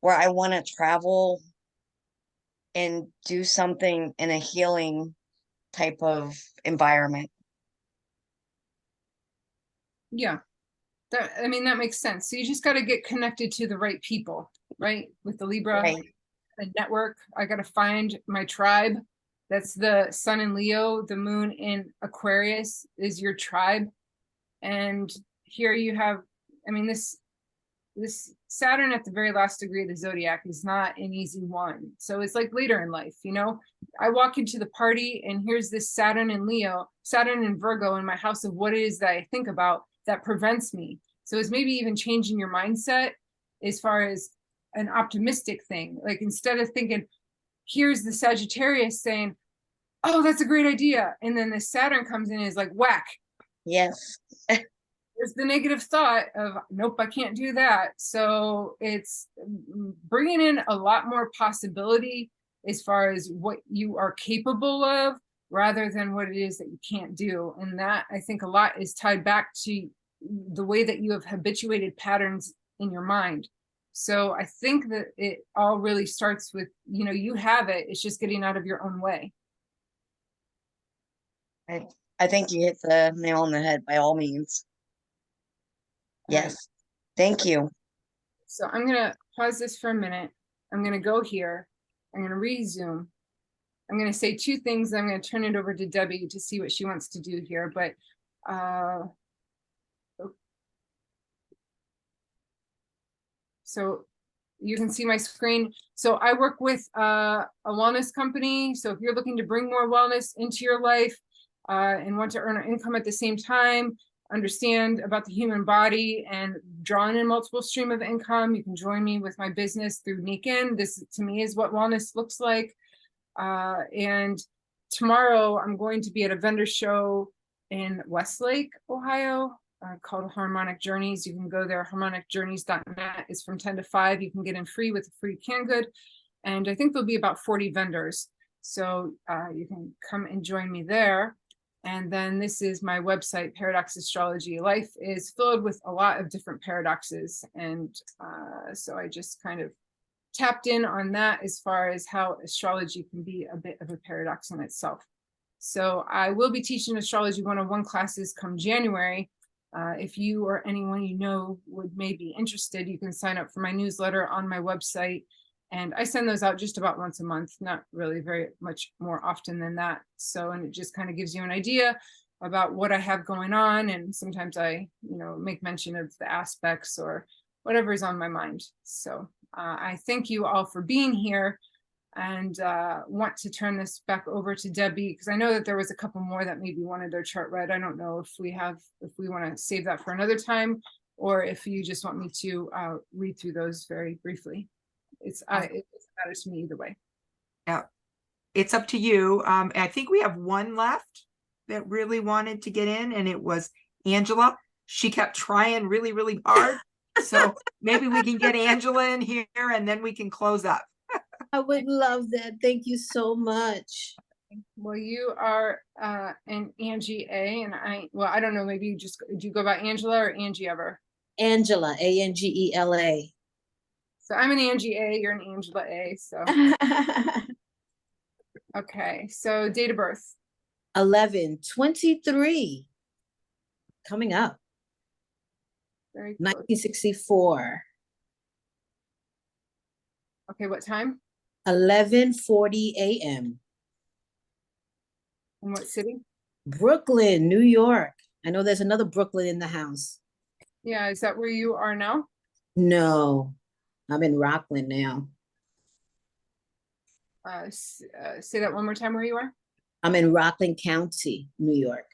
where I want to travel and do something in a healing type of environment. Yeah, that makes sense. So you just got to get connected to the right people, right? With the Libra, Right. the network. I got to find my tribe. That's the sun in Leo, the moon in Aquarius is your tribe. And here you have, this Saturn at the very last degree of the zodiac is not an easy one. So it's like later in life, I walk into the party and here's this Saturn in Leo, Saturn in Virgo in my house of what it is that I think about that prevents me. So it's maybe even changing your mindset as far as an optimistic thing. Like, instead of thinking, here's the Sagittarius saying, oh, that's a great idea. And then the Saturn comes in and is like, whack. Yes. There's the negative thought of, nope, I can't do that. So it's bringing in a lot more possibility as far as what you are capable of, rather than what it is that you can't do. And that, I think, a lot is tied back to the way that you have habituated patterns in your mind. So I think that it all really starts with, you have it, it's just getting out of your own way. I think you hit the nail on the head by all means. Yes. Right. Thank you. So I'm going to pause this for a minute. I'm going to go here. I'm going to resume. I'm going to say two things. I'm going to turn it over to Debbie to see what she wants to do here. But so you can see my screen. So I work with a wellness company. So if you're looking to bring more wellness into your life and want to earn an income at the same time, understand about the human body and drawing in multiple stream of income, you can join me with my business through Nikin. This, to me, is what wellness looks like. And tomorrow I'm going to be at a vendor show in Westlake, Ohio, called Harmonic Journeys. You can go there, harmonicjourneys.net. It's from 10 to 5. You can get in free with a free canned good. And I think there'll be about 40 vendors. So you can come and join me there. And then this is my website, Paradox Astrology. Life is filled with a lot of different paradoxes. And so I just kind of tapped in on that as far as how astrology can be a bit of a paradox in itself. So I will be teaching Astrology 101 classes come January. If you or anyone you know would may be interested, you can sign up for my newsletter on my website. And I send those out just about once a month, not really very much more often than that. So, and it just kind of gives you an idea about what I have going on. And sometimes I, make mention of the aspects or whatever is on my mind. So I thank you all for being here, and want to turn this back over to Debbie, because I know that there was a couple more that maybe wanted their chart read. I don't know if we want to save that for another time, or if you just want me to read through those very briefly. It matters to me either way. Yeah, it's up to you. I think we have one left that really wanted to get in, and it was Angela. She kept trying really, really hard. So maybe we can get Angela in here and then we can close up. I would love that. Thank you so much. Well, you are an Angie A, and I don't know, maybe you just, do you go by Angela or Angie ever? Angela, Angela. So I'm an Angie A, you're an Angela A, so. Okay, so date of birth. 11/23. Coming up. Very close. 1964. Okay, what time? 11:40 a.m. And what city? Brooklyn, New York. I know there's another Brooklyn in the house. Yeah, is that where you are now? No, I'm in Rockland now. Say that one more time, where you are? I'm in Rockland County, New York.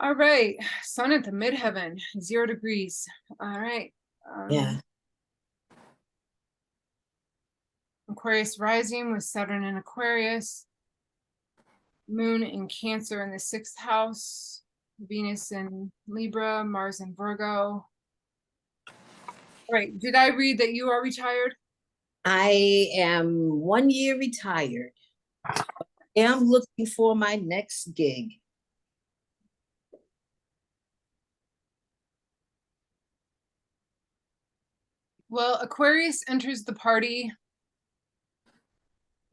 All right, sun at the midheaven, 0 degrees. All right. Yeah. Aquarius rising with Saturn in Aquarius, Moon in Cancer in the 6th house, Venus in Libra, Mars in Virgo. All right, did I read that you are retired? I am 1 year retired. I am looking for my next gig. Well, Aquarius enters the party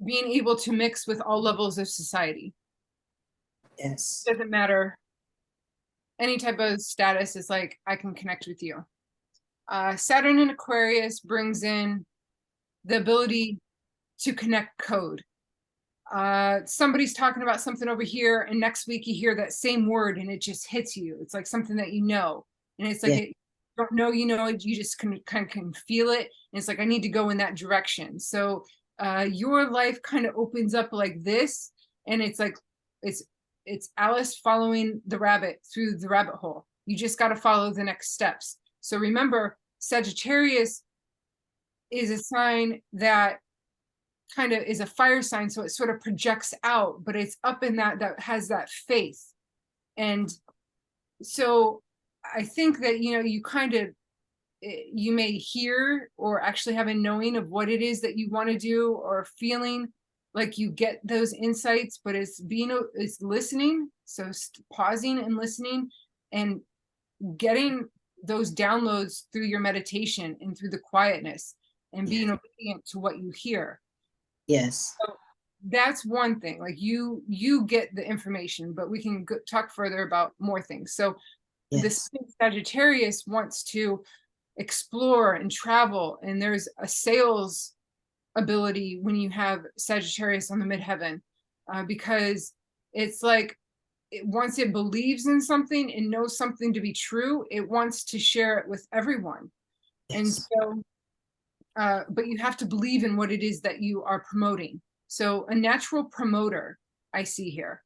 being able to mix with all levels of society. Yes. Doesn't matter. Any type of status is like, I can connect with you. Saturn in Aquarius brings in the ability to connect code. Somebody's talking about something over here, and next week you hear that same word and it just hits you. It's like something that you know. And it's like, Yeah. you don't know, you know, you just kind of can feel it. And it's like, I need to go in that direction. So your life kind of opens up like this, and it's like, it's Alice following the rabbit through the rabbit hole. You just got to follow the next steps. So remember, Sagittarius is a sign that kind of is a fire sign, so it sort of projects out, but it's up in that has that faith. And so I think that, you know, you kind of, you may hear or actually have a knowing of what it is that you want to do, or feeling like you get those insights, but it's listening. So pausing and listening and getting those downloads through your meditation and through the quietness, and being obedient to what you hear. Yes. So that's one thing. Like you get the information, but we can talk further about more things. So this Sagittarius wants to explore and travel, and there's a sales ability when you have Sagittarius on the midheaven, because it's like, once it believes in something and knows something to be true, it wants to share it with everyone. Yes. And so but you have to believe in what it is that you are promoting. So a natural promoter I see here.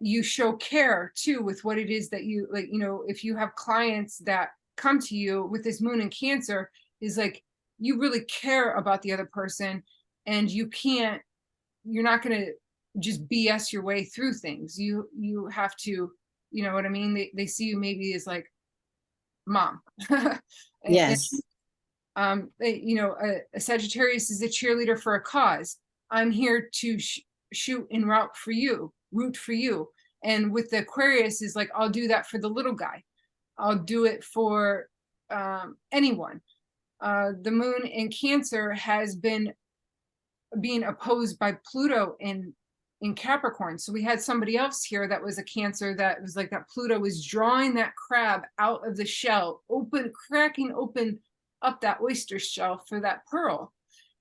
You show care too with what it is that you like. You know, if you have clients that come to you with this moon in Cancer, is like, you really care about the other person, and you're not going to just BS your way through things. You have to, you know what I mean? They see you maybe as like mom. Yes. And, you know, a Sagittarius is a cheerleader for a cause. I'm here to shoot en route for you, root for you. And with the Aquarius is like, I'll do that for the little guy. I'll do it for anyone. The moon in Cancer has been being opposed by Pluto in Capricorn. So we had somebody else here that was a Cancer that was like, that Pluto was drawing that crab out of the shell, cracking open up that oyster shell for that pearl.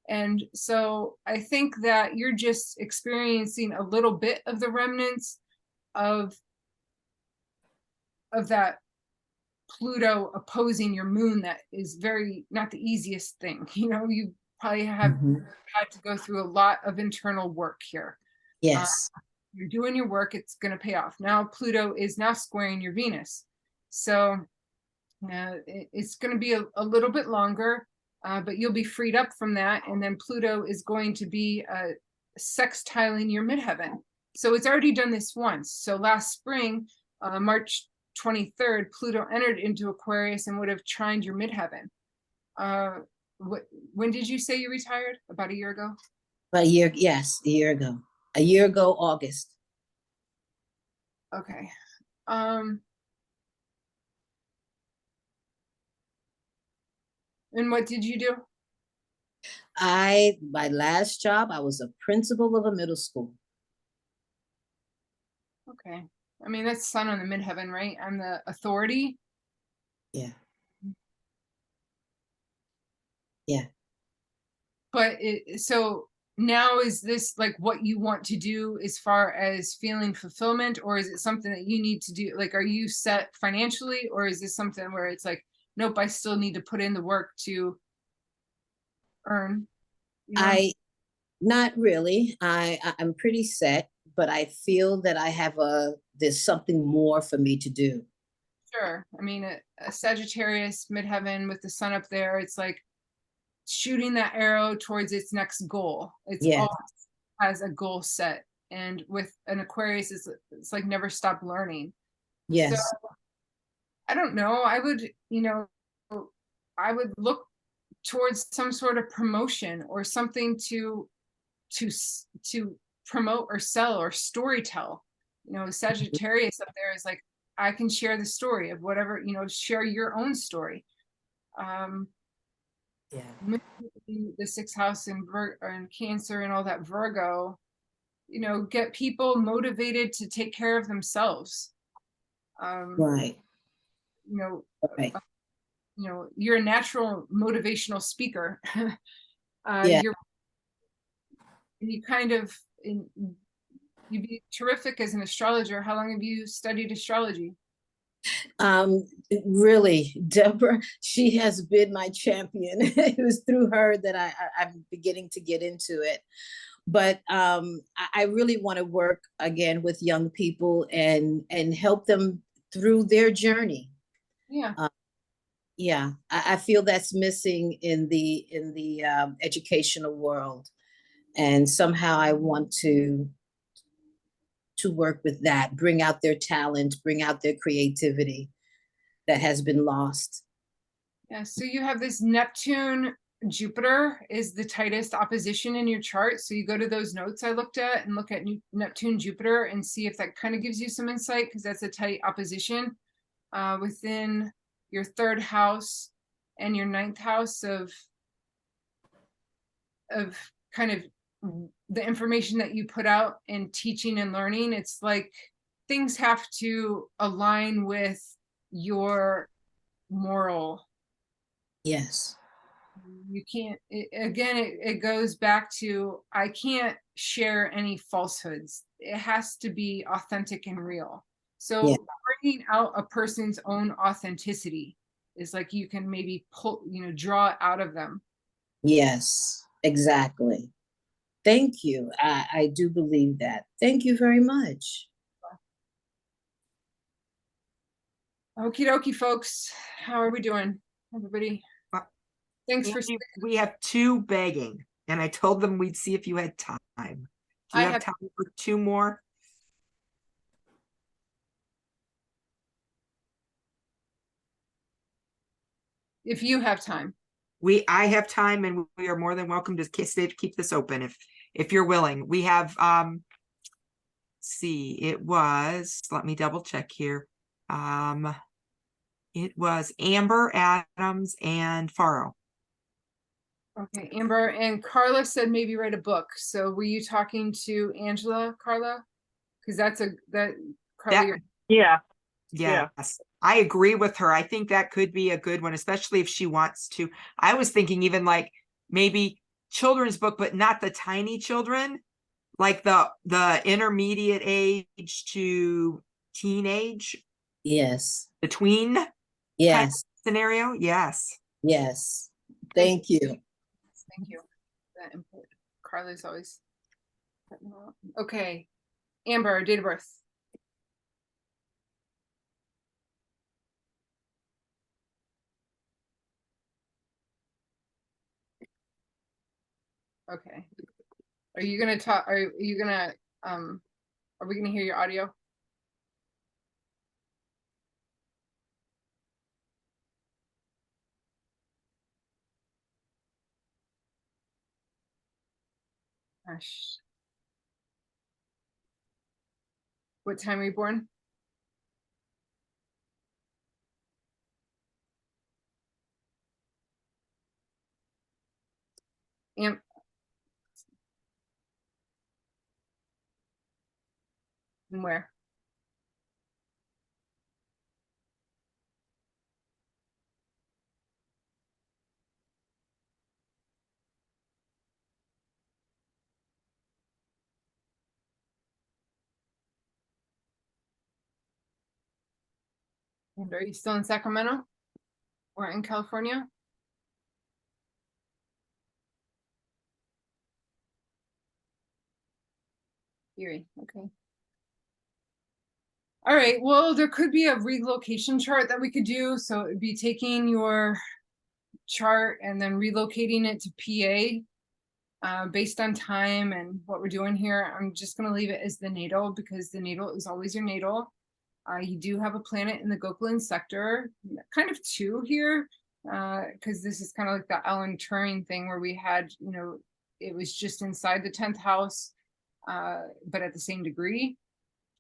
And so I think that you're just experiencing a little bit of the remnants of that Pluto opposing your moon. That is not the easiest thing. You know, you probably have had to go through a lot of internal work here. Yes. You're doing your work, it's going to pay off. Now Pluto is now squaring your Venus. So Now, it's going to be a little bit longer, but you'll be freed up from that. And then Pluto is going to be sextiling your midheaven. So it's already done this once. So last spring, March 23rd, Pluto entered into Aquarius and would have trined your midheaven. When did you say you retired? About a year ago? A year, yes, a year ago. A year ago, August. Okay. And what did you do? My last job, I was a principal of a middle school. Okay. I mean, that's sun on the midheaven, right? I'm the authority. Yeah. Yeah. But so now is this like what you want to do as far as feeling fulfillment, or is it something that you need to do? Like, are you set financially, or is this something where it's like, nope, I still need to put in the work to earn? You know? Not really. I'm pretty set, but I feel that there's something more for me to do. Sure. I mean, a Sagittarius midheaven with the sun up there, it's like shooting that arrow towards its next goal. It's Yeah. all has a goal set. And with an Aquarius, it's like never stop learning. Yes. So I don't know. I would, I would look towards some sort of promotion or something to promote or sell or story tell. Sagittarius up there is like, I can share the story of whatever, share your own story. Yeah. The sixth house and Cancer and all that Virgo, get people motivated to take care of themselves. Right. Right. You're a natural motivational speaker. Yeah. You'd be terrific as an astrologer. How long have you studied astrology? Really, Deborah, she has been my champion. It was through her that I'm beginning to get into it. But I really want to work again with young people and help them through their journey. Yeah. Yeah, I feel that's missing in the educational world, and somehow I want to work with that, bring out their talent, bring out their creativity that has been lost. Yeah, so you have this Neptune, Jupiter is the tightest opposition in your chart. So you go to those notes I looked at and look at Neptune, Jupiter and see if that kind of gives you some insight, because that's a tight opposition within your third house and your ninth house of kind of the information that you put out in teaching and learning. It's like things have to align with your moral. Yes. You can't, it goes back to, I can't share any falsehoods. It has to be authentic and real. So Yeah. bringing out a person's own authenticity is like, you can maybe pull, draw it out of them. Yes, exactly. Thank you. I do believe that. Thank you very much. Okie dokie, folks. How are we doing, everybody? Thanks for. We have two begging, and I told them we'd see if you had time. Do you have time for two more? If you have time. I have time, and we are more than welcome to keep this open if you're willing. We have see, it was, let me double check here. It was Amber, Adams, and Faro. Okay, Amber and Carla said maybe write a book. So were you talking to Angela, Carla? Because Carla. Yeah. Yes, I agree with her. I think that could be a good one, especially if she wants to. I was thinking even like maybe children's book, but not the tiny children, like the intermediate age to teenage. Yes. The tween. Yes. Kind of scenario. Yes. Yes. Thank you. Thank you. That input. Carla's always. Okay. Amber, date of birth. Okay. Are you gonna talk, are you gonna, are we gonna hear your audio? Gosh. What time were you born? Amp. And where? And are you still in Sacramento or in California? Erie, okay. All right, well, there could be a relocation chart that we could do. So it'd be taking your chart and then relocating it to PA based on time and what we're doing here. I'm just going to leave it as the natal because the natal is always your natal. You do have a planet in the Gokulin sector, kind of two here, because this is kind of like the Alan Turing thing where we had, you know, it was just inside the 10th house, but at the same degree.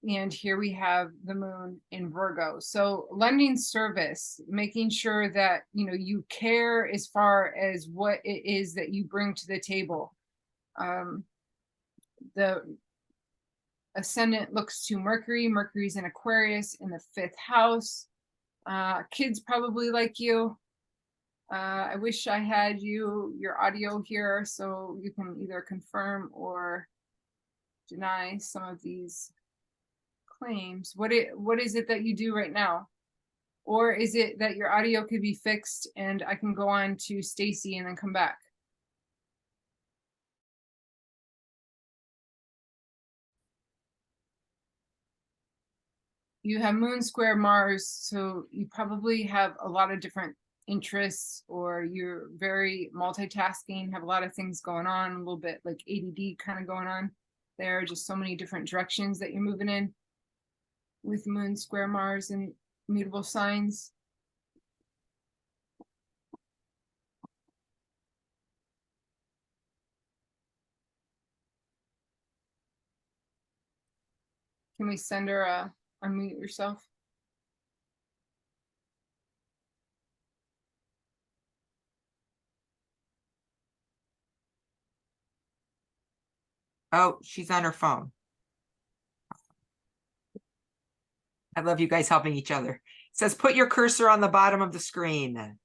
And here we have the moon in Virgo. So lending service, making sure that, you know, you care as far as what it is that you bring to the table. The ascendant looks to Mercury. Mercury's in Aquarius in the 5th house. Kids probably like you. I wish I had your audio here so you can either confirm or deny some of these claims. What is it that you do right now? Or is it that your audio could be fixed and I can go on to Stacy and then come back? You have Moon square Mars, so you probably have a lot of different interests, or you're very multitasking, have a lot of things going on, a little bit like ADD kind of going on. There are just so many different directions that you're moving in with Moon square Mars and mutable signs. Can we send her a unmute yourself? Oh, she's on her phone. I love you guys helping each other. It says, put your cursor on the bottom of the screen.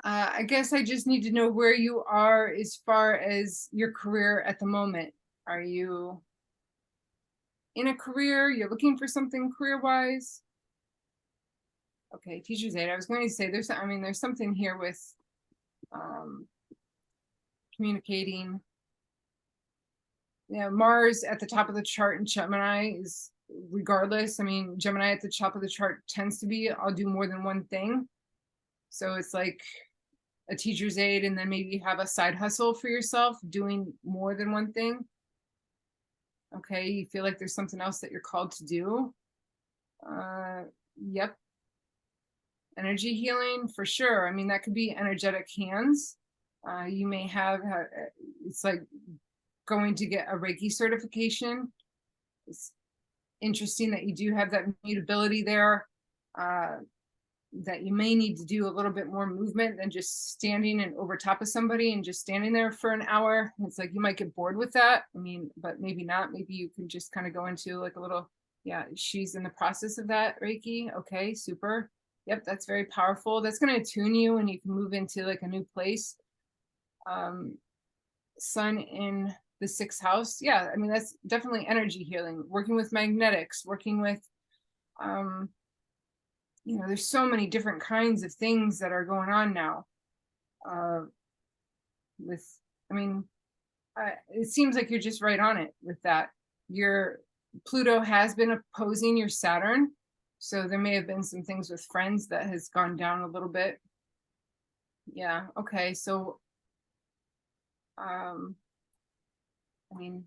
I guess I just need to know where you are as far as your career at the moment. Are you in a career? You're looking for something career-wise? Okay, teacher's aide. I was going to say there's something here with communicating. Yeah, Mars at the top of the chart in Gemini is regardless. I mean, Gemini at the top of the chart tends to be, I'll do more than one thing. So it's like a teacher's aide and then maybe have a side hustle for yourself doing more than one thing. Okay, you feel like there's something else that you're called to do. Yep. Energy healing for sure. I mean, that could be energetic hands. You may have, it's like going to get a Reiki certification. It's interesting that you do have that mutability there. That you may need to do a little bit more movement than just standing and over top of somebody and just standing there for an hour. It's like you might get bored with that. I mean, but maybe not. Maybe you can just kind of go into like a little, yeah, she's in the process of that Reiki. Okay, super. Yep, that's very powerful. That's going to attune you and you can move into like a new place. Sun in the 6th house. Yeah, I mean, that's definitely energy healing, working with magnetics, working with You know, there's so many different kinds of things that are going on now. I mean, it seems like you're just right on it with that. Your Pluto has been opposing your Saturn, so there may have been some things with friends that has gone down a little bit. Yeah, okay, so I mean,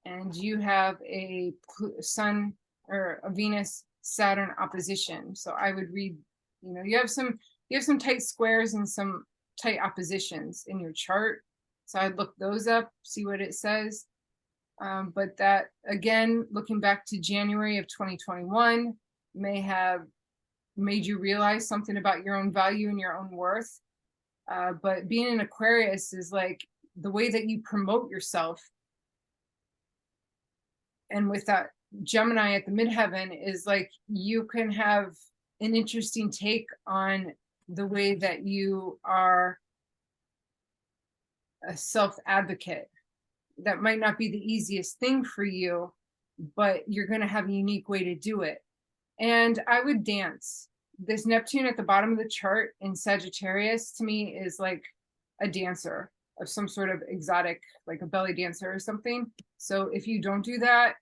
and you have a Sun or a Venus Saturn opposition, so I would read, you know, you have some tight squares and some tight oppositions in your chart, so I'd look those up, see what it says. But that, again, looking back to January of 2021, may have made you realize something about your own value and your own worth. But being an Aquarius is like the way that you promote yourself. And with that Gemini at the midheaven is like you can have an interesting take on the way that you are a self-advocate. That might not be the easiest thing for you, but you're going to have a unique way to do it. And I would dance. This Neptune at the bottom of the chart in Sagittarius to me is like a dancer of some sort of exotic, like a belly dancer or something. So if you don't do that,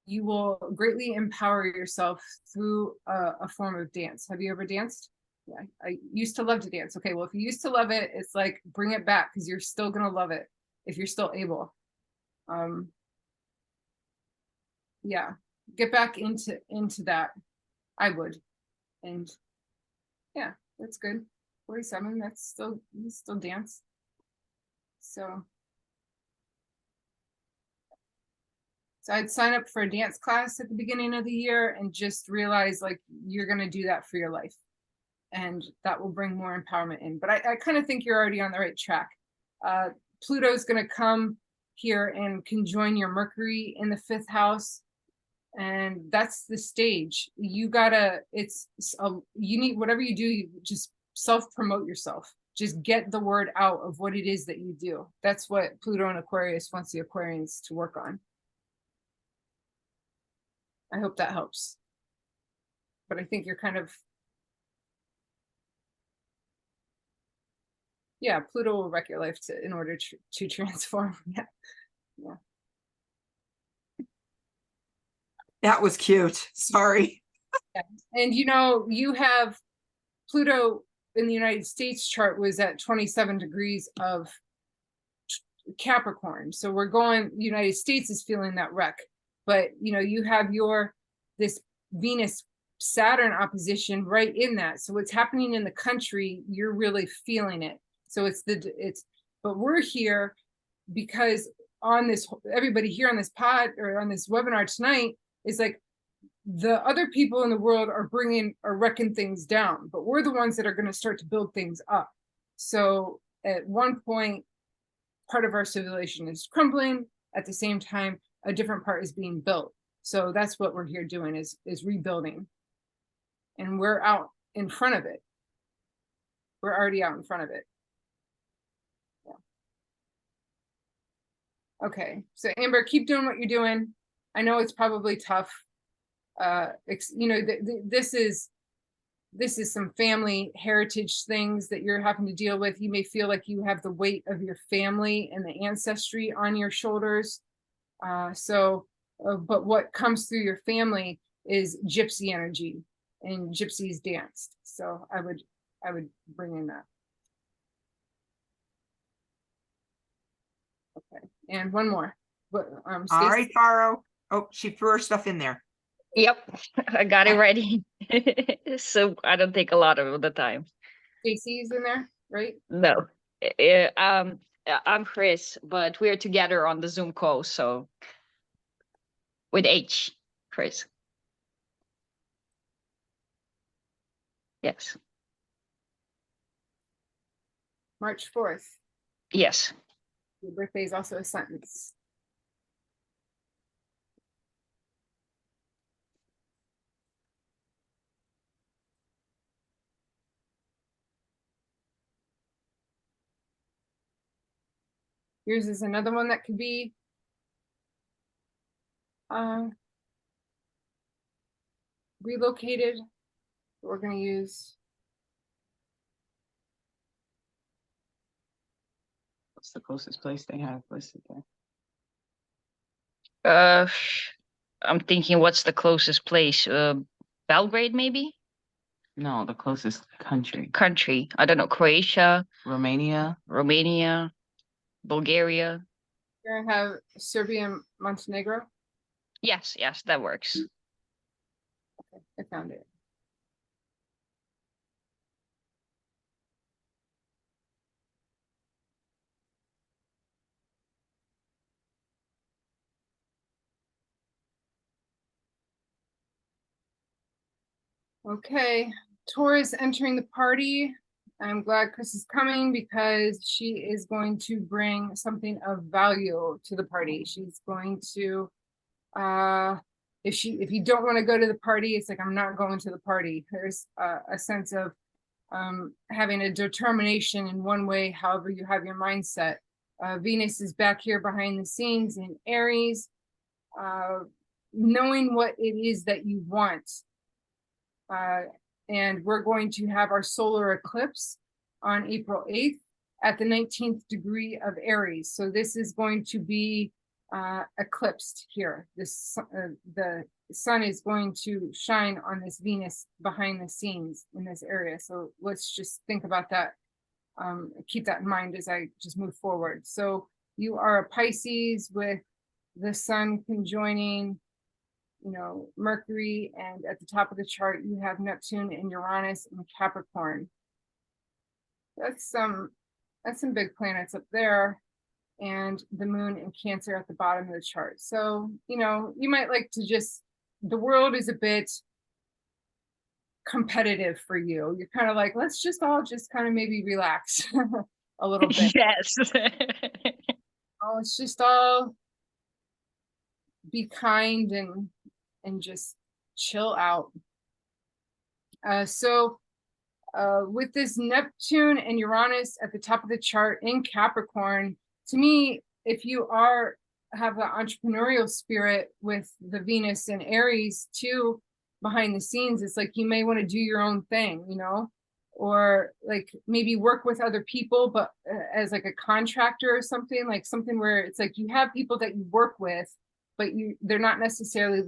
you will greatly empower yourself through a form of dance. Have you ever danced? Yeah, I used to love to dance. Okay, well, if you used to love it, it's like bring it back because you're still going to love it if you're still able. Yeah, get back into that. I would. And yeah, that's good. 47, that's still, you still dance. So I'd sign up for a dance class at the beginning of the year and just realize like you're going to do that for your life. And that will bring more empowerment in. But I kind of think you're already on the right track. Pluto's going to come here and conjoin your Mercury in the 5th house. And that's the stage. You gotta, you need, whatever you do, you just self-promote yourself. Just get the word out of what it is that you do. That's what Pluto and Aquarius wants the Aquarians to work on. I hope that helps. But I think you're kind of, yeah, Pluto will wreck your life in order to transform. Yeah. Yeah. That was cute. Sorry. Yeah. And you know, you have Pluto in the United States chart was at 27 degrees of Capricorn. So we're going, United States is feeling that wreck. But you know, you have this Venus Saturn opposition right in that. So what's happening in the country, you're really feeling it. So but we're here because on this, everybody here on this pod or on this webinar tonight is like the other people in the world are wrecking things down, but we're the ones that are going to start to build things up. So at one point, part of our civilization is crumbling. At the same time, a different part is being built. So that's what we're here doing is rebuilding. And we're out in front of it. We're already out in front of it. Yeah. Okay, so Amber, keep doing what you're doing. I know it's probably tough. You know, this is some family heritage things that you're having to deal with. You may feel like you have the weight of your family and the ancestry on your shoulders. But what comes through your family is gypsy energy, and gypsies danced. So I would bring in that. Okay, and one more. But All right, Caro. Oh, she threw her stuff in there. Yep, I got it ready. So I don't take a lot of the time. Stacey's in there, right? No. I'm Chris, but we're together on the Zoom call, so with H, Chris. Yes. March 4th. Yes. Your birthday is also a sentence. Yours is another one that could be relocated. We're going to use. What's the closest place they have listed there? I'm thinking, what's the closest place? Belgrade, maybe? No, the closest country. Country. I don't know. Croatia, Romania. Romania, Bulgaria. We're going to have Serbia and Montenegro. Yes, that works. Okay, I found it. Okay, Taurus entering the party. I'm glad Chris is coming because she is going to bring something of value to the party. She's going to, if you don't want to go to the party, it's like, I'm not going to the party. There's a sense of having a determination in one way, however you have your mindset. Venus is back here behind the scenes in Aries, knowing what it is that you want. And we're going to have our solar eclipse on April 8th at the 19th degree of Aries. So this is going to be eclipsed here. The sun is going to shine on this Venus behind the scenes in this area. So let's just think about that. Keep that in mind as I just move forward. So you are a Pisces with the sun conjoining, you know, Mercury, and at the top of the chart you have Neptune and Uranus and Capricorn. That's some big planets up there, and the moon and Cancer at the bottom of the chart. So, you know, you might like to just, the world is a bit competitive for you. You're kind of like, let's just all just kind of maybe relax a little bit. Yes. Oh, let's just all be kind and just chill out. With this Neptune and Uranus at the top of the chart in Capricorn, to me, if you have the entrepreneurial spirit with the Venus and Aries too behind the scenes, it's like you may want to do your own thing, you know, or like maybe work with other people, but as like a contractor or something, like something where it's like you have people that you work with, but they're not necessarily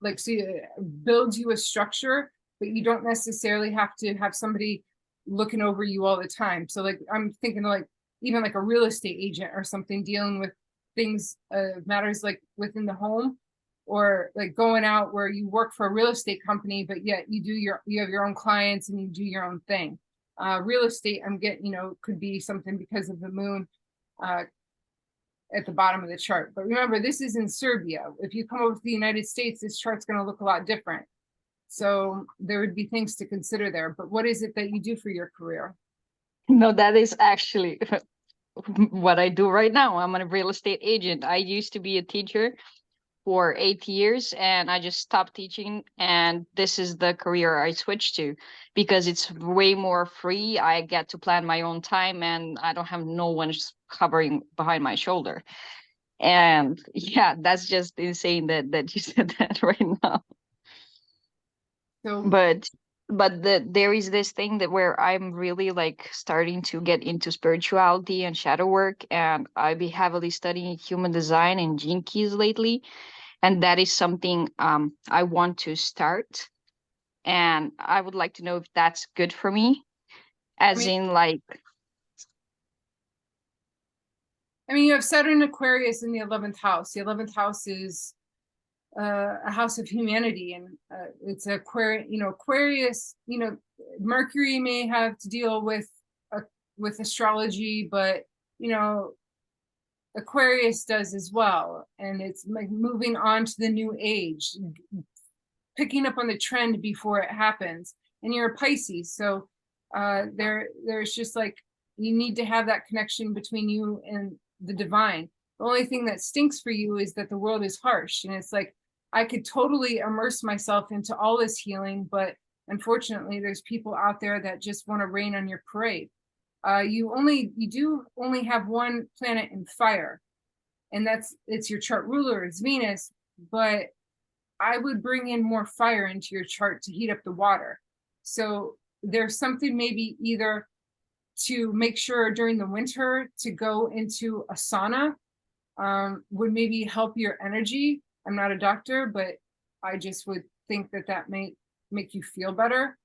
like, so it builds you a structure, but you don't necessarily have to have somebody looking over you all the time. So like, I'm thinking like, even like a real estate agent or something dealing with things, matters like within the home, or like going out where you work for a real estate company, but yet you have your own clients and you do your own thing. Real estate, I'm getting, you know, could be something because of the moon, at the bottom of the chart. But remember, this is in Serbia. If you come over to the United States, this chart's going to look a lot different. So there would be things to consider there. But what is it that you do for your career? No, that is actually what I do right now. I'm a real estate agent. I used to be a teacher for 8 years and I just stopped teaching, and this is the career I switched to because it's way more free. I get to plan my own time and I don't have no one hovering behind my shoulder. And yeah, that's just insane that you said that right now. So, But there is this thing that where I'm really like starting to get into spirituality and shadow work, and I've been heavily studying human design and gene keys lately, and that is something I want to start, and I would like to know if that's good for me, as in like. I mean, you have Saturn Aquarius in the 11th house. The 11th house is a house of humanity, and it's Aquarius. You know, Aquarius. You know, Mercury may have to deal with astrology, but you know, Aquarius does as well, and it's like moving on to the new age, picking up on the trend before it happens. And you're a Pisces, so there's just like, you need to have that connection between you and the divine. The only thing that stinks for you is that the world is harsh, and it's like, I could totally immerse myself into all this healing, but unfortunately there's people out there that just want to rain on your parade. You do only have one planet in fire, and it's your chart ruler is Venus, but I would bring in more fire into your chart to heat up the water. So there's something maybe either to make sure during the winter to go into a sauna would maybe help your energy. I'm not a doctor, but I just would think that that may make you feel better.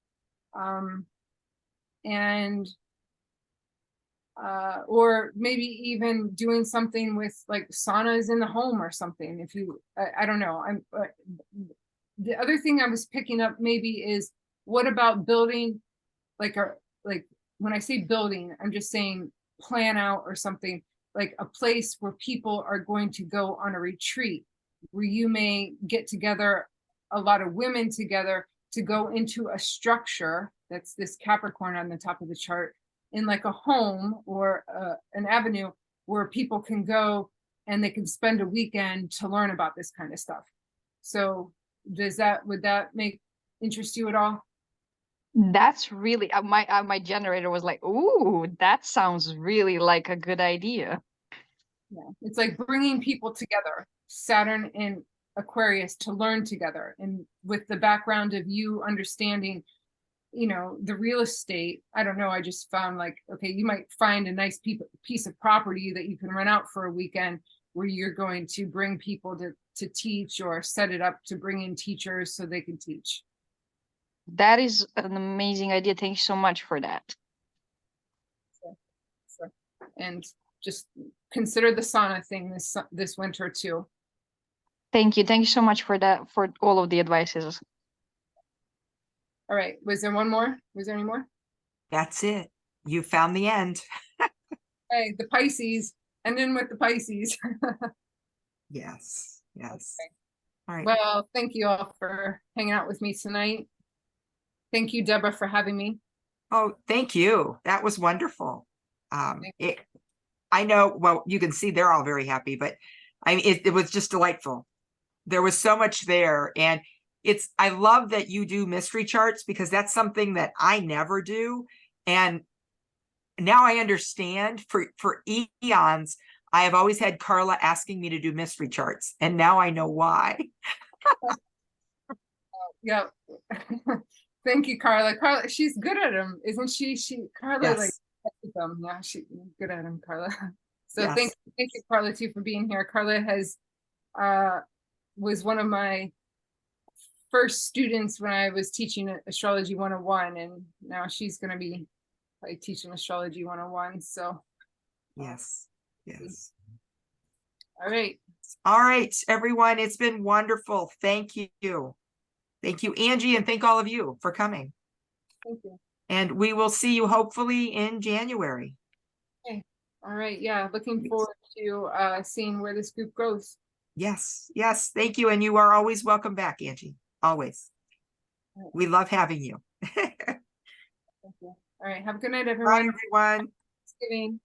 Or maybe even doing something with like saunas in the home or something. If you, I don't know. The other thing I was picking up maybe is, what about building like when I say building, I'm just saying plan out or something, like a place where people are going to go on a retreat, where you may get together, a lot of women together, to go into a structure that's this Capricorn on the top of the chart, in like a home or an avenue where people can go and they can spend a weekend to learn about this kind of stuff. So would that interest you at all? That's really my generator was like, ooh, that sounds really like a good idea. Yeah, it's like bringing people together, Saturn and Aquarius, to learn together, and with the background of you understanding, the real estate. I don't know, I just found like, okay, you might find a nice piece of property that you can rent out for a weekend, where you're going to bring people to teach, or set it up to bring in teachers so they can teach. That is an amazing idea. Thank you so much for that. And just consider the sauna thing this winter too. Thank you. Thank you so much for that, for all of the advices. All right. Was there one more? Was there any more? That's it. You found the end. Hey, the Pisces. Ending with the Pisces. Yes. Yes. Okay. All right. Well, thank you all for hanging out with me tonight. Thank you, Deborah, for having me. Oh, thank you. That was wonderful. I know, well, you can see they're all very happy, but I mean, it was just delightful. There was so much there. And I love that you do mystery charts, because that's something that I never do. And now I understand, for eons, I have always had Carla asking me to do mystery charts. And now I know why. Yeah. Thank you, Carla. Carla, she's good at them, isn't she? Carla, Yes. like, them. Yeah, she's good at them, Carla. So Yes. thank you, Carla, too, for being here. Carla was one of my first students when I was teaching Astrology 101, and now she's going to be like teaching Astrology 101. So Yes. Yes. all right. All right, everyone. It's been wonderful. Thank you. Thank you, Angie, and thank all of you for coming. Thank you. And we will see you hopefully in January. Okay. All right. Yeah. Looking forward to seeing where this group goes. Yes. Yes. Thank you. And you are always welcome back, Angie. Always. Right. We love having you. Thank you. All right. Have a good night, everyone. Bye, everyone. Thanksgiving.